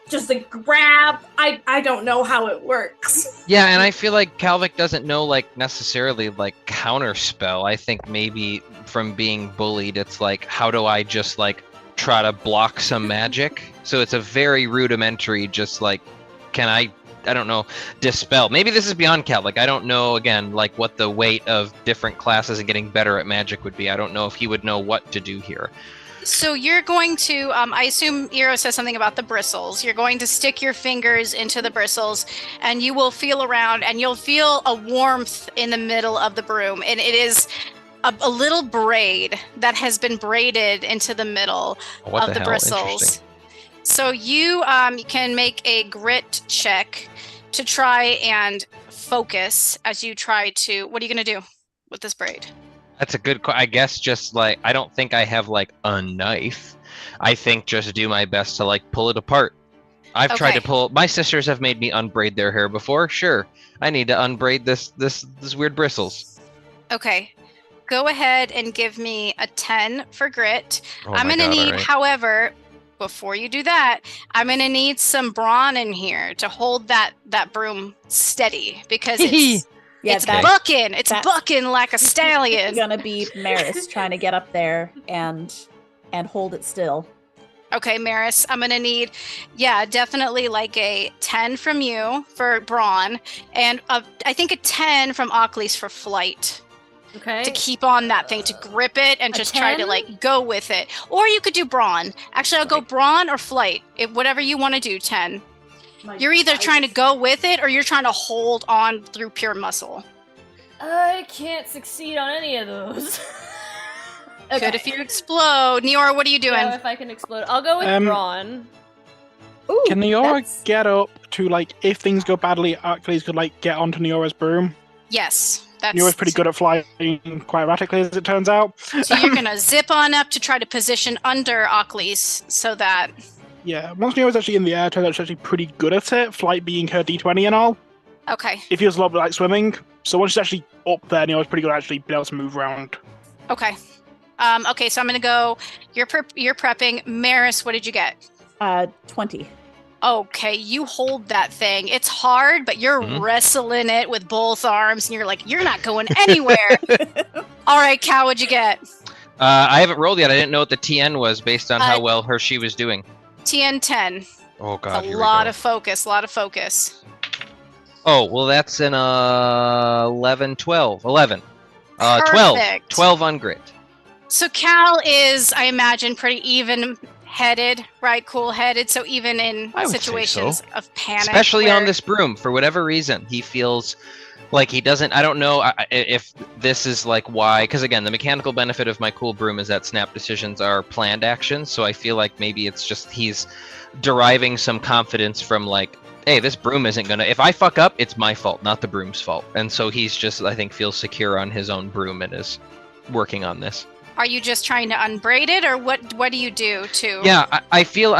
just like grab, I don't know how it works. Yeah, and I feel like Kalvik doesn't know like necessarily like counterspell. I think maybe from being bullied, it's like, how do I just like try to block some magic? So it's a very rudimentary, just like, can I don't know, dispel. Maybe this is beyond Kalvik. I don't know, again, like what the weight of different classes and getting better at magic would be. I don't know if he would know what to do here. So you're going to, I assume Eero says something about the bristles. You're going to stick your fingers into the bristles and you will feel around and you'll feel a warmth in the middle of the broom. And it is a little braid that has been braided into the middle What of the the hell? bristles. Interesting. So you can make a grit check to try and focus as you try to, what are you going to do with this braid? That's a good I guess just like, I don't think I have like a knife. I think just do my best to like pull it apart. I've tried to pull, my sisters have made me unbraid their hair before. Sure. I need to unbraid this weird bristles. Okay. Go ahead and give me a 10 for grit. Oh I'm my going to God, need, alright. however, before you do that, I'm going to need some brawn in here to hold that broom steady because it's Yeah, it's that's bucking. It's that's- bucking like a stallion. gonna be Maris trying to get up there and hold it still. Okay, Maris, I'm gonna need, definitely like a 10 from you for brawn, and I think a 10 from Occles for flight. Okay. To keep on that thing, to grip it and A just try to 10? like go with it. Or you could do brawn. Actually, I'll go brawn or flight. Whatever you want to do, 10. You're either trying to go with it or you're trying to hold on through pure muscle. I can't succeed on any of those. Good if you explode. Neora, what are you doing? Yeah, if I can explode. I'll go with brawn. Ooh, Can Neora that's- get up to, like, if things go badly, Achilles could, like, get onto Neora's broom? Yes. That's Neora's pretty good at flying quite erratically, as it turns out. So you're gonna zip on up to try to position under Occles so that Yeah, once Neo's actually in the air, turns out she's actually pretty good at it, flight being her D20 and all. Okay. It feels a lot bit like swimming. So once she's actually up there, Neo's pretty good at actually being able to move around. Okay. Okay, so I'm gonna go. You're prepping. Maris, what did you get? 20. Okay, you hold that thing. It's hard, but you're wrestling it with both arms, and you're like, you're not going anywhere. All right, Cal, what'd you get? I haven't rolled yet. I didn't know what the TN was based on how well she was doing. TN 10. Oh god, a lot of focus. Oh, well, that's an 11, 12. 11. 12. Perfect. 12 on grit. So Cal is, I imagine, pretty even-headed, right? Cool-headed. So even in I would say situations so. of panic, Especially on this broom, for whatever reason, he feels like he doesn't. I don't know if this is like why, because again, the mechanical benefit of my cool broom is that snap decisions are planned actions. So I feel like maybe it's just he's deriving some confidence from like, hey, this broom isn't gonna. If I fuck up, it's my fault, not the broom's fault. And so he's just, I think, feels secure on his own broom and is working on this. Are you just trying to unbraid it, or what do you do to? Yeah, I feel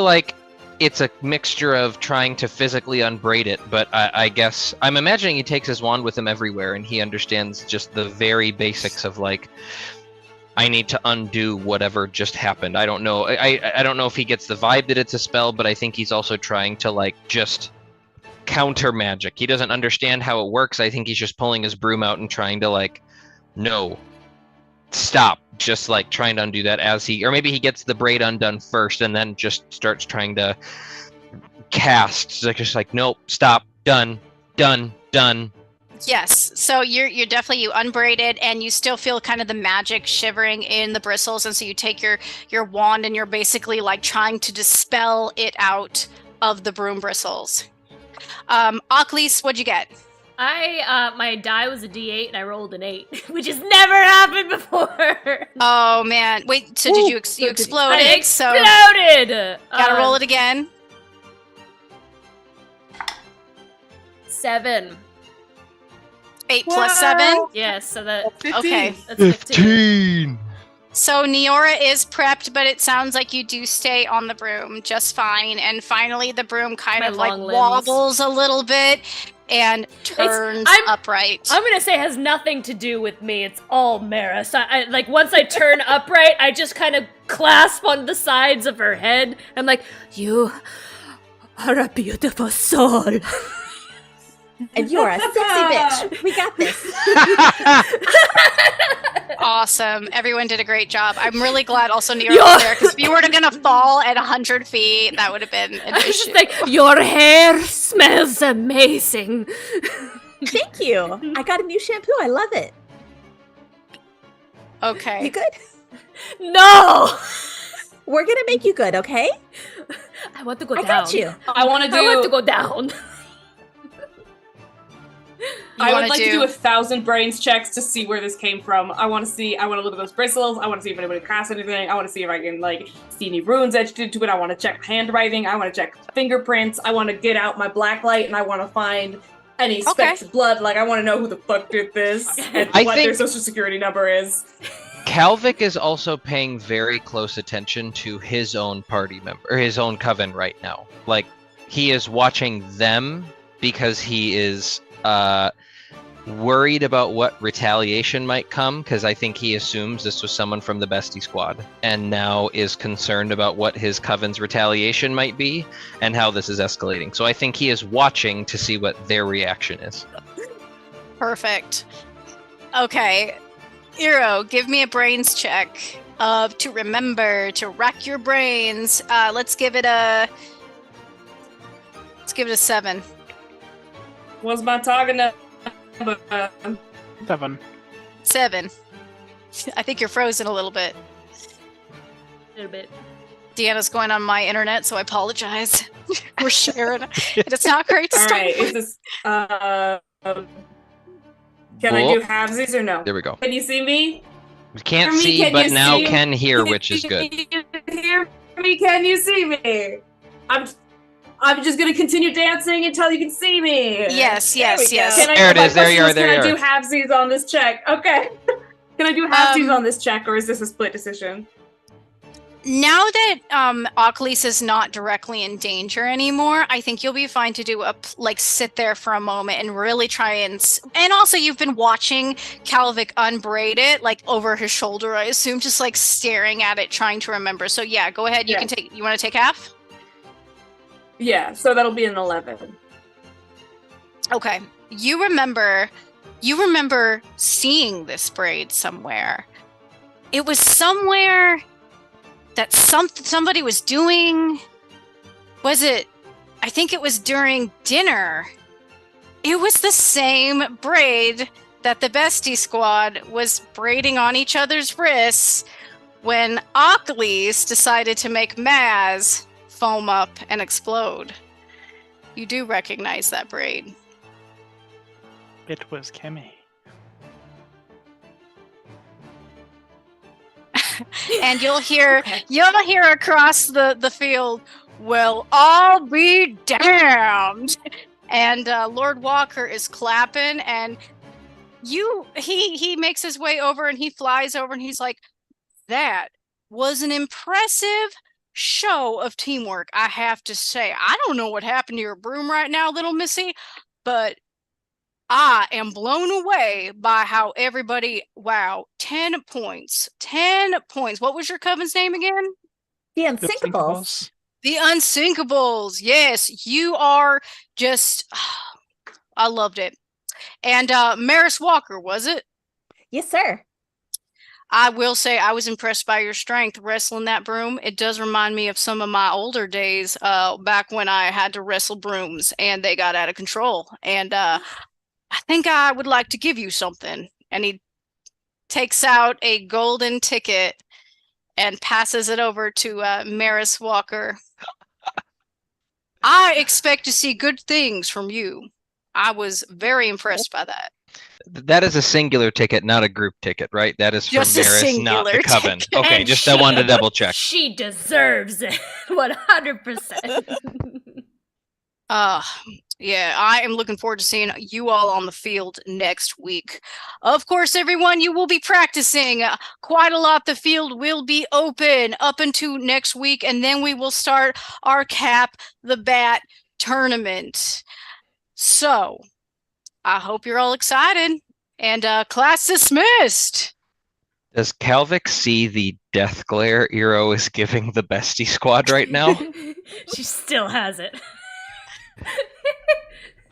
like it's a mixture of trying to physically unbraid it, but I guess I'm imagining he takes his wand with him everywhere, and he understands just the very basics of like, I need to undo whatever just happened. I don't know. I don't know if he gets the vibe that it's a spell, but I think he's also trying to like just counter magic. He doesn't understand how it works. I think he's just pulling his broom out and trying to like, no, stop. Just like trying to undo that as he, or maybe he gets the braid undone first and then just starts trying to cast. It's just like, nope, stop, done. Yes. So you're definitely, you unbraided, and you still feel kind of the magic shivering in the bristles, and so you take your wand and you're basically like trying to dispel it out of the broom bristles. Aklis, what'd you get? My die was a D8 and I rolled an 8, which has never happened before. Oh man! Wait, so did you exploded? I exploded. So gotta roll it again. 7. 8 plus 7. Yes, so that 15. Okay. that's 15. So Neora is prepped, but it sounds like you do stay on the broom just fine. And finally, the broom kind My of like long limbs. wobbles a little bit and turns upright. I'm gonna say it has nothing to do with me. It's all Maris. I like once I turn upright, I just kind of clasp on the sides of her head. I'm like, you are a beautiful soul. And you're a sexy bitch. We got this. Awesome. Everyone did a great job. I'm really glad also Neora was there, because if you were gonna fall at 100 feet, that would have been an I was issue. just like, your hair smells amazing. Thank you. I got a new shampoo. I love it. Okay. You good? No! We're gonna make you good, okay? I want to go I down. got you. I want to go down. I would like to do 1,000 brains checks to see where this came from. I want to look at those bristles. I want to see if anybody cast anything. I want to see if I can, like, see any runes etched into it. I want to check handwriting. I want to check fingerprints. I want to get out my blacklight, and I want to find any specks of blood. Like, I want to know who the fuck did this and what their social security number is. Calvic is also paying very close attention to his own party member, or his own coven right now. Like, he is watching them because he is worried about what retaliation might come, because I think he assumes this was someone from the Bestie Squad, and now is concerned about what his coven's retaliation might be and how this is escalating. So I think he is watching to see what their reaction is. Perfect. Okay. Eero, give me a brains check to remember, to rack your brains. Let's give it a 7. What's my target number? 7. 7. I think you're frozen a little bit. A little bit. Deanna's going on my internet, so I apologize. We're sharing. It's not great to All start right, with. is this, can I do halvesies or no? There we go. Can you see me? We can't Hear me? see, Can but you now see? can hear, which is good. Can you hear me? Can you see me? I'm just gonna continue dancing until you can see me. Yes. Can I, There it my is, there you question are, was, there Can you I do halvesies on this check? Okay. Can I do halvesies on this check, or is this a split decision? Now that Ocklys is not directly in danger anymore, I think you'll be fine to do sit there for a moment and really try and also you've been watching Calvic unbraid it like over his shoulder, I assume, just like staring at it, trying to remember. So yeah, go ahead. You can take. You want to take half? Yeah, so that'll be an 11. Okay. You remember seeing this braid somewhere. It was somewhere that somebody was doing. Was it? I think it was during dinner. It was the same braid that the Bestie Squad was braiding on each other's wrists when Ocklys decided to make Maz foam up and explode. You do recognize that braid. It was Kimmy. And you'll hear across the field, "Well, I'll be damned." And Lord Walker is clapping, and he makes his way over and he flies over and he's like, "That was an impressive show of teamwork, I have to say. I don't know what happened to your broom right now, little missy, but I am blown away by how everybody, wow, 10 points. 10 points. What was your coven's name again? The Unsinkables. The Unsinkables. Yes, you are just, I loved it. And Maris Walker, was it? Yes, sir. I will say I was impressed by your strength wrestling that broom. It does remind me of some of my older days back when I had to wrestle brooms and they got out of control. And I think I would like to give you something. And he takes out a golden ticket and passes it over to Maris Walker. I expect to see good things from you. I was very impressed by that. That is a singular ticket, not a group ticket, right? That is for Just a Maris, not the singular coven. ticket. Okay, And just I wanted to double check. She deserves it. 100%. Yeah, I am looking forward to seeing you all on the field next week. Of course, everyone, you will be practicing quite a lot. The field will be open up until next week, and then we will start our Cap the Bat tournament. So, I hope you're all excited, and class dismissed. Does Calvic see the death glare Eero is giving the Bestie Squad right now? She still has it.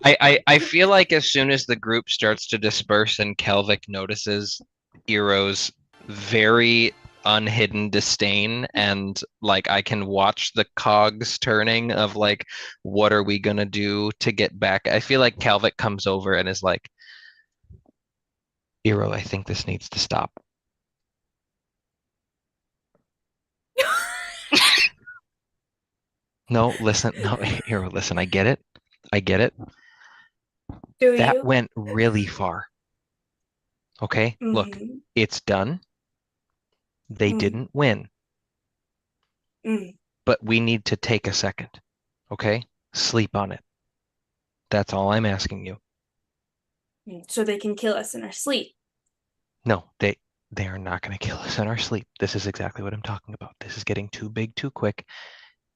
I feel like as soon as the group starts to disperse and Calvic notices Eero's very unhidden disdain, and like I can watch the cogs turning of like, what are we gonna do to get back? I feel like Calvic comes over and is like, Eero, I think this needs to stop. No, listen, no, Eero, listen, I get it. Do That you? went really far. Okay, look, it's done. They didn't win. But we need to take a second. Okay? Sleep on it. That's all I'm asking you. So they can kill us in our sleep. No, they are not going to kill us in our sleep. This is exactly what I'm talking about. This is getting too big too quick.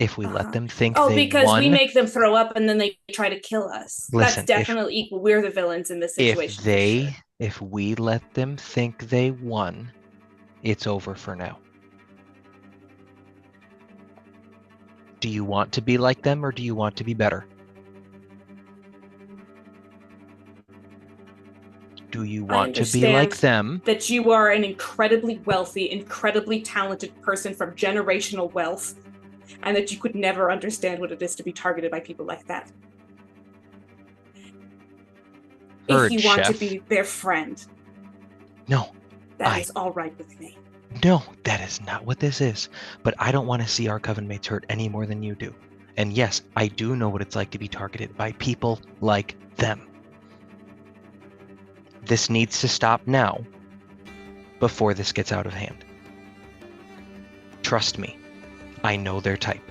If we let them think they because won, we make them throw up and then they try to kill us. Listen, that's definitely equal. We're the villains in this situation. If we let them think they won, it's over for now. Do you want to be like them or do you want to be better? Do you want to be like them? That you are an incredibly wealthy, incredibly talented person from generational wealth, and that you could never understand what it is to be targeted by people like that. If you want to be their friend, no, that is all right with me. No, that is not what this is. But I don't want to see our coven mates hurt any more than you do. And yes, I do know what it's like to be targeted by people like them. This needs to stop now, before this gets out of hand. Trust me, I know their type.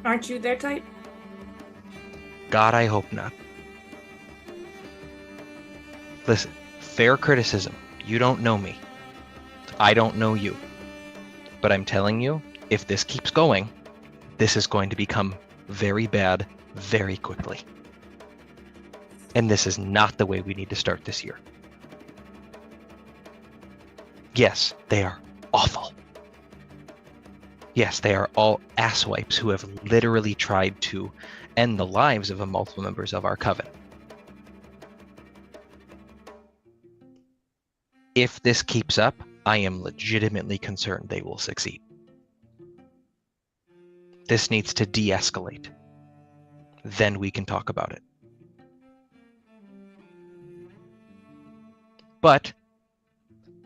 Aren't you their type? God, I hope not. Listen, fair criticism. You don't know me. I don't know you. But I'm telling you, if this keeps going, this is going to become very bad very quickly. And this is not the way we need to start this year. Yes, they are awful. Yes, they are all asswipes who have literally tried to end the lives of multiple members of our coven. If this keeps up, I am legitimately concerned they will succeed. This needs to de-escalate. Then we can talk about it. But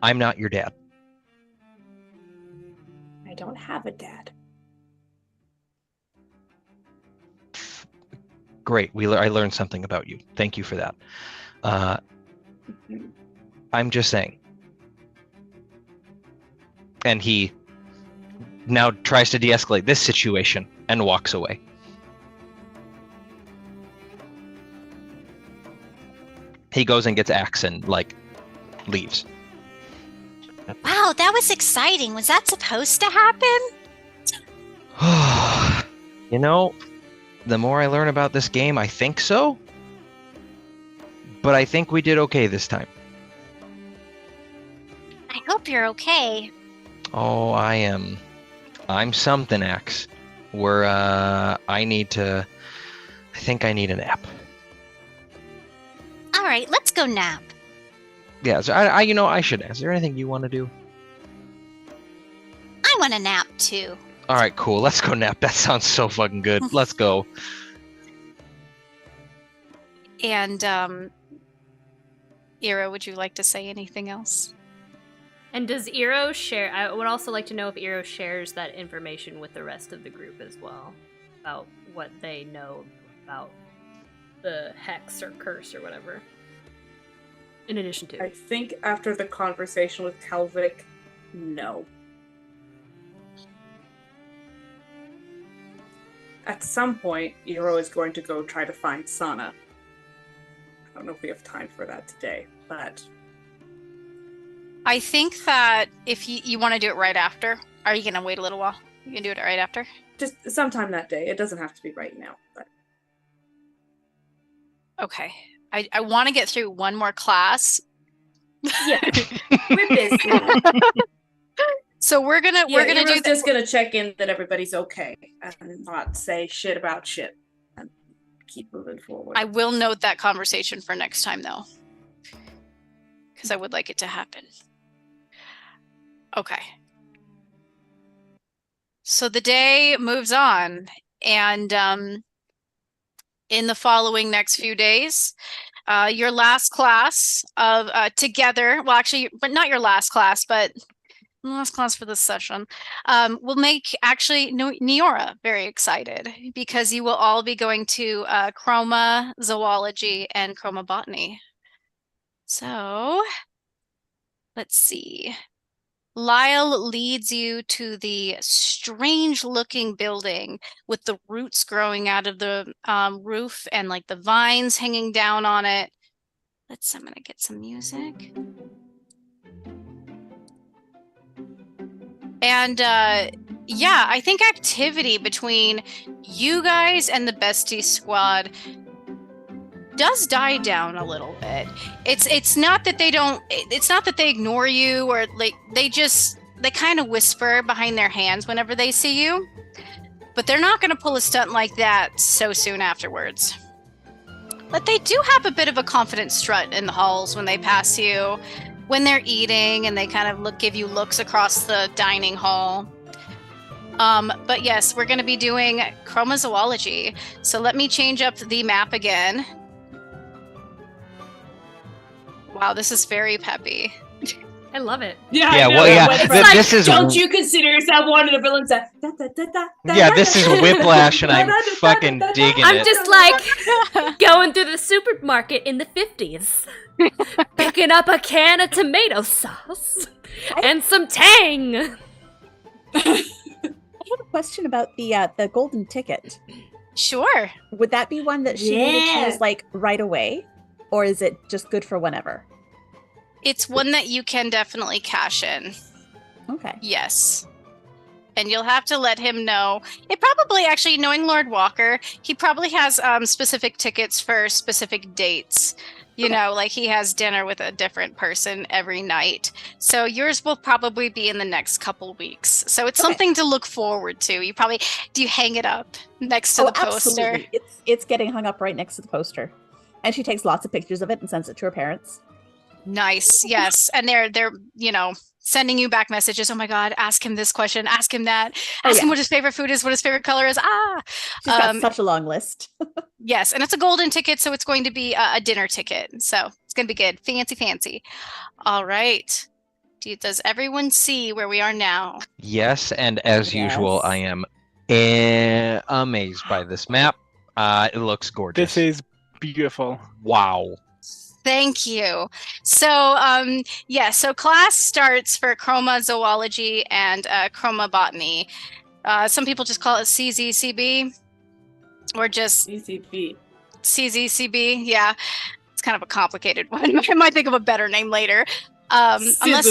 I'm not your dad. I don't have a dad. Great. I learned something about you. Thank you for that. I'm just saying. And he now tries to de-escalate this situation and walks away. He goes and gets axe and, leaves. Wow, that was exciting. Was that supposed to happen? You know, the more I learn about this game, I think so. But I think we did okay this time. I hope you're okay. Oh, I'm something, Axe. I think I need a nap. All right, let's go nap. Yeah, so I should ask. Is there anything you want to do? I want a nap too. All right, cool. Let's go nap. That sounds so fucking good. Let's go. And, Ira, would you like to say anything else? And does Eero share? I would also like to know if Eero shares that information with the rest of the group as well, about what they know about the hex or curse or whatever. In addition to, I think after the conversation with Kelvic, no. At some point, Eero is going to go try to find Sana. I don't know if we have time for that today, but I think that if you want to do it right after, are you going to wait a little while? You can do it right after? just sometime that day. It doesn't have to be right now, but Okay. I want to get through one more class. yeah, we're busy. So we're gonna Eera's just gonna check in that everybody's okay and not say shit about shit and keep moving forward. I will note that conversation for next time though, because I would like it to happen. Okay. So the day moves on, and in the following next few days, your last class of together, well, actually, but not your last class, but last class for this session, will make actually Neora very excited because you will all be going to Chroma Zoology and Chroma Botany. So let's see. Lyle leads you to the strange looking building with the roots growing out of the roof and like the vines hanging down on it. I'm gonna get some music. And yeah, I think activity between you guys and the Bestie Squad does die down a little bit. It's not that they ignore you or like they kind of whisper behind their hands whenever they see you. But they're not going to pull a stunt like that so soon afterwards. But they do have a bit of a confident strut in the halls when they pass you, when they're eating, and they kind of give you looks across the dining hall. But yes, we're going to be doing chromozoology. So let me change up the map again. Wow, this is very peppy. I love it. yeah, Yeah, I know. well, yeah, It's like, this is- don't you consider yourself one of the villains that Yeah, this is Whiplash, and I'm fucking digging I'm it. just like going through the supermarket in the 50s, picking up a can of tomato sauce and some Tang. I have a question about the golden ticket. Sure. Would that be one that she needed to Yeah. use like right away, or is it just good for whenever? It's one that you can definitely cash in. Okay. Yes. And you'll have to let him know. It probably, actually, knowing Lord Walker, he probably has specific tickets for specific dates. You know, like he has dinner with a different person every night. So yours will probably be in the next couple weeks. So it's Okay. something to look forward to. You probably, do you hang it up next to the poster? Absolutely. It's getting hung up right next to the poster. And she takes lots of pictures of it and sends it to her parents. Nice. Yes. And they're, you know, sending you back messages. Oh my God, ask him this question, ask him that, ask him what his favorite food is, what his favorite color is. She's got such a long list. Yes, and it's a golden ticket, so it's going to be a dinner ticket. So it's going to be good. Fancy, fancy. All right. Does everyone see where we are now? Yes, and as usual, I am amazed by this map. It looks gorgeous. This is beautiful. Wow. Thank you. So, so class starts for chromozoology and chromabotany. Some people just call it CZCB or just CZCB. Yeah, it's kind of a complicated one. I might think of a better name later. Unless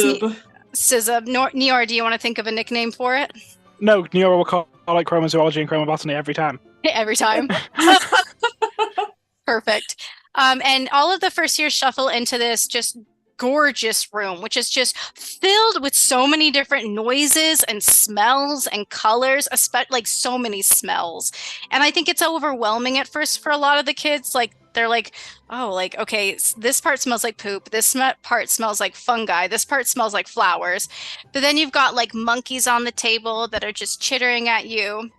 Sizub. Nior, do you want to think of a nickname for it? No, Neora will call it chromozoology and chromobotany every time. Every time. Perfect. And all of the first years shuffle into this just gorgeous room, which is just filled with so many different noises and smells and colors, like so many smells. And I think it's overwhelming at first for a lot of the kids. Like they're like, oh, like, okay, this part smells like poop. This part smells like fungi. This part smells like flowers. But then you've got like monkeys on the table that are just chittering at you.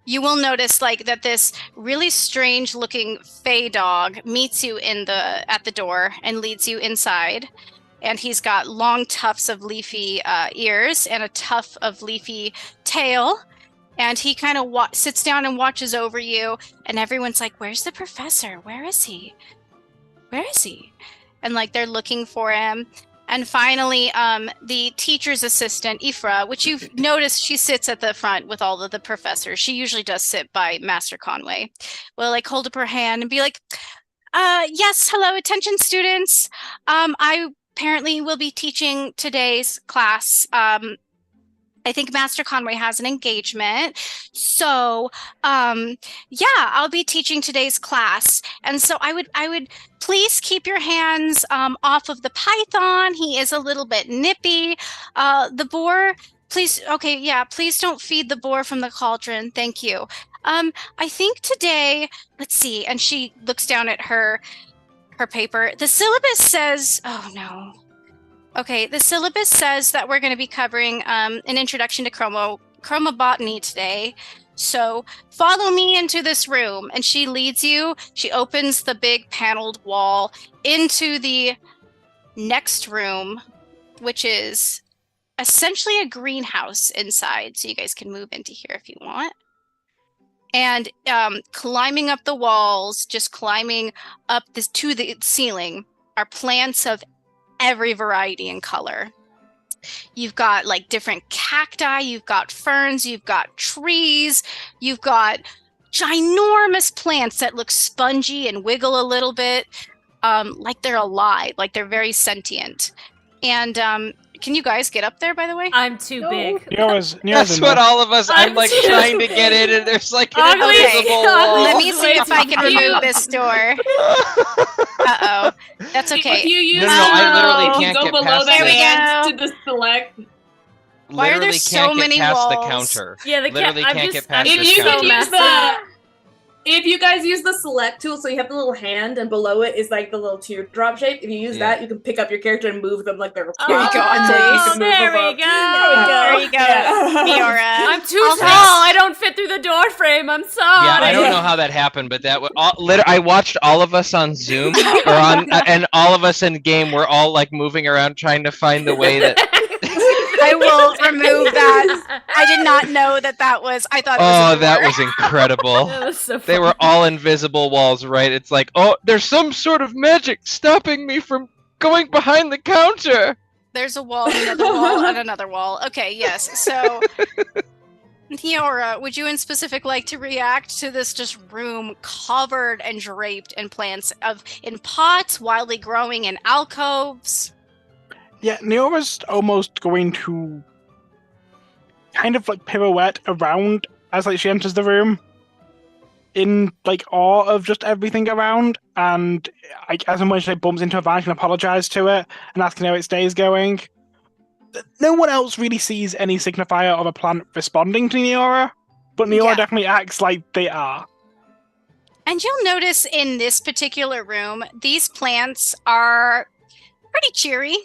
You will notice like that this really strange looking fey dog meets you at the door and leads you inside. And he's got long tufts of leafy ears and a tuft of leafy tail. And he kind of sits down and watches over you. And everyone's like, where's the professor? Where is he? Where is he? And like they're looking for him. And finally, the teacher's assistant, Ifra, which you've noticed she sits at the front with all of the professors. She usually does sit by Master Conway. Will like hold up her hand and be like, yes, hello, attention students. I apparently will be teaching today's class. I think Master Conway has an engagement. So, I'll be teaching today's class. And so I would please keep your hands off of the python. He is a little bit nippy. The boar, please don't feed the boar from the cauldron. Thank you. I think today, let's see. And she looks down at her paper. The syllabus says, oh no. Okay, the syllabus says that we're going to be covering an introduction to chromabotany today. So follow me into this room. And she leads you. She opens the big paneled wall into the next room, which is essentially a greenhouse inside. So you guys can move into here if you want. And climbing up the walls, just climbing up to the ceiling, are plants of every variety and color. You've got like different cacti, you've got ferns, you've got trees, you've got ginormous plants that look spongy and wiggle a little bit, like they're alive, like they're very sentient. And can you guys get up there, by the way? I'm too big. That's what all of us. I'm like trying to get in, and there's like an invisible wall. Let me see if I can remove this door. Uh-oh. That's okay. If you use I literally can't go get below past that this. hand to the select. Why are there Literally so can't many get past walls? the counter. Yeah, Literally can't get past If this you counter. can use if you guys use the select tool, so you have the little hand and below it is like the little teardrop shape. If you use that, you can pick up your character and move them like they're Here you go. There we go. There you go. Miora. I'm too tall. I don't fit through the door frame. I'm sorry. Yeah, I don't know how that happened, but that I watched all of us on Zoom and all of us in game were all like moving around trying to find the way that. I will remove that. I did not know that was. I thought it was. Oh, that was incredible. That was so They were all invisible walls, right? It's like, oh, there's some sort of magic stopping me from going behind the counter. There's a wall, another wall, and another wall. Okay, yes. So, Niora, would you in specific like to react to this just room covered and draped in plants in pots, wildly growing in alcoves? Yeah, Neora's almost going to kind of like pirouette around as like she enters the room in like awe of just everything around, and as and when she like, bumps into a van, she can apologize to it and asking how its day is going. No one else really sees any signifier of a plant responding to Neora, but Neora Yeah. definitely acts like they are. And you'll notice in this particular room, these plants are pretty cheery.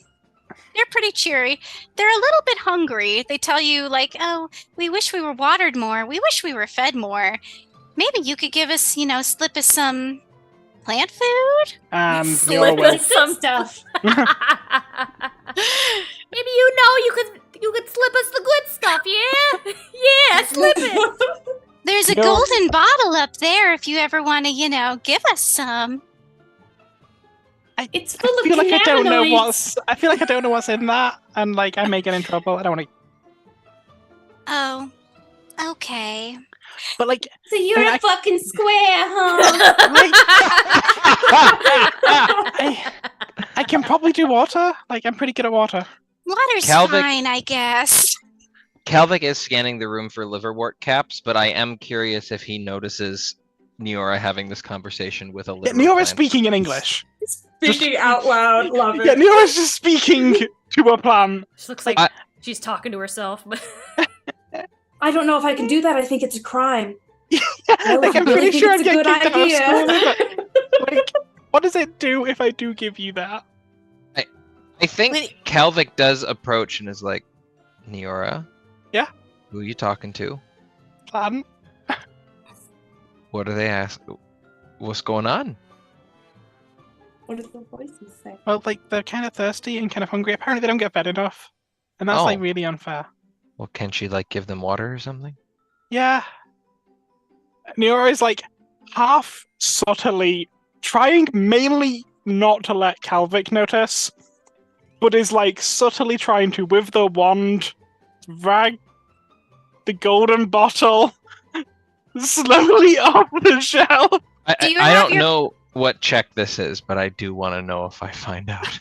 They're pretty cheery. They're a little bit hungry. They tell you, like, oh, we wish we were watered more. We wish we were fed more. Maybe you could give us, slip us some plant food? And Neora Slip will. us some stuff. Maybe you could slip us the good stuff, yeah? Yeah, slip it. There's a No. golden bottle up there if you ever want to, give us some. It's full I of feel like I don't know cannabinoids. I feel like I don't know what's in that, and like I may get in trouble. I don't want to. Oh, okay. But like, So you're I mean, a fucking square, huh? I can probably do water. Like I'm pretty good at water. Water's Calvic- fine, I guess. Kalvik is scanning the room for liverwort caps, but I am curious if he notices Neora having this conversation with a Yeah, liverwort Neora's plant. speaking in English. Speaking out loud, love it. Yeah, Neora's just speaking to a plant. She looks like she's talking to herself. I don't know if I can do that. I think it's a crime. Like I'm really pretty think sure it's I'd a get good kicked out of idea. school. But, like, what does it do if I do give you that? I think Wait. Kalvik does approach and is like, Neora? Yeah? Who are you talking to? Plant? What do they ask? What's going on? What does the voices say? Well, like they're kind of thirsty and kind of hungry. Apparently, they don't get fed enough, and that's like Oh. really unfair. Well, can she like give them water or something? Yeah. Neora is like half subtly trying mainly not to let Kalvik notice, but is like subtly trying to, with the wand, drag the golden bottle slowly off the shelf. Do you I have don't your- know what check this is, but I do want to know if I find out.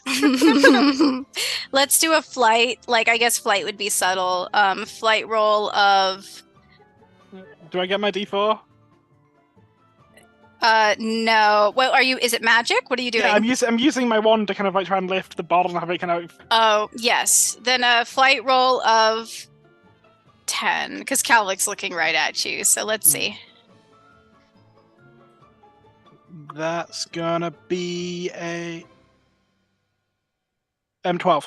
Let's do a flight. Like, I guess flight would be subtle. Flight roll of Do I get my D4? no. Well, is it magic? What are you doing? Yeah, I'm using my wand to kind of like try and lift the bottle and have it kind of. Oh, yes. Then a flight roll of 10, because Calvic's looking right at you. So let's see. That's gonna be a 12.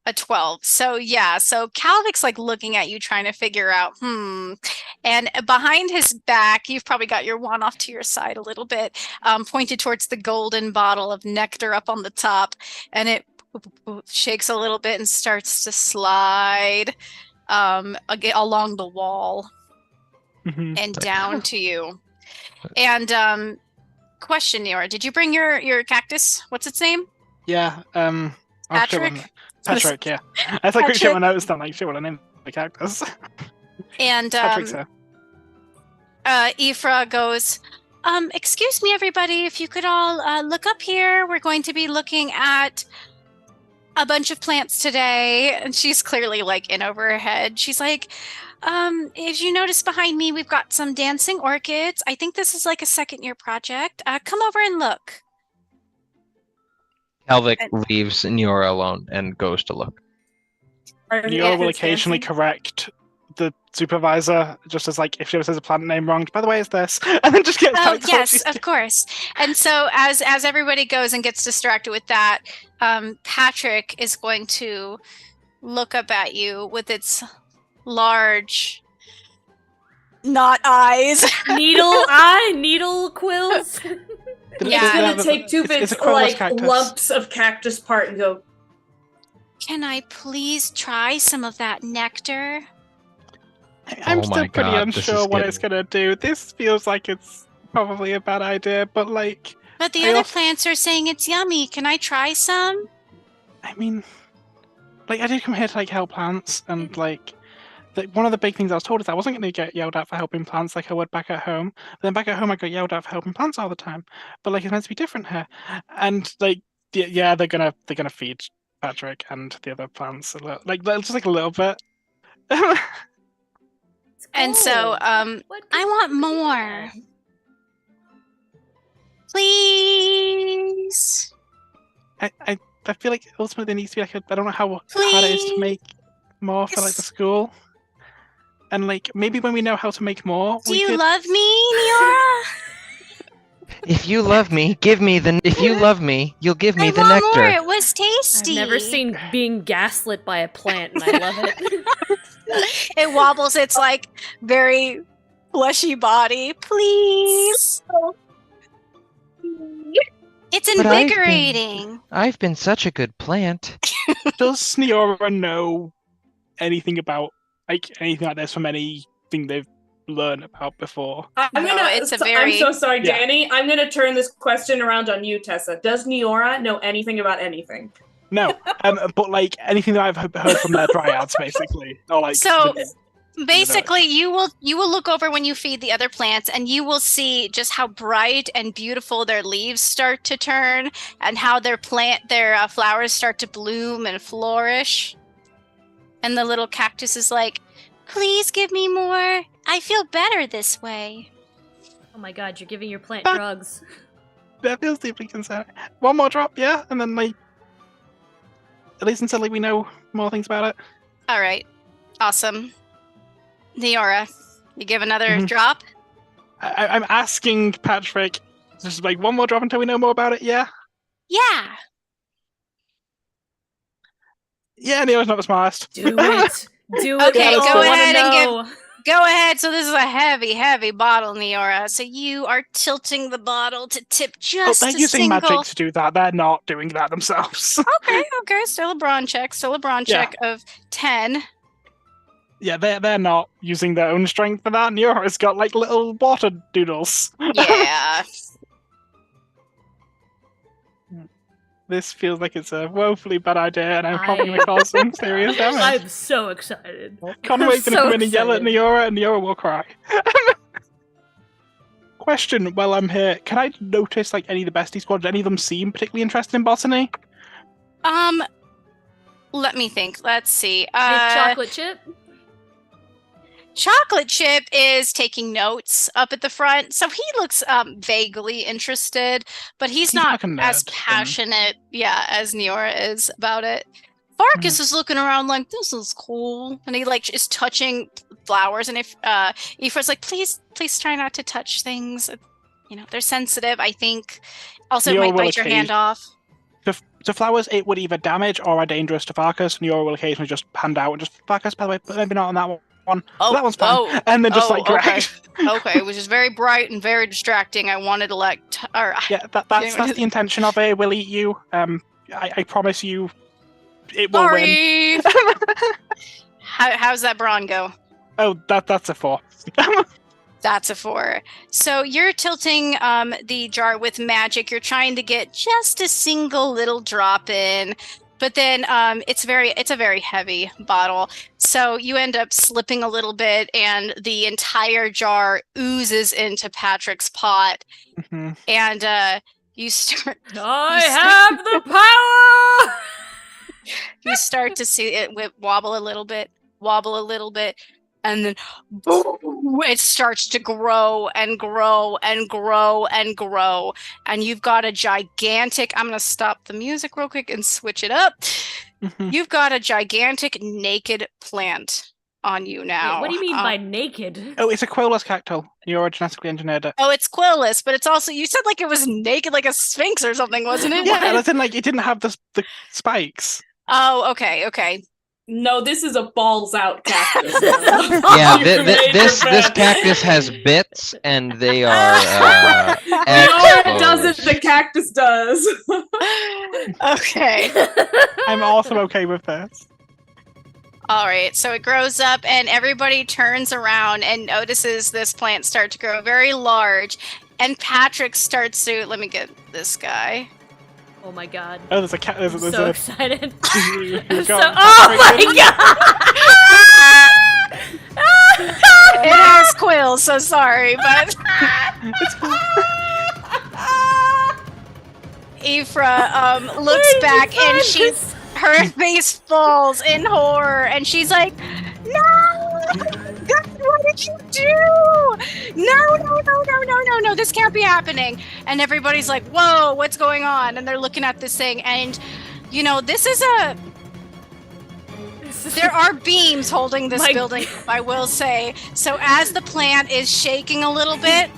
A 12. So yeah, so Calvic's like looking at you trying to figure out, and behind his back, you've probably got your wand off to your side a little bit, pointed towards the golden bottle of nectar up on the top, and it shakes a little bit and starts to slide along the wall and down to you. And question, Neora, did you bring your cactus? What's its name? Yeah. Patrick? Patrick. Yeah. I thought quick shit my notes down. Like, shit, what I named the cactus. And Patrick, sir. Ifra goes, excuse me, everybody, if you could all look up here. We're going to be looking at a bunch of plants today. And she's clearly like in over her head. She's like, if you notice behind me, we've got some dancing orchids. I think this is like a second-year project. Come over and look. Kalvik leaves Neora alone and goes to look. Neora will occasionally correct the supervisor, just as like if she ever says a plant name wrong. By the way, it's this, and then just gets Oh, back to what yes, she's of course. And so as everybody goes and gets distracted with that, Patrick is going to look up at you with its large, not eyes. Needle quills. Yeah. It's gonna take two of it's its a quillless like cactus. lumps of cactus part and go. Can I please try some of that nectar? I'm Oh still my pretty God, this unsure is what it's gonna do. This feels like it's probably a bad idea, but like, But the I other also- plants are saying it's yummy. Can I try some? I mean, like I did come here to like help plants, and like one of the big things I was told is I wasn't going to get yelled at for helping plants like I would back at home. But then back at home, I got yelled at for helping plants all the time. But like it's meant to be different here, and like yeah, they're gonna feed Patrick and the other plants a little, just like a little bit. And so, What I could want we more. add? Please. I feel like ultimately there needs to be like I don't know how hard it is to make more for like the Please. school, and like maybe when we know how to make more, Do we you could. love me, Neora? If you love me, give me the. If you love me, you'll give me I the want more. nectar. It was tasty. I've never seen being gaslit by a plant, and I love it. It wobbles its like very fleshy body. Please. It's But I've been- invigorating. I've been such a good plant. Does Neora know anything about like anything like this from anything they've learned about before? I'm so sorry, Yeah. Danny. I'm gonna turn this question around on you, Tessa. Does Neora know anything about anything? No, but like anything that I've heard from their dryads, basically, or like. So the- basically, you will look over when you feed the other plants, and you will see just how bright and beautiful their leaves start to turn, and how their flowers start to bloom and flourish. And the little cactus is like, Please give me more. I feel better this way. Oh my god, you're giving your plant Fuck. drugs. That feels deeply concerning. One more drop, yeah, and then like at least until like we know more things about it. all right, awesome. Neora, you give another Mhm. drop? I'm asking Patrick, just like one more drop until we know more about it. Yeah, Yeah. yeah. Neo's not the smartest. Do it. Do it. Okay, We go all ahead wanna and know. Go ahead. So this is a heavy, heavy bottle, Neora. So you are tilting the bottle to tip Oh, just they're a using single. magic to do that. They're not doing that themselves. Okay. Still a brawn check. Yeah. check of 10. Yeah, they're not using their own strength for that. Neora's got like little water doodles. Yeah. This feels like it's a woefully bad idea, and I'm probably going to cause some serious damage. I'm so excited. Conway's going to so come in and yell at excited. Neora, and Neora will cry. Question while I'm here, can I notice like any of the bestie squads? Any of them seem particularly interested in botany? Let me think. Let's see. Big chocolate chip. Chocolate Chip is taking notes up at the front, so he looks vaguely interested, but he's not like a nerd, as then. passionate, as Neora is about it. Farkas is looking around like, this is cool, and he like is touching flowers, and if Aoifra's like, please try not to touch things, they're sensitive, I think. Also, it Neora might will bite your hand off. To flowers, it would either damage or are dangerous to Farkas. Neora will occasionally just hand out and just, Farkas, by the way, but maybe not on that one. Oh, that one's fine. And then just like, okay. correct. Okay, which is very bright and very distracting. I wanted to Yeah, that's the intention of it. It will eat you. I promise you, it will win. Sorry. How's that brawn go? Oh, that's a 4. That's a 4. So you're tilting the jar with magic. You're trying to get just a single little drop in, but then it's a very heavy bottle. So you end up slipping a little bit, and the entire jar oozes into Patrick's pot. Mhm. And you start. I have the power. You start to see it wobble a little bit, and then boom, it starts to grow and grow and grow and grow. And you've got a gigantic, I'm going to stop the music real quick and switch it up. Mhm. You've got a gigantic naked plant on you now. Wait, what do you mean by naked? Oh, it's a quillless cactus. You're genetically engineered it. Oh, it's quillless, but it's also, you said like it was naked like a sphinx or something, wasn't it? Yeah, and as in like it didn't have the Oh, spikes. okay. No, this is a balls out cactus. Yeah, You made this your bed. cactus has bits, and they are Neora does it, exposed. the cactus does. Okay. I'm also okay with this. All right, so it grows up, and everybody turns around and notices this plant start to grow very large. And Patrick starts to, let me get this guy. Oh my god. Oh, there's a cat. There's I'm so a. excited. Here I'm we so- go. oh my god! It has quills, so sorry, but It's cool. Aoifra looks back, and her face falls in horror, and she's like, "No, God, what did you do? No, this can't be happening." And everybody's like, "Whoa, what's going on?" And they're looking at this thing, and this is there are beams holding this building up, I will say. So as the plant is shaking a little bit,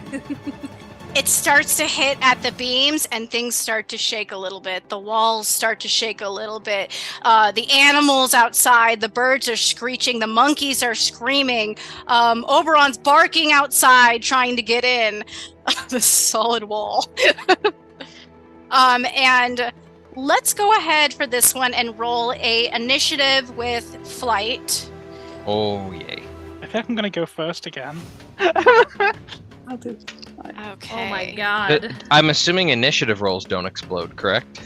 it starts to hit at the beams and things start to shake a little bit. The walls start to shake a little bit. The animals outside, the birds are screeching, the monkeys are screaming. Oberon's barking outside trying to get in the solid wall. And let's go ahead for this one and roll a initiative with flight. Oh, yay. I think I'm going to go first again. I'll do. Okay. Oh my god. I'm assuming initiative rolls don't explode, correct?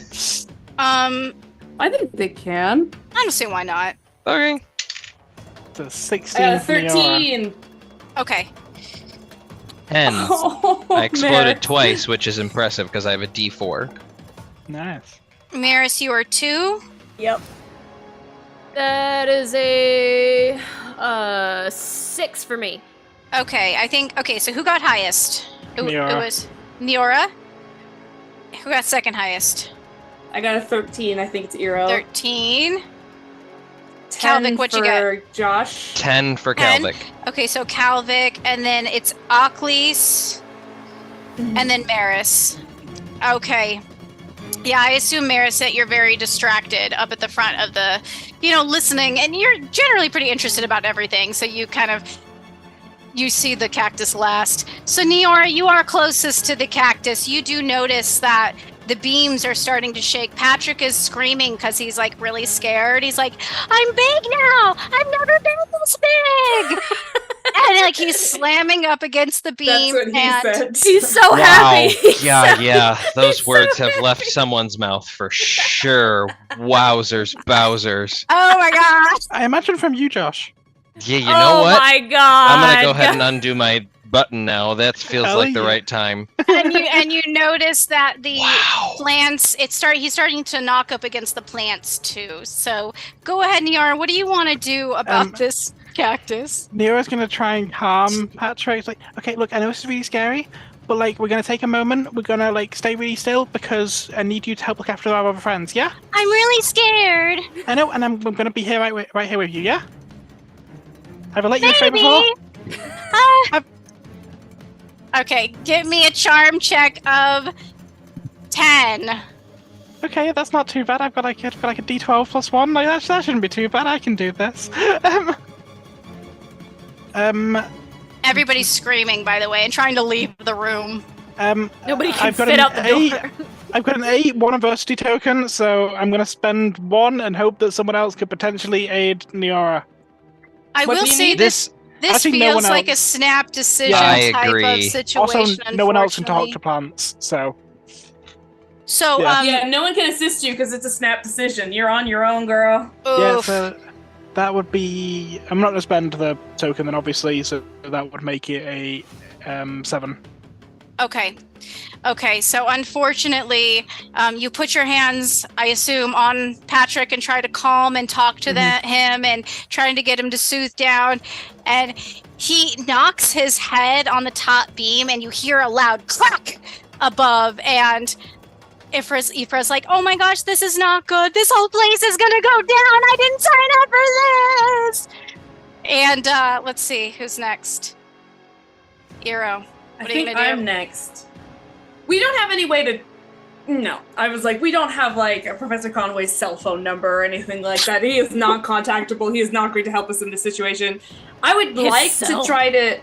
I think they can. I don't see why not. Okay. The 16 for Niora. 13. Okay. 10. Oh, I exploded man. twice, which is impressive because I have a D4. Nice. Maris, you are 2. Yep. That is a 6 for me. Okay, so who got highest? It Niora. was Niora. Who got second highest? I got a 13. I think it's Eero. 13. 10 Kalvik, what you for get? Josh. 10 for 10? Kalvik. Okay, so Kalvik, and then it's Aklis, and then Maris. Okay. Yeah, I assume, Maris, that you're very distracted up at the front of the, listening, and you're generally pretty interested about everything, so you see the cactus last. So, Niora, you are closest to the cactus. You do notice that the beams are starting to shake. Patrick is screaming because he's, really scared. He's like, "I'm big now! I've never been this big!" And, he's slamming up against the beam. That's what he said. He's so happy. Yeah, those words have left someone's mouth for sure. Wowzers, bowsers. Oh, my gosh! I imagine from you, Josh. Yeah, you know what? Oh my god. I'm gonna go ahead and undo my button now. That feels Hell like the yeah. right time. and you notice that the Wow. plants, he's starting to knock up against the plants too. So go ahead, Niara. What do you want to do about this cactus? Nero's going to try and calm Patrick. It's like, okay, look, I know this is really scary, but we're going to take a moment. We're going to stay really still because I need you to help look after our other friends, yeah? I'm really scared. I know, and I'm going to be here right here with you, yeah? Have I let you astray before? Okay, give me a charm check of 10. Okay, that's not too bad. I've got a D12 plus 1. That shouldn't be too bad. I can do this. Everybody's screaming, by the way, and trying to leave the room. Nobody can I've got fit an out the door. I've got an 8, 1 adversity token, so I'm going to spend 1 and hope that someone else could potentially aid Niara. I What will do you say need? this Actually, no feels one like a else. snap decision I type agree. of situation. Also, no one else can talk unfortunately. to plants, so... So, Yeah. Yeah, no one can assist you because it's a snap decision. You're on your own, girl. Yeah, oof. so that would be... I'm not going to spend the token then, obviously, so that would make it a 7. Okay, so unfortunately, you put your hands, I assume, on Patrick and try to calm and talk to him and trying to get him to soothe down. And he knocks his head on the top beam and you hear a loud crack above. And Ifra's like, "Oh my gosh, this is not good. This whole place is going to go down. I didn't sign up for this." And let's see, who's next? Eero. I What are you think gonna do? I'm next. We don't have any way to. No, I was like, we don't have Professor Conway's cell phone number or anything like that. He is not contactable. He is not going to help us in this situation. I would His like cell. to try to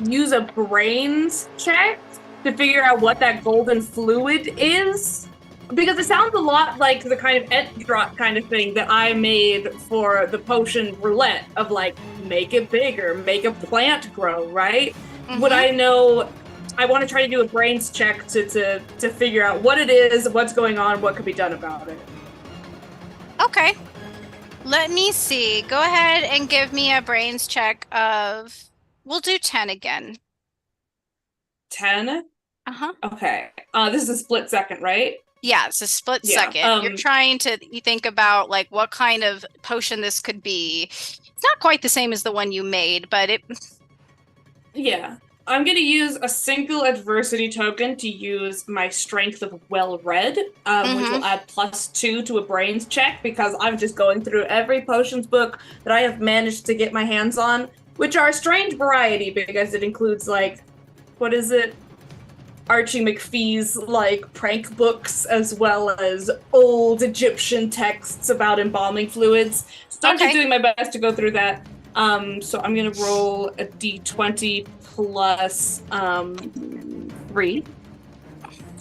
use a brains check to figure out what that golden fluid is. Because it sounds a lot like the kind of et drop kind of thing that I made for the potion roulette of make it bigger, make a plant grow, right? Would I know? I want to try to do a brains check to figure out what it is, what's going on, what could be done about it. Okay. Let me see. Go ahead and give me a brains check of. We'll do 10 again. 10? Uh-huh. Okay. This is a split second, right? Yeah, it's a split Yeah, second. You're trying to think about like what kind of potion this could be. It's not quite the same as the one you made, but it. Yeah. I'm going to use a single adversity token to use my strength of well-read, which will add +2 to a brains check, because I'm just going through every potions book that I have managed to get my hands on, which are a strange variety because it includes, like, what is it? Archie McPhee's, like, prank books, as well as old Egyptian texts about embalming fluids. So I'm just doing my best to go through that. So I'm gonna roll a d20 plus 3.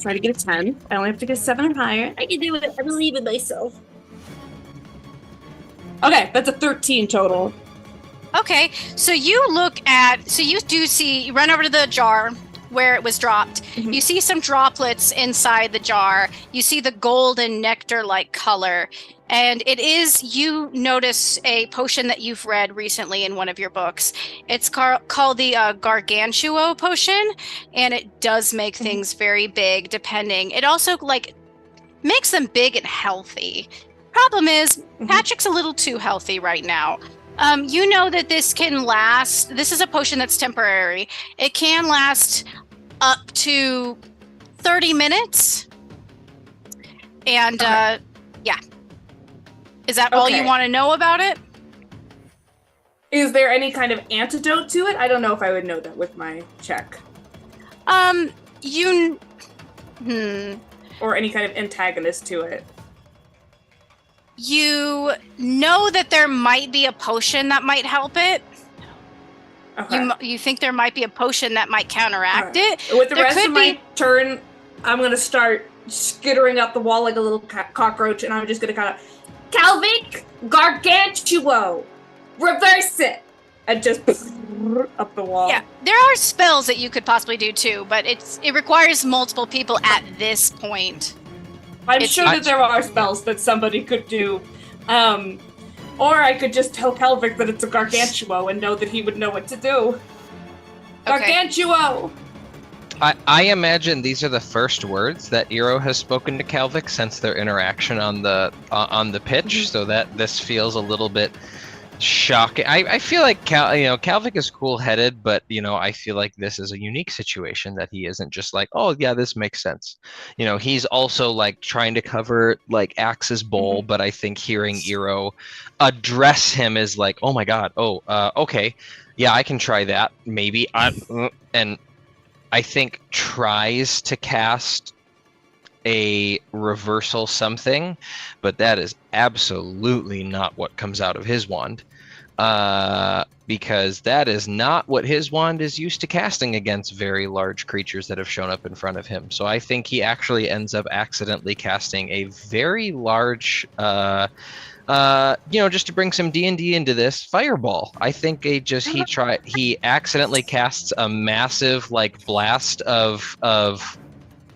Try to get a 10. I only have to get 7 or higher. I can do it. I believe in myself. Okay, that's a 13 total. Okay, so you do see, you run over to the jar where it was dropped. You see some droplets inside the jar. You see the golden nectar-like color. And you notice a potion that you've read recently in one of your books. It's called the Gargantuo potion, and it does make things very big, depending. It also, like, makes them big and healthy. Problem is, Patrick's a little too healthy right now. You know that this can last. This is a potion that's temporary. It can last up to 30 minutes. And, yeah. Is that all you want to know about it? Is there any kind of antidote to it? I don't know if I would know that with my check. Or any kind of antagonist to it. You know that there might be a potion that might help it. Okay. You think there might be a potion that might counteract it. With the rest of my turn, I'm going to start skittering up the wall like a little cockroach, and I'm just going to kind of... Calvic Gargantuo! Reverse it! And just up the wall. Yeah, there are spells that you could possibly do too, but it requires multiple people at this point. I'm sure that there are spells that somebody could do. Or I could just tell Calvic that it's a Gargantuo and know that he would know what to do. Okay. Gargantuo! I imagine these are the first words that Eero has spoken to Calvic since their interaction on the pitch, so that this feels a little bit shocking. I feel like Calvic is cool-headed, but I feel like this is a unique situation that he isn't just like, oh yeah, this makes sense. He's also like trying to cover like Axe's bowl, but I think hearing Eero address him is like, oh my god, okay, yeah, I can try that, maybe. And I think tries to cast a reversal something, but that is absolutely not what comes out of his wand, because that is not what his wand is used to casting against very large creatures that have shown up in front of him. So I think he actually ends up accidentally casting a very large just to bring some D&D into this, fireball. I think he accidentally casts a massive like blast of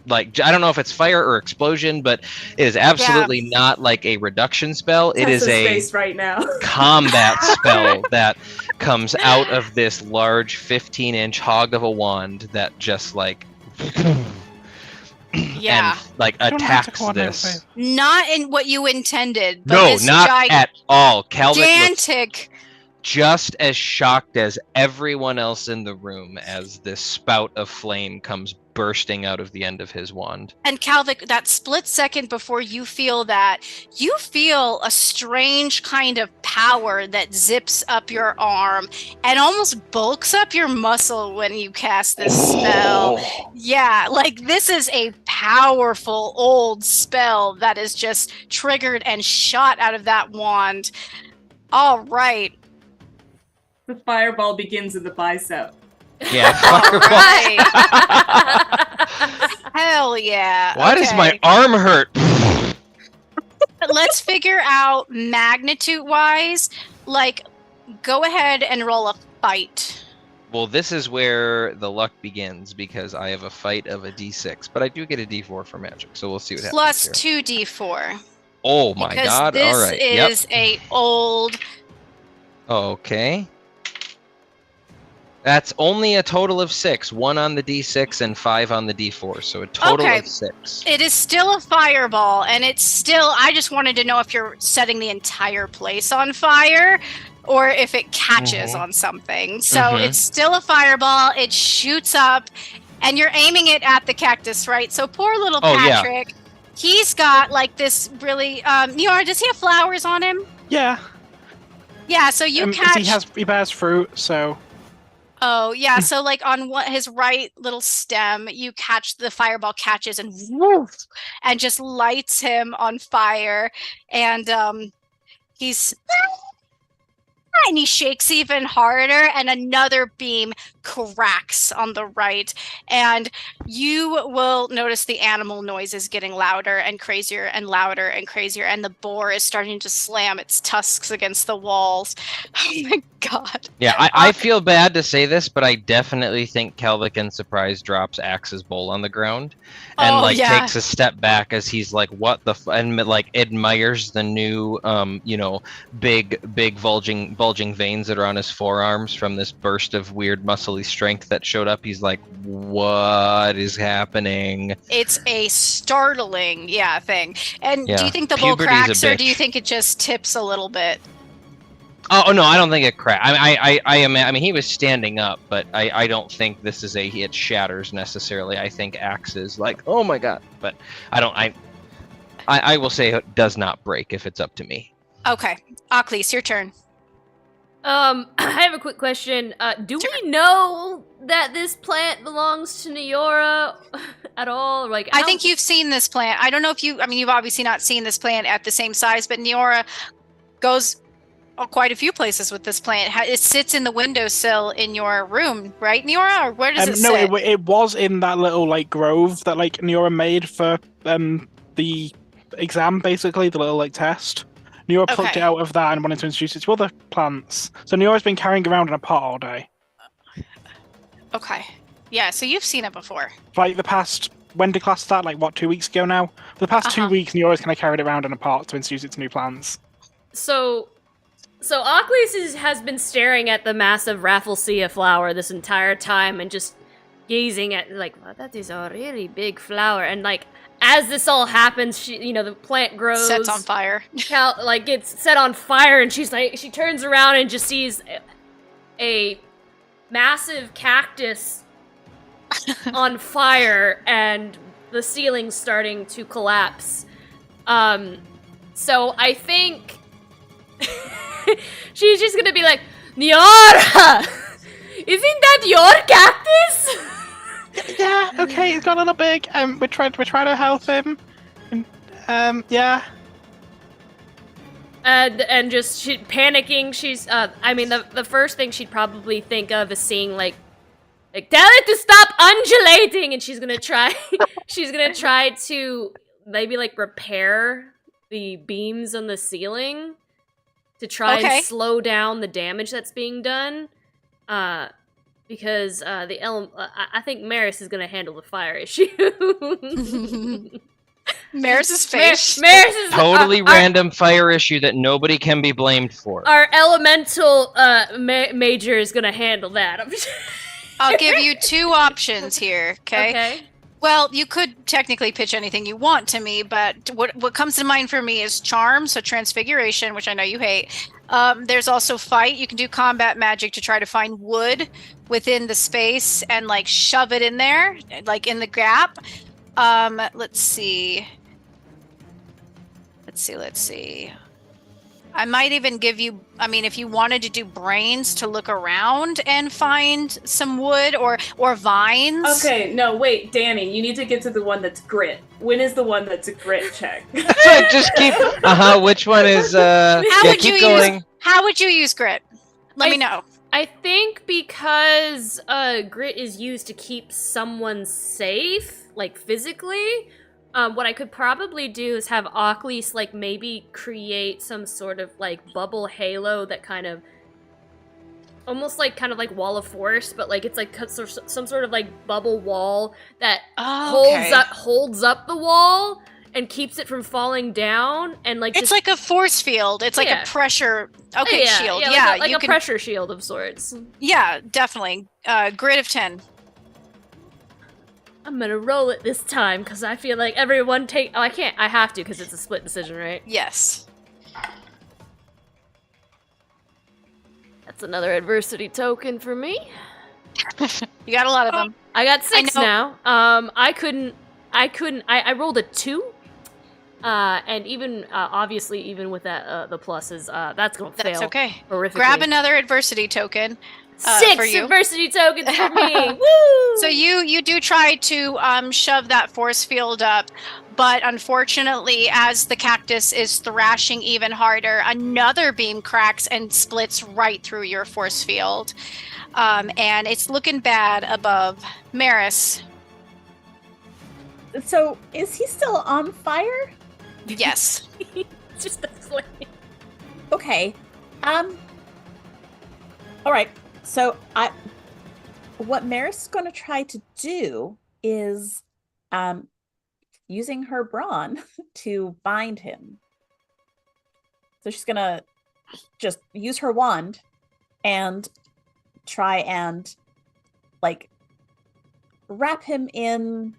like, I don't know if it's fire or explosion, but it is absolutely not like a reduction spell. It is a right now. combat spell that comes out of this large 15-inch hog of a wand that just like and like attacks this. Not in what you intended. But no, not at all. Calvic gigantic. Just as shocked as everyone else in the room as this spout of flame comes bursting out of the end of his wand. And Calvic, that split second before you feel that, you feel a strange kind of power that zips up your arm and almost bulks up your muscle when you cast this spell. Yeah, like this is a powerful old spell that is just triggered and shot out of that wand. All right. The fireball begins in the bicep. Yeah, fireball. Right. Hell yeah. Why does my arm hurt? Let's figure out magnitude-wise. Like, go ahead and roll a fight. Well, this is where the luck begins because I have a fight of a D6, but I do get a D4 for magic, so we'll see what happens. Plus 2d4. Oh my god! All right. This is a old. Okay. That's only a total of 6. 1 on the D6 and 5 on the D4. So a total Okay. of 6. It is still a fireball, and it's still. I just wanted to know if you're setting the entire place on fire or if it catches on something. So it's still a fireball. It shoots up, and you're aiming it at the cactus, right? So poor little Patrick, he's got like this really. Niora, does he have flowers on him? Yeah. Yeah. So you catch. He bears fruit, so. Oh, yeah. So, like, on his right little stem, you catch the fireball catches and woof, and just lights him on fire. And he's and he shakes even harder, and another beam cracks on the right. And you will notice the animal noise is getting louder and crazier and louder and crazier, and the boar is starting to slam its tusks against the walls. Oh my god. Yeah, I feel bad to say this, but I definitely think Kelvic in surprise drops Axe's bowl on the ground and takes a step back as he's like, what the and like admires the new big bulging veins that are on his forearms from this burst of weird muscly strength that showed up. He's like, what is happening? It's a startling thing. And do you think the bull Puberty's cracks, or do you think it just tips a little bit? Oh no, I don't think it cracked. I mean, he was standing up, but I don't think this is it shatters necessarily. I think Axe is like, oh my god, but I will say it does not break if it's up to me. Okay, Aklis, your turn. I have a quick question. Do we know that this plant belongs to Niora at all? Like, I think you've seen this plant. I don't know if you've obviously not seen this plant at the same size, but Niora goes quite a few places with this plant. It sits in the windowsill in your room, right, Niora? Or where does it sit? No, it was in that little like grove that like Niora made for the exam, basically the little like test. Niora plucked it out of that and wanted to introduce it to other plants. So Niora's been carrying around in a pot all day. Okay. Yeah, so you've seen it before. Like the past, when did class start? Like what, 2 weeks ago now? For the past 2 weeks, Niora's kind of carried it around in a pot to introduce it to new plants. So Aklis has been staring at the massive rafflesia flower this entire time and just gazing at like, wow, that is a really big flower. And like, as this all happens, the plant grows, sets on fire, gets set on fire, and she turns around and just sees a massive cactus on fire, and the ceiling's starting to collapse. So I think she's just gonna be like, Niora, isn't that your cactus? Yeah, okay, he's got a little big. We're trying to help him. Yeah. And just panicking. She's the first thing she'd probably think of is seeing like tell it to stop undulating, and she's gonna try to maybe like repair the beams on the ceiling to try and slow down the damage that's being done. Because I think Maris is going to handle the fire issue. Maris's face. Maris is totally random fire issue that nobody can be blamed for. Our elemental major is going to handle that. I'll give you 2 options here, okay? Well, you could technically pitch anything you want to me, but what comes to mind for me is charm, so transfiguration, which I know you hate. There's also fight. You can do combat magic to try to find wood within the space and like shove it in there, like in the gap. Let's see. I might even give you, if you wanted to do brains to look around and find some wood or vines. Okay, no, wait, Danny, you need to get to the one that's grit. When is the one that's a grit check? Just keep, which one is, keep going. How would you use grit? Let me know. I think because grit is used to keep someone safe, like physically, what I could probably do is have Aklis like maybe create some sort of like bubble halo that kind of almost like Wall of Force, but like it's like some sort of like bubble wall that holds up the wall, and keeps it from falling down, and like It's like a force field. It's like a pressure. Okay, shield. Yeah, like you a can. pressure shield of sorts. Yeah, definitely. Grid of 10. I'm gonna roll it this time because I feel like everyone take. Oh, I can't. I have to because it's a split decision, right? Yes. That's another adversity token for me. You got a lot of them. I got 6 know. now. I rolled a 2. And even obviously, even with that the pluses, that's gonna fail. That's okay. Horrifically. Grab another adversity token. 6 for you. adversity tokens for me. Woo! So you do try to shove that force field up, but unfortunately, as the cactus is thrashing even harder, another beam cracks and splits right through your force field, and it's looking bad above Maris. So, is he still on fire? Yes. Just a flame. Okay. All right. So what Maris is going to try to do is, using her brawn to bind him. So she's going to just use her wand and try and, like, wrap him in.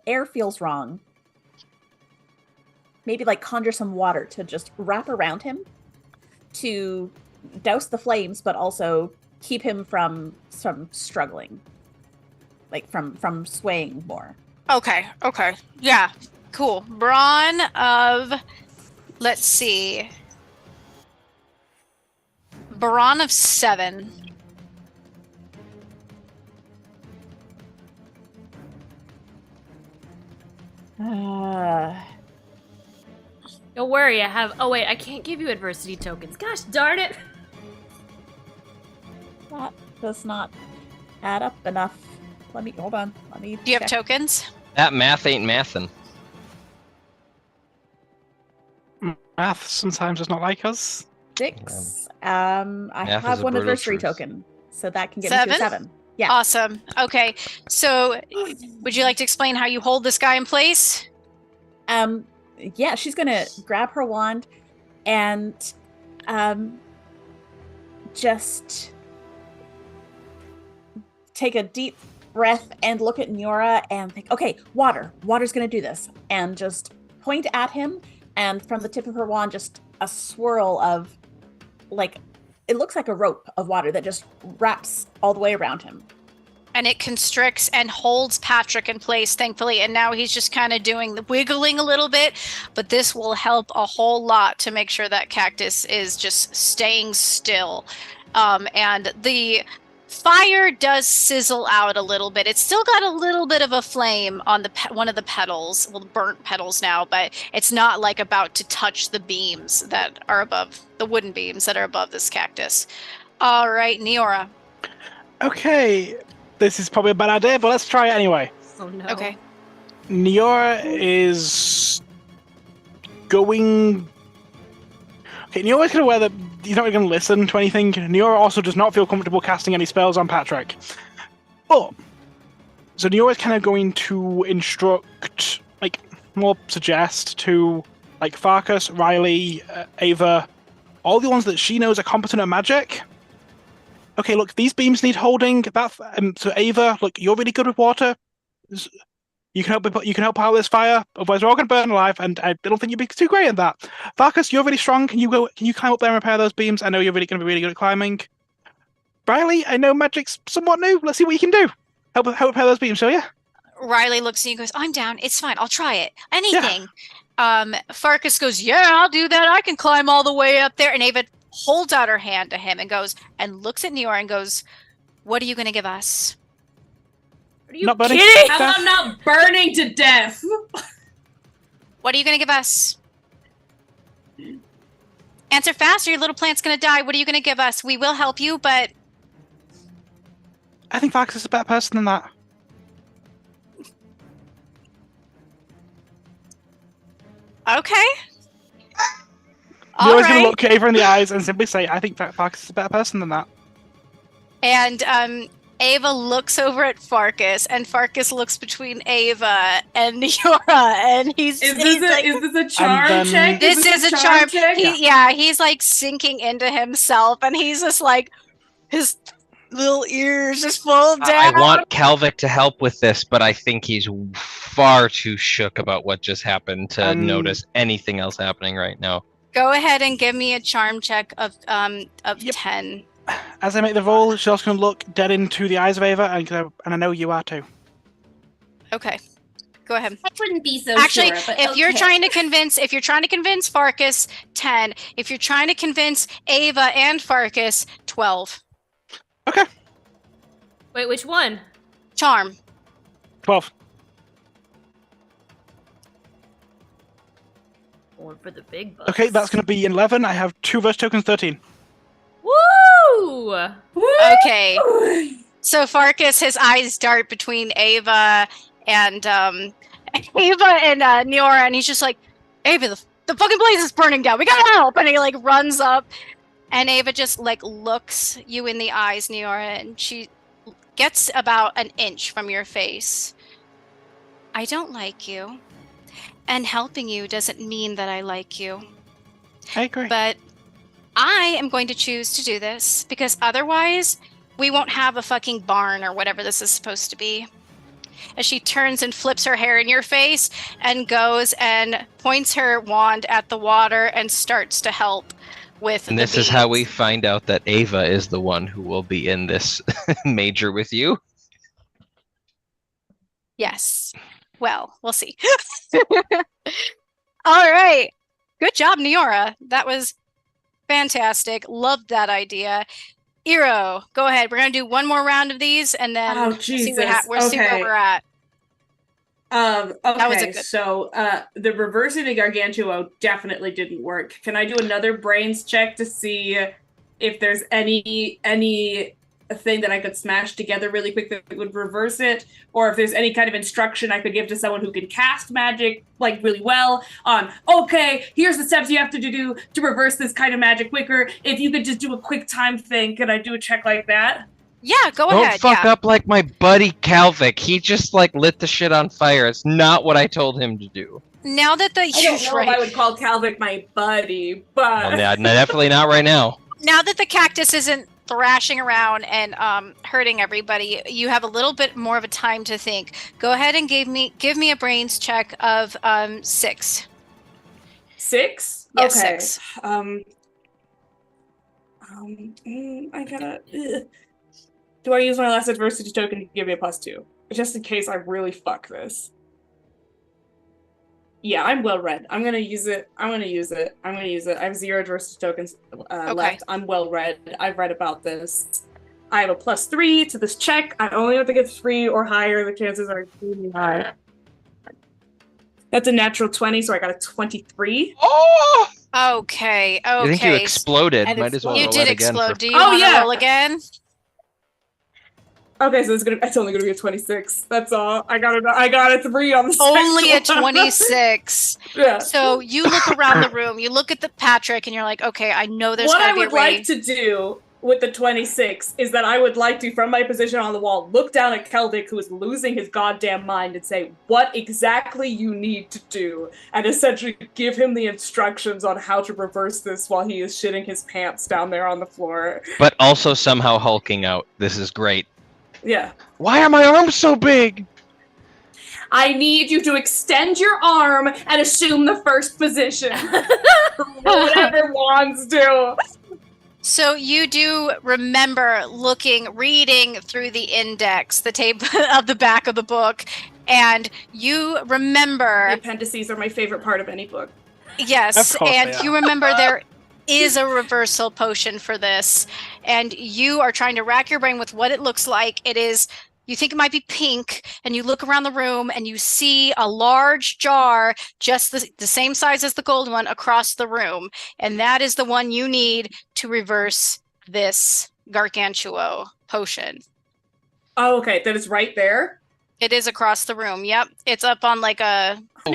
Air feels wrong. Maybe like conjure some water to just wrap around him to douse the flames, but also keep him from struggling, like from swaying more. Okay. Yeah. Cool. Brawn of, let's see. Brawn of 7. Don't worry, I have. Oh wait, I can't give you adversity tokens. Gosh darn it! That does not add up enough. Hold on. Do you have tokens? That math ain't mathin'. Math sometimes does not like us. 6. I Math have is a one brutal adversary truth. token, so that can get me to a 7. Yeah. Awesome. Okay. So, would you like to explain how you hold this guy in place? Yeah, she's gonna grab her wand and just take a deep breath and look at Niora and think, okay, water's gonna do this, and just point at him, and from the tip of her wand, just a swirl of, like, it looks like a rope of water that just wraps all the way around him. And it constricts and holds Patrick in place, thankfully. And now he's just kind of doing the wiggling a little bit. But this will help a whole lot to make sure that cactus is just staying still. And the fire does sizzle out a little bit. It's still got a little bit of a flame on the one of the petals, well, the burnt petals now, but it's not like about to touch the beams that are above, the wooden beams that are above this cactus. All right, Niora. Okay, this is probably a bad idea, but let's try it anyway. Oh no. Okay. Niora is going. Okay, Niora's going to wear the. He's not really going to listen to anything. Niora also does not feel comfortable casting any spells on Patrick. But so Niora's kind of going to instruct, like, more suggest to, like, Farkas, Riley, Ava, all the ones that she knows are competent at magic. Okay, look, these beams need holding. So Ava, look, you're really good with water. You can help out this fire. Otherwise, we're all going to burn alive, and I don't think you'd be too great at that. Farkas, you're really strong. Can you climb up there and repair those beams? I know you're really going to be really good at climbing. Riley, I know magic's somewhat new. Let's see what you can do. Help repair those beams, shall you? Riley looks at you and goes, I'm down. It's fine. I'll try it. Anything. Yeah. Farkas goes, yeah, I'll do that. I can climb all the way up there. And Ava holds out her hand to him and goes, and looks at Niora and goes, what are you going to give us? Are you Not kidding? How about not burning to death? What are you going to give us? Answer fast or your little plant's going to die. What are you going to give us? We will help you, but... I think Farkas is a better person than that. Okay. You're always going to look Ava in the eyes and simply say, I think Farkas is a better person than that. And Ava looks over at Farkas, and Farkas looks between Ava and Yora, and he's like, is this a charm then- check? this is a charm. check? He's like sinking into himself, and he's just like, his little ears just fall I down. want Calvic to help with this, but I think he's far too shook about what just happened to notice anything else happening right now. Go ahead and give me a charm check of Yep. 10. As I make the roll, she's also going to look dead into the eyes of Ava, and I know you are too. Okay, go ahead. I wouldn't be so Actually, sure. But if you're okay. trying to convince Farkas, 10. If you're trying to convince Ava and Farkas, 12. Okay. Wait, which one? Charm. 12. Going for the big bucks. Okay, that's going to be 11. I have 2 verse tokens, 13. Woo! Okay. So Farkas, his eyes dart between Ava and Neora, and he's just like, Ava, the fucking place is burning down. We gotta help! And he like runs up, and Ava just like looks you in the eyes, Neora, and she gets about an inch from your face. I don't like you, and helping you doesn't mean that I like you. I agree. But I am going to choose to do this because otherwise we won't have a fucking barn or whatever this is supposed to be. As she turns and flips her hair in your face and goes and points her wand at the water and starts to help with And the this is how we beads. find out that Ava is the one who will be in this major with you. Yes. Well, we'll see. All right. Good job, Neora. That was fantastic. Loved that idea. Iro, go ahead. We're going to do one more round of these and then Oh, see, Jesus. see where we're at. Okay, was a good- so the reversing the Gargantuo definitely didn't work. Can I do another brains check to see if there's any thing that I could smash together really quick that would reverse it, or if there's any kind of instruction I could give to someone who can cast magic like really well on, okay, here's the steps you have to do to reverse this kind of magic quicker. If you could just do a quick time thing, can I do a check like that? Yeah, go Don't ahead. fuck Yeah. up like my buddy Calvic. He just like lit the shit on fire. It's not what I told him to do. Now that the I don't know if I would call Calvic my buddy, but Well, yeah, definitely not right now. now that the cactus isn't thrashing around and hurting everybody, you have a little bit more of a time to think. Go ahead and give me a brains check of 6. 6? Yes, Okay. 6. I gotta. Do I use my last adversity token to give me a +2? Just in case I really fuck this. Yeah, I'm well read. I'm gonna use it. I have 0 adversity tokens left. I'm well read. I've read about this. I have a +3 to this check. I only have to get 3 or higher. The chances are extremely high. That's a natural 20, so I got a 23. Oh! Okay. I think you Okay. exploded. And Might as well You roll did that again explode. for- Do you Oh, want to yeah. roll again? Okay, so it's only gonna be a 26. That's all. I got a 3 on the Only a second one. 26. Yeah. So you look around the room, you look at the Patrick, and you're like, okay, I know there's What gotta I be a would way. like to do with the 26 is that I would like to, from my position on the wall, look down at Kelvic, who is losing his goddamn mind, and say, what exactly you need to do, and essentially give him the instructions on how to reverse this while he is shitting his pants down there on the floor. But also somehow hulking out. This is great. Yeah. Why are my arms so big? I need you to extend your arm and assume the first position. Whatever wands do. So you do remember reading through the index, the tape of the back of the book, and you The remember, appendices are my favorite part of any book. yes, Of course and they you remember there is a reversal potion for this, and you are trying to rack your brain with what it looks like. It is, you think it might be pink, and you look around the room and you see a large jar, just the same size as the gold one, across the room, and that is the one you need to reverse this Gargantuo potion. Oh, okay. That is right there. It is across the room. Yep, it's up on like a. Oh,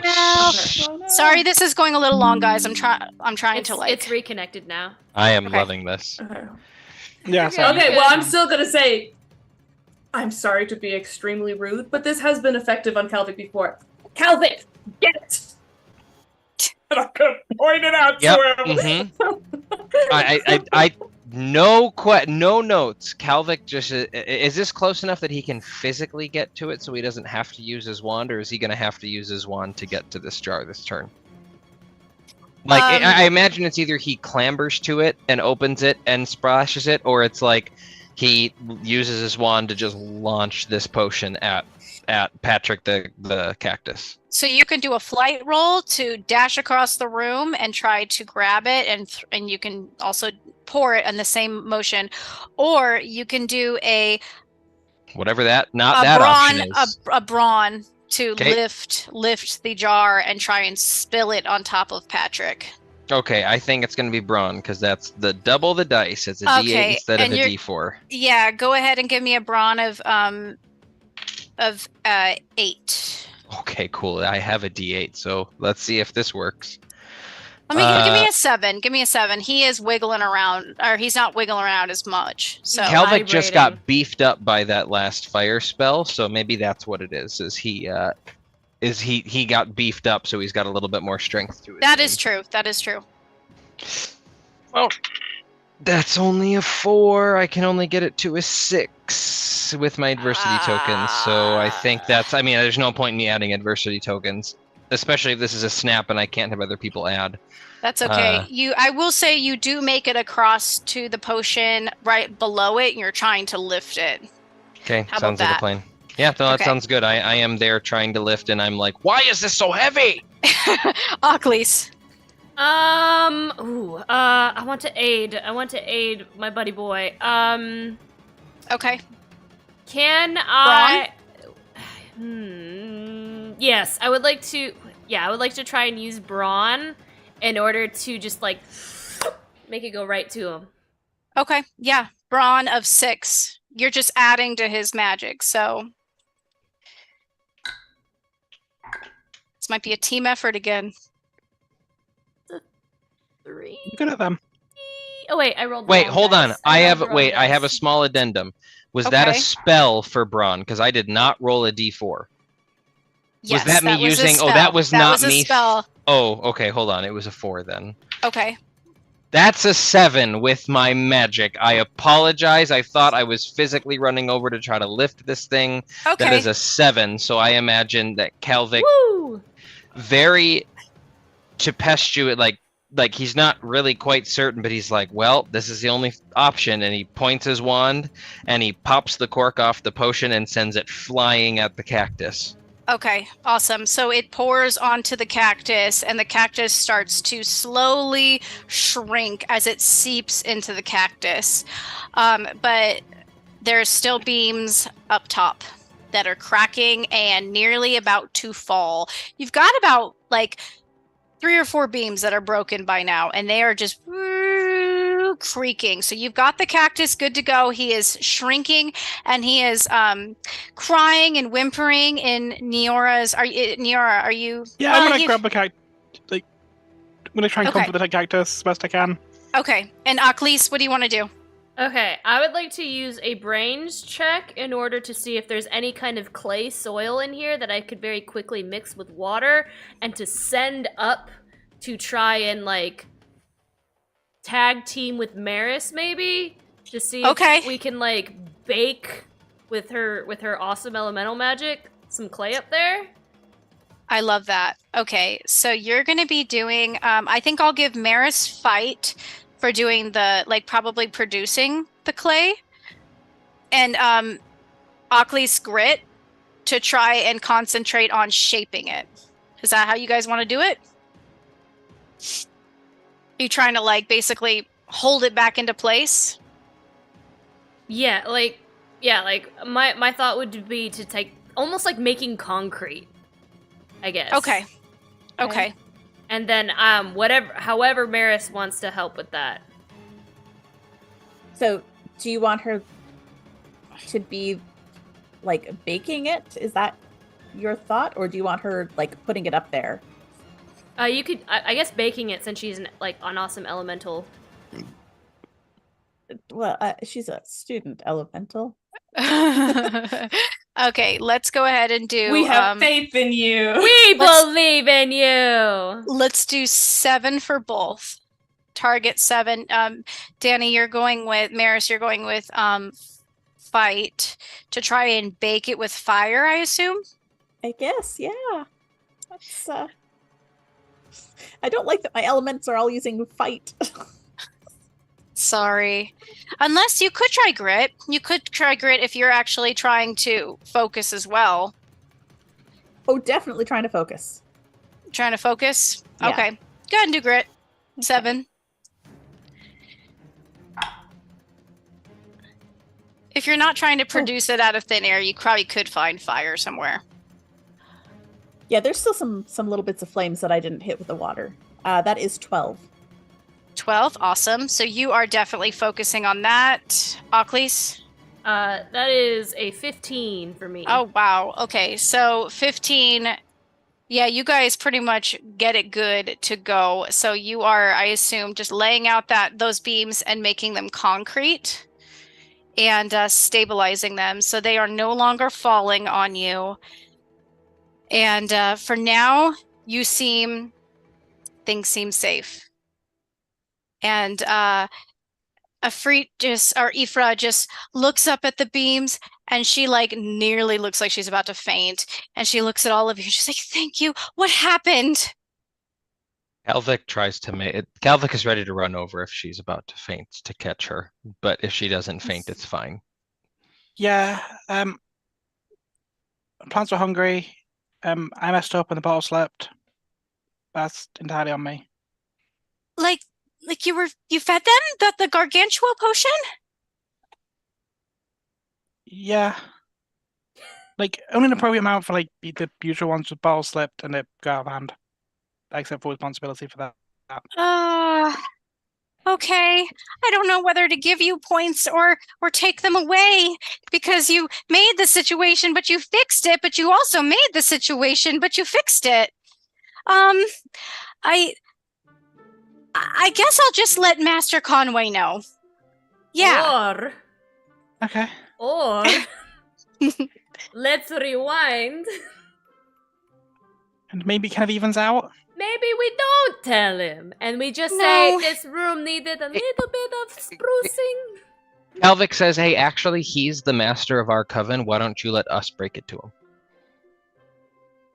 No. Sorry, this is going a little long, guys. I'm trying It's, to like. it's reconnected now. I am Okay. loving this. Okay. Yeah, Okay. so Okay, well, I'm still gonna say, I'm sorry to be extremely rude, but this has been effective on Calvic before. Calvic, get it! And I'm gonna point it out Yep. to him. No notes. Calvic just is this close enough that he can physically get to it, so he doesn't have to use his wand, or is he gonna have to use his wand to get to this jar this turn? Like I imagine it's either he clambers to it and opens it and splashes it, or it's like he uses his wand to just launch this potion at Patrick the cactus. So you can do a flight roll to dash across the room and try to grab it, and you can also pour it in the same motion, or you can do a Whatever that option is. a brawn to Okay. lift the jar and try and spill it on top of Patrick. Okay, I think it's gonna be brawn because that's the double the dice. It's a D8 instead of a D4. Yeah, go ahead and give me a brawn of 8. Okay, cool. I have a D8, so let's see if this works. Give me a 7. Give me a 7. He is wiggling around, or he's not wiggling around as much. So Calvic just got beefed up by that last fire spell, so maybe that's what it is. He got beefed up, so he's got a little bit more strength to it. That is true. That is true. Well, that's only a 4. I can only get it to a 6 with my adversity tokens, so I think that's. I mean, there's no point in me adding adversity tokens, especially if this is a snap and I can't have other people add. That's okay. I will say you do make it across to the potion right below it, and you're trying to lift it. Okay, How sounds about like a that? plan. Yeah, no, that Okay. sounds good. I am there trying to lift, and I'm like, why is this so heavy? Achilles. I want to aid. I want to aid my buddy boy. Okay. Can I? Yes, I would like to. Yeah, I would like to try and use brawn in order to just like make it go right to him. Okay. Yeah. Brawn of 6. You're just adding to his magic, so this might be a team effort again. 3. Good at them. Oh wait, I rolled. the Wait, wrong hold on. dice. I rolled have the wrong I have a dice. small addendum. Was that a Okay. spell for brawn? Because I did not roll a D4. Yes, that me was a using- oh, spell. that was not a me. spell. Oh, okay, hold on. It was a 4 then. Okay. That's a 7 with my magic. I apologize. I thought I was physically running over to try to lift this thing. Okay. That is a 7, so I imagine that Calvic Woo! very tempestuous, like he's not really quite certain, but he's like, well, this is the only option, and he points his wand and he pops the cork off the potion and sends it flying at the cactus. Okay, awesome. So it pours onto the cactus, and the cactus starts to slowly shrink as it seeps into the cactus. But there's still beams up top that are cracking and nearly about to fall. You've got about like 3 or 4 beams that are broken by now, and they are just creaking. So you've got the cactus good to go. He is shrinking, and he is crying and whimpering in Neora's. Neora, are you? Yeah, I'm gonna grab the cactus. Like, I'm gonna try and Okay. comfort the cactus as best I can. Okay. And Achilles, what do you want to do? Okay, I would like to use a brains check in order to see if there's any kind of clay soil in here that I could very quickly mix with water and to send up to try and like tag team with Maris maybe to see Okay. if we can like bake with her awesome elemental magic some clay up there. I love that. Okay, so you're going to be doing, I think I'll give Maris fight for doing the, like, probably producing the clay. And Achilles grit to try and concentrate on shaping it. Is that how you guys want to do it? Are you trying to, like, basically hold it back into place? Yeah, like my thought would be to take almost like making concrete, I guess. Okay. Okay. And then however Maris wants to help with that. So, do you want her to be like baking it? Is that your thought, or do you want her like putting it up there? You could I guess baking it since she's an awesome elemental. Well, she's a student elemental. Okay, let's go ahead and do. We have faith in you. We Let's- believe in you. Let's do 7 for both. Target 7. Danny, you're going with Maris. You're going with fight to try and bake it with fire, I assume. I guess, yeah. That's I don't like that my elements are all using fight. Sorry. Unless you could try grit. You could try grit if you're actually trying to focus as well. Oh, definitely trying to focus. Trying to focus? Yeah. Okay. Go ahead and do grit. 7. If you're not trying to produce it out of thin air, you probably could find fire somewhere. Yeah, there's still some little bits of flames that I didn't hit with the water. That is 12. 12, awesome. So you are definitely focusing on that. Ockley's? That is a 15 for me. Oh, wow. Okay, so 15. Yeah, you guys pretty much get it good to go. So you are, I assume, just laying out those beams and making them concrete and stabilizing them so they are no longer falling on you. And for now, things seem safe. And Ifra just looks up at the beams, and she nearly looks like she's about to faint. And she looks at all of you. She's like, "Thank you. What happened?" Kalvik is ready to run over if she's about to faint to catch her, but if she doesn't faint, it's fine. Yeah, plants were hungry. I messed up and the bottle slipped. That's entirely on me. Like you fed them the gargantua potion? Yeah. Only an appropriate amount for the usual ones with bottle slipped and it got out of hand. Except for responsibility for that. Okay. I don't know whether to give you points or take them away because you made the situation, but you fixed it, but you also made the situation, but you fixed it. I guess I'll just let Master Conway know. Yeah. Okay. Or let's rewind. And maybe kind of evens out. Maybe we don't tell him, and we just No. say this room needed a little bit of sprucing. Kalvik says, "Hey, actually, he's the master of our coven. Why don't you let us break it to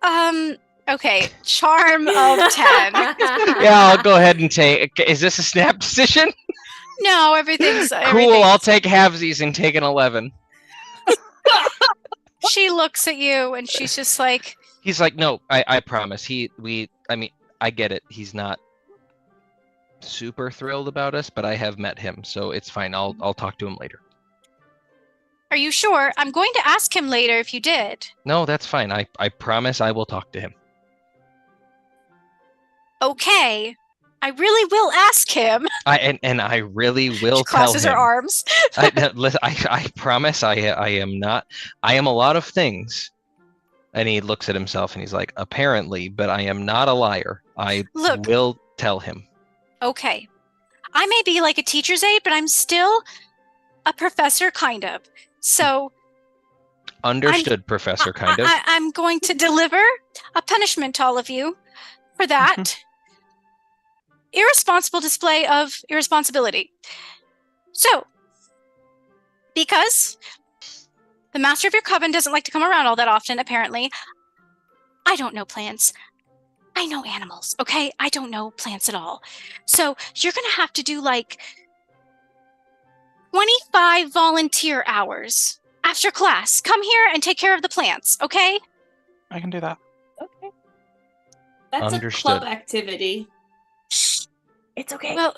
him?" Okay. Charm of 10. Yeah, I'll go ahead and take. Is this a snap decision? No, everything's Cool. I'll take halvesies and take an 11. She looks at you and she's just like, He's like, "No, I promise. I get it. He's not super thrilled about us, but I have met him, so it's fine. I'll talk to him later." "Are you sure? I'm going to ask him later if you did." No, that's fine. I promise I will talk to him. Okay. I really will ask him. And I really will She tell crosses him. her arms. I promise I am not. I am a lot of things. And he looks at himself and he's like, "Apparently, but I am not a liar. I Look. will tell him." Okay. I may be like a teacher's aide, but I'm still a professor, kind of. So Understood, Professor, kind of. I'm going to deliver a punishment to all of you for that irresponsible display of irresponsibility. So, because the master of your coven doesn't like to come around all that often, apparently, I don't know plants. I know animals, okay? I don't know plants at all. So you're going to have to do 25 volunteer hours after class. Come here and take care of the plants, okay? I can do that. Okay. That's Understood. a club activity. It's okay. Well,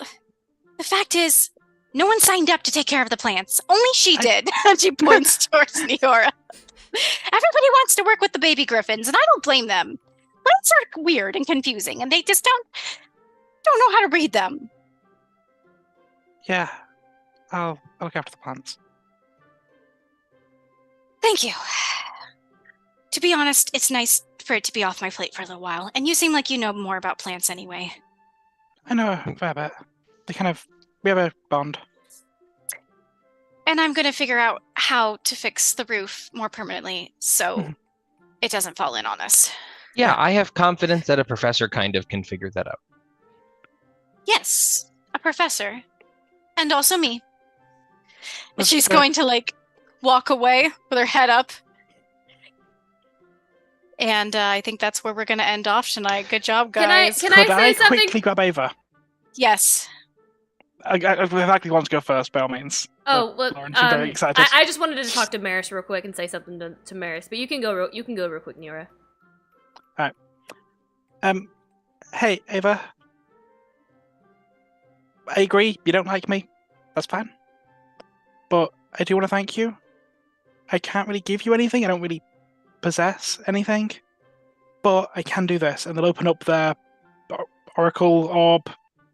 the fact is, no one signed up to take care of the plants. Only she did. She points towards Neora. Everybody wants to work with the baby griffins, and I don't blame them. Plants are weird and confusing, and they just don't know how to read them. Yeah. I'll look after the plants. Thank you. To be honest, it's nice for it to be off my plate for a little while, and you seem like you know more about plants anyway. I know a fair bit. We have a bond. And I'm going to figure out how to fix the roof more permanently so it doesn't fall in on us. Yeah, I have confidence that a professor kind of can figure that out. Yes, a professor. And also me. And Let's she's go. going to, like, walk away with her head up. And I think that's where we're going to end off tonight. Good job, guys. Can Could I I say something? quickly grab Ava? Yes. I exactly want to go first, by all means. Oh, well, Lauren, she's very excited. I just wanted to talk to Maris real quick and say something to Maris, but you can go real quick, Nira. Hey, Ava. I agree, you don't like me. That's fine. But I do want to thank you. I can't really give you anything. I don't really possess anything. But I can do this, and they'll open up their Oracle orb,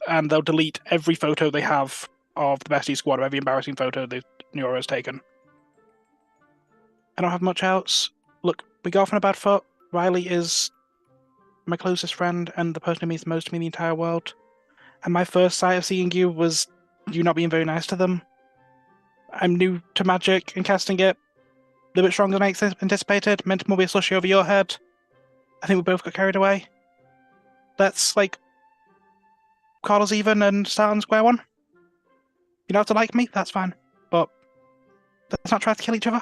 and they'll delete every photo they have of the Bestie Squad, or every embarrassing photo that Neuro has taken. I don't have much else. Look, we go off on a bad foot. Riley is my closest friend and the person who means the most to me in the entire world. And my first sight of seeing you was you not being very nice to them. I'm new to magic and casting it. A little bit stronger than I anticipated. Meant to more be a slushy over your head. I think we both got carried away. Let's, call us even and start on square one. You don't have to like me, that's fine. But let's not try to kill each other.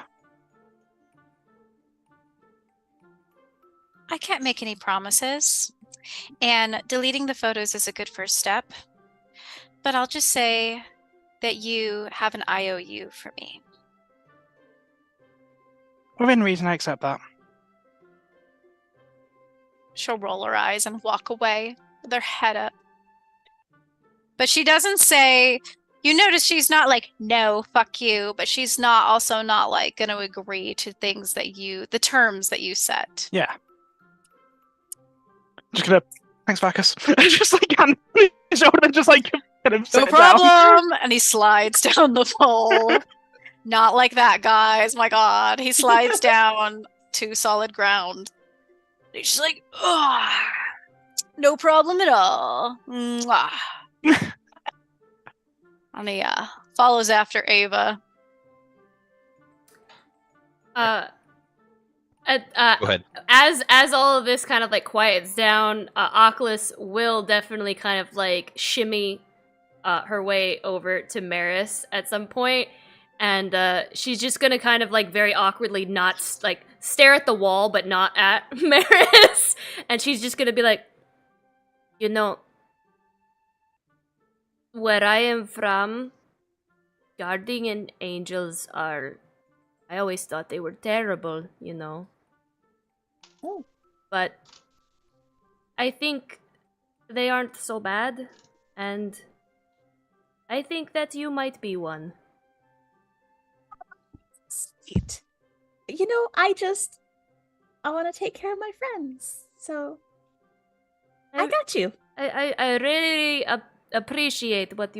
I can't make any promises. And deleting the photos is a good first step. But I'll just say that you have an IOU for me. Within reason, I accept that. She'll roll her eyes and walk away with her head up. But she doesn't say, you notice she's not like, no, fuck you, but she's also not like going to agree to things that the terms that you set. Yeah. Just gonna, thanks, Marcus. Just hand his shoulder and just get him No sit problem. And he slides down the pole. Not like that, guys. My God. He slides down to solid ground. He's just like, oh, no problem at all. Mwah. And he follows after Ava. Go ahead. As all of this kind of quiets down, Oculus will definitely kind of shimmy her way over to Maris at some point, and she's just gonna kind of very awkwardly not stare at the wall but not at Maris, and she's just gonna be like, you know, where I am from, guardian angels are, I always thought they were terrible, you know. Oh. But I think they aren't so bad, and I think that you might be one. Sweet. I want to take care of my friends, so I got you. I really appreciate what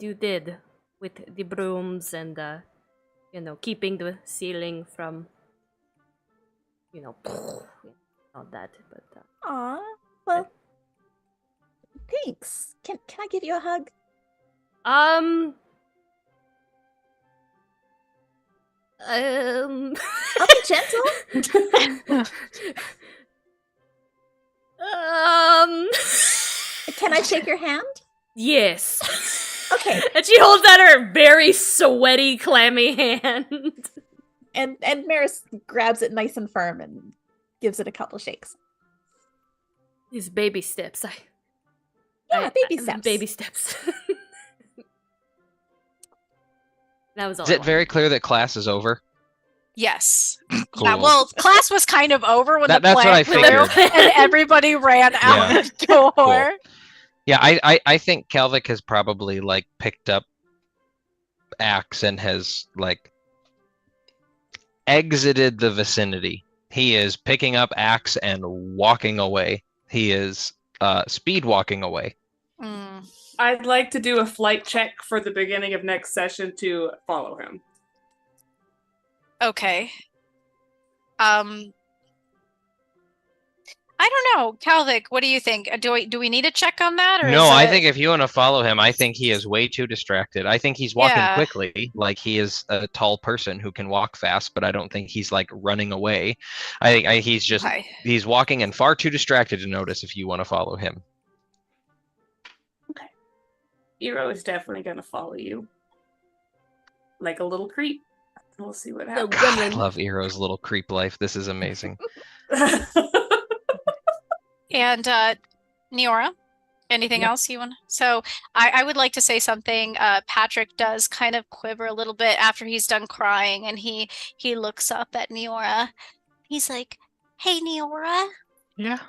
you did with the brooms and keeping the ceiling from not that, but Aw, well, thanks. Can I give you a hug? I'll be gentle. Can I shake your hand? Yes. Okay. And she holds out her very sweaty, clammy hand. And Maris grabs it nice and firm and gives it a couple shakes. These baby steps. Baby steps. Baby steps. That was all. Is it very clear that class is over? Yes. Cool. Well, class was kind of over when That's the what I plan flew, figured. and everybody ran out Yeah. the door. Cool. Yeah, I think Kalvik has probably picked up Axe and has exited the vicinity. He is picking up Axe and walking away. He is speed walking away. Mm. I'd like to do a flight check for the beginning of next session to follow him. Okay. I don't know, Calvic, what do you think? Do we need to check on that, or No, is I it... think if you want to follow him, I think he is way too distracted. I think he's walking Yeah. quickly, like he is a tall person who can walk fast, but I don't think he's like running away. I think he's just Okay. he's walking and far too distracted to notice if you want to follow him. Okay. Eero is definitely gonna follow you. Like a little creep. We'll see what happens. God, I love Eero's little creep life. This is amazing. And Neora, anything else you want? So I would like to say something. Patrick does kind of quiver a little bit after he's done crying, and he looks up at Neora. He's like, "Hey, Neora, Yeah.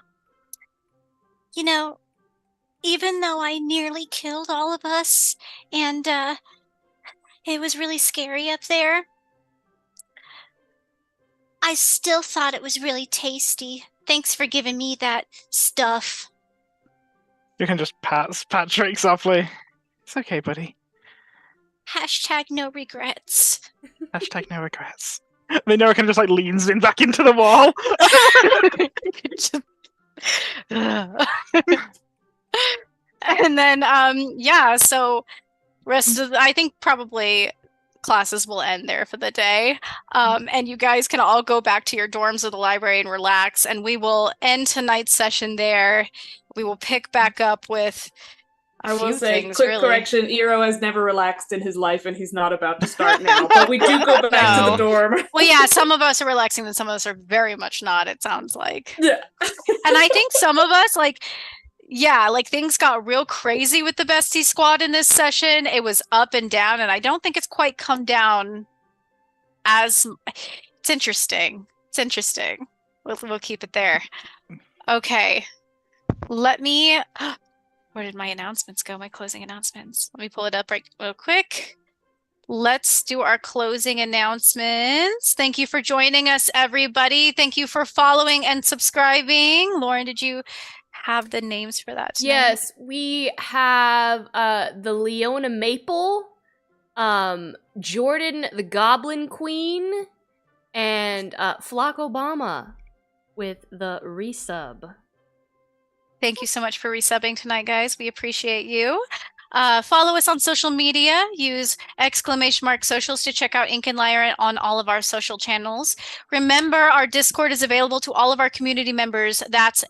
You know, even though I nearly killed all of us, and it was really scary up there, I still thought it was really tasty. Thanks for giving me that stuff." You can just pat Patrick softly. It's okay, buddy. Hashtag no regrets. Hashtag no regrets. Then Noah kind of just like leans in back into the wall. And then yeah, so rest of I think probably classes will end there for the day. And you guys can all go back to your dorms or the library and relax, and we will end tonight's session there. We will pick back up with I will few say, things, quick really. correction, Eero has never relaxed in his life and he's not about to start now. But we do go back to No. the dorm. Well, yeah, some of us are relaxing and some of us are very much not, it sounds like. Yeah. And I think some of us, like, yeah, like things got real crazy with the Bestie Squad in this session. It was up and down, and I don't think it's quite come down as... It's interesting. It's interesting. We'll keep it there. Okay. Let me... Where did my announcements go? My closing announcements. Let me pull it up real quick. Let's do our closing announcements. Thank you for joining us, everybody. Thank you for following and subscribing. Lauren, did you have the names for that tonight? Yes, we have the Leona Maple, Jordan the Goblin Queen, and Flock Obama with the resub. Thank you so much for resubbing tonight, guys. We appreciate you. Follow us on social media. Use !socials to check out Ink and Lyre on all of our social channels. Remember, our Discord is available to all of our community members. That's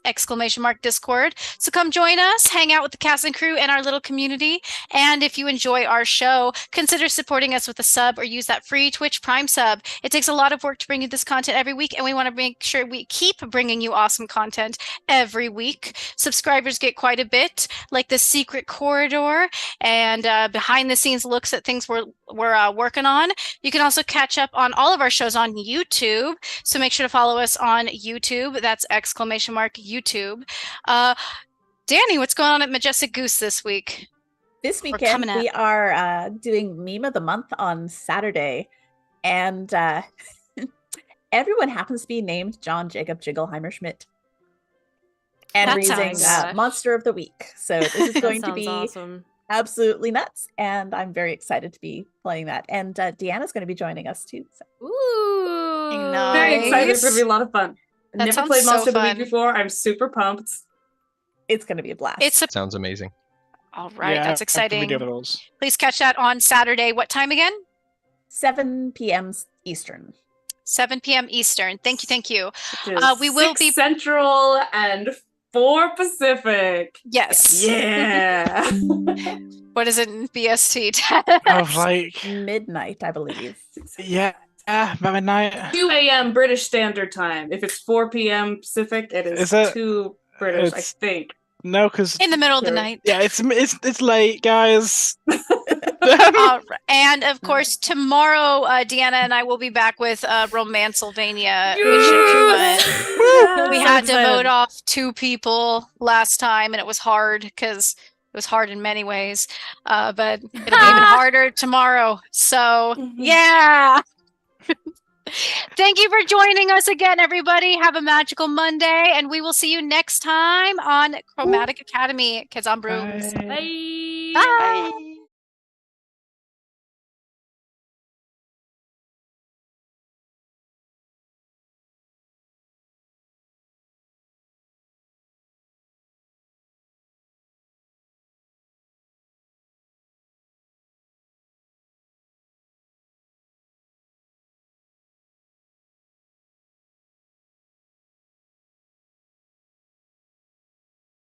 !Discord. So come join us, hang out with the cast and crew and our little community. And if you enjoy our show, consider supporting us with a sub or use that free Twitch Prime sub. It takes a lot of work to bring you this content every week, and we want to make sure we keep bringing you awesome content every week. Subscribers get quite a bit, like the Secret Corridor and behind the scenes looks at things we're working on. You can also catch up on all of our shows on YouTube, so make sure to follow us on YouTube. That's !YouTube. Danny, what's going on at Majestic Goose this week? This weekend we are doing Meme of the Month on Saturday, and everyone happens to be named John Jacob Jiggleheimer Schmidt. And we're using Monster of the Week. So this is going to be awesome. Absolutely nuts, and I'm very excited to be playing that. And Deanna's going to be joining us too. So. Ooh, nice. Very excited. It's going to be a lot of fun. That Never sounds played so Monster of the fun. Week before. I'm super pumped. It's going to be a blast. Sounds amazing. All right, Yeah, that's exciting. video rules. Please catch that on Saturday. What time again? 7 p.m. Eastern. 7 p.m. Eastern. Thank you, thank you. We will 6 be Central and 4 Pacific. Yes. Yeah. What is it in BST? Of like midnight, I believe. Yeah, by midnight. 2 a.m. British Standard Time. If it's 4 p.m. Pacific, it is 2 British, I think. No, because in the middle of the night. Yeah, it's late, guys. And of course, tomorrow, Deanna and I will be back with Romancylvania, which should be fun. We had to vote off 2 people last time, and it was hard because it was hard in many ways. But it'll be even harder tomorrow. So, yeah. Thank you for joining us again, everybody. Have a magical Monday, and we will see you next time on Chromatic Academy. Kids on Brooms. Bye. Bye.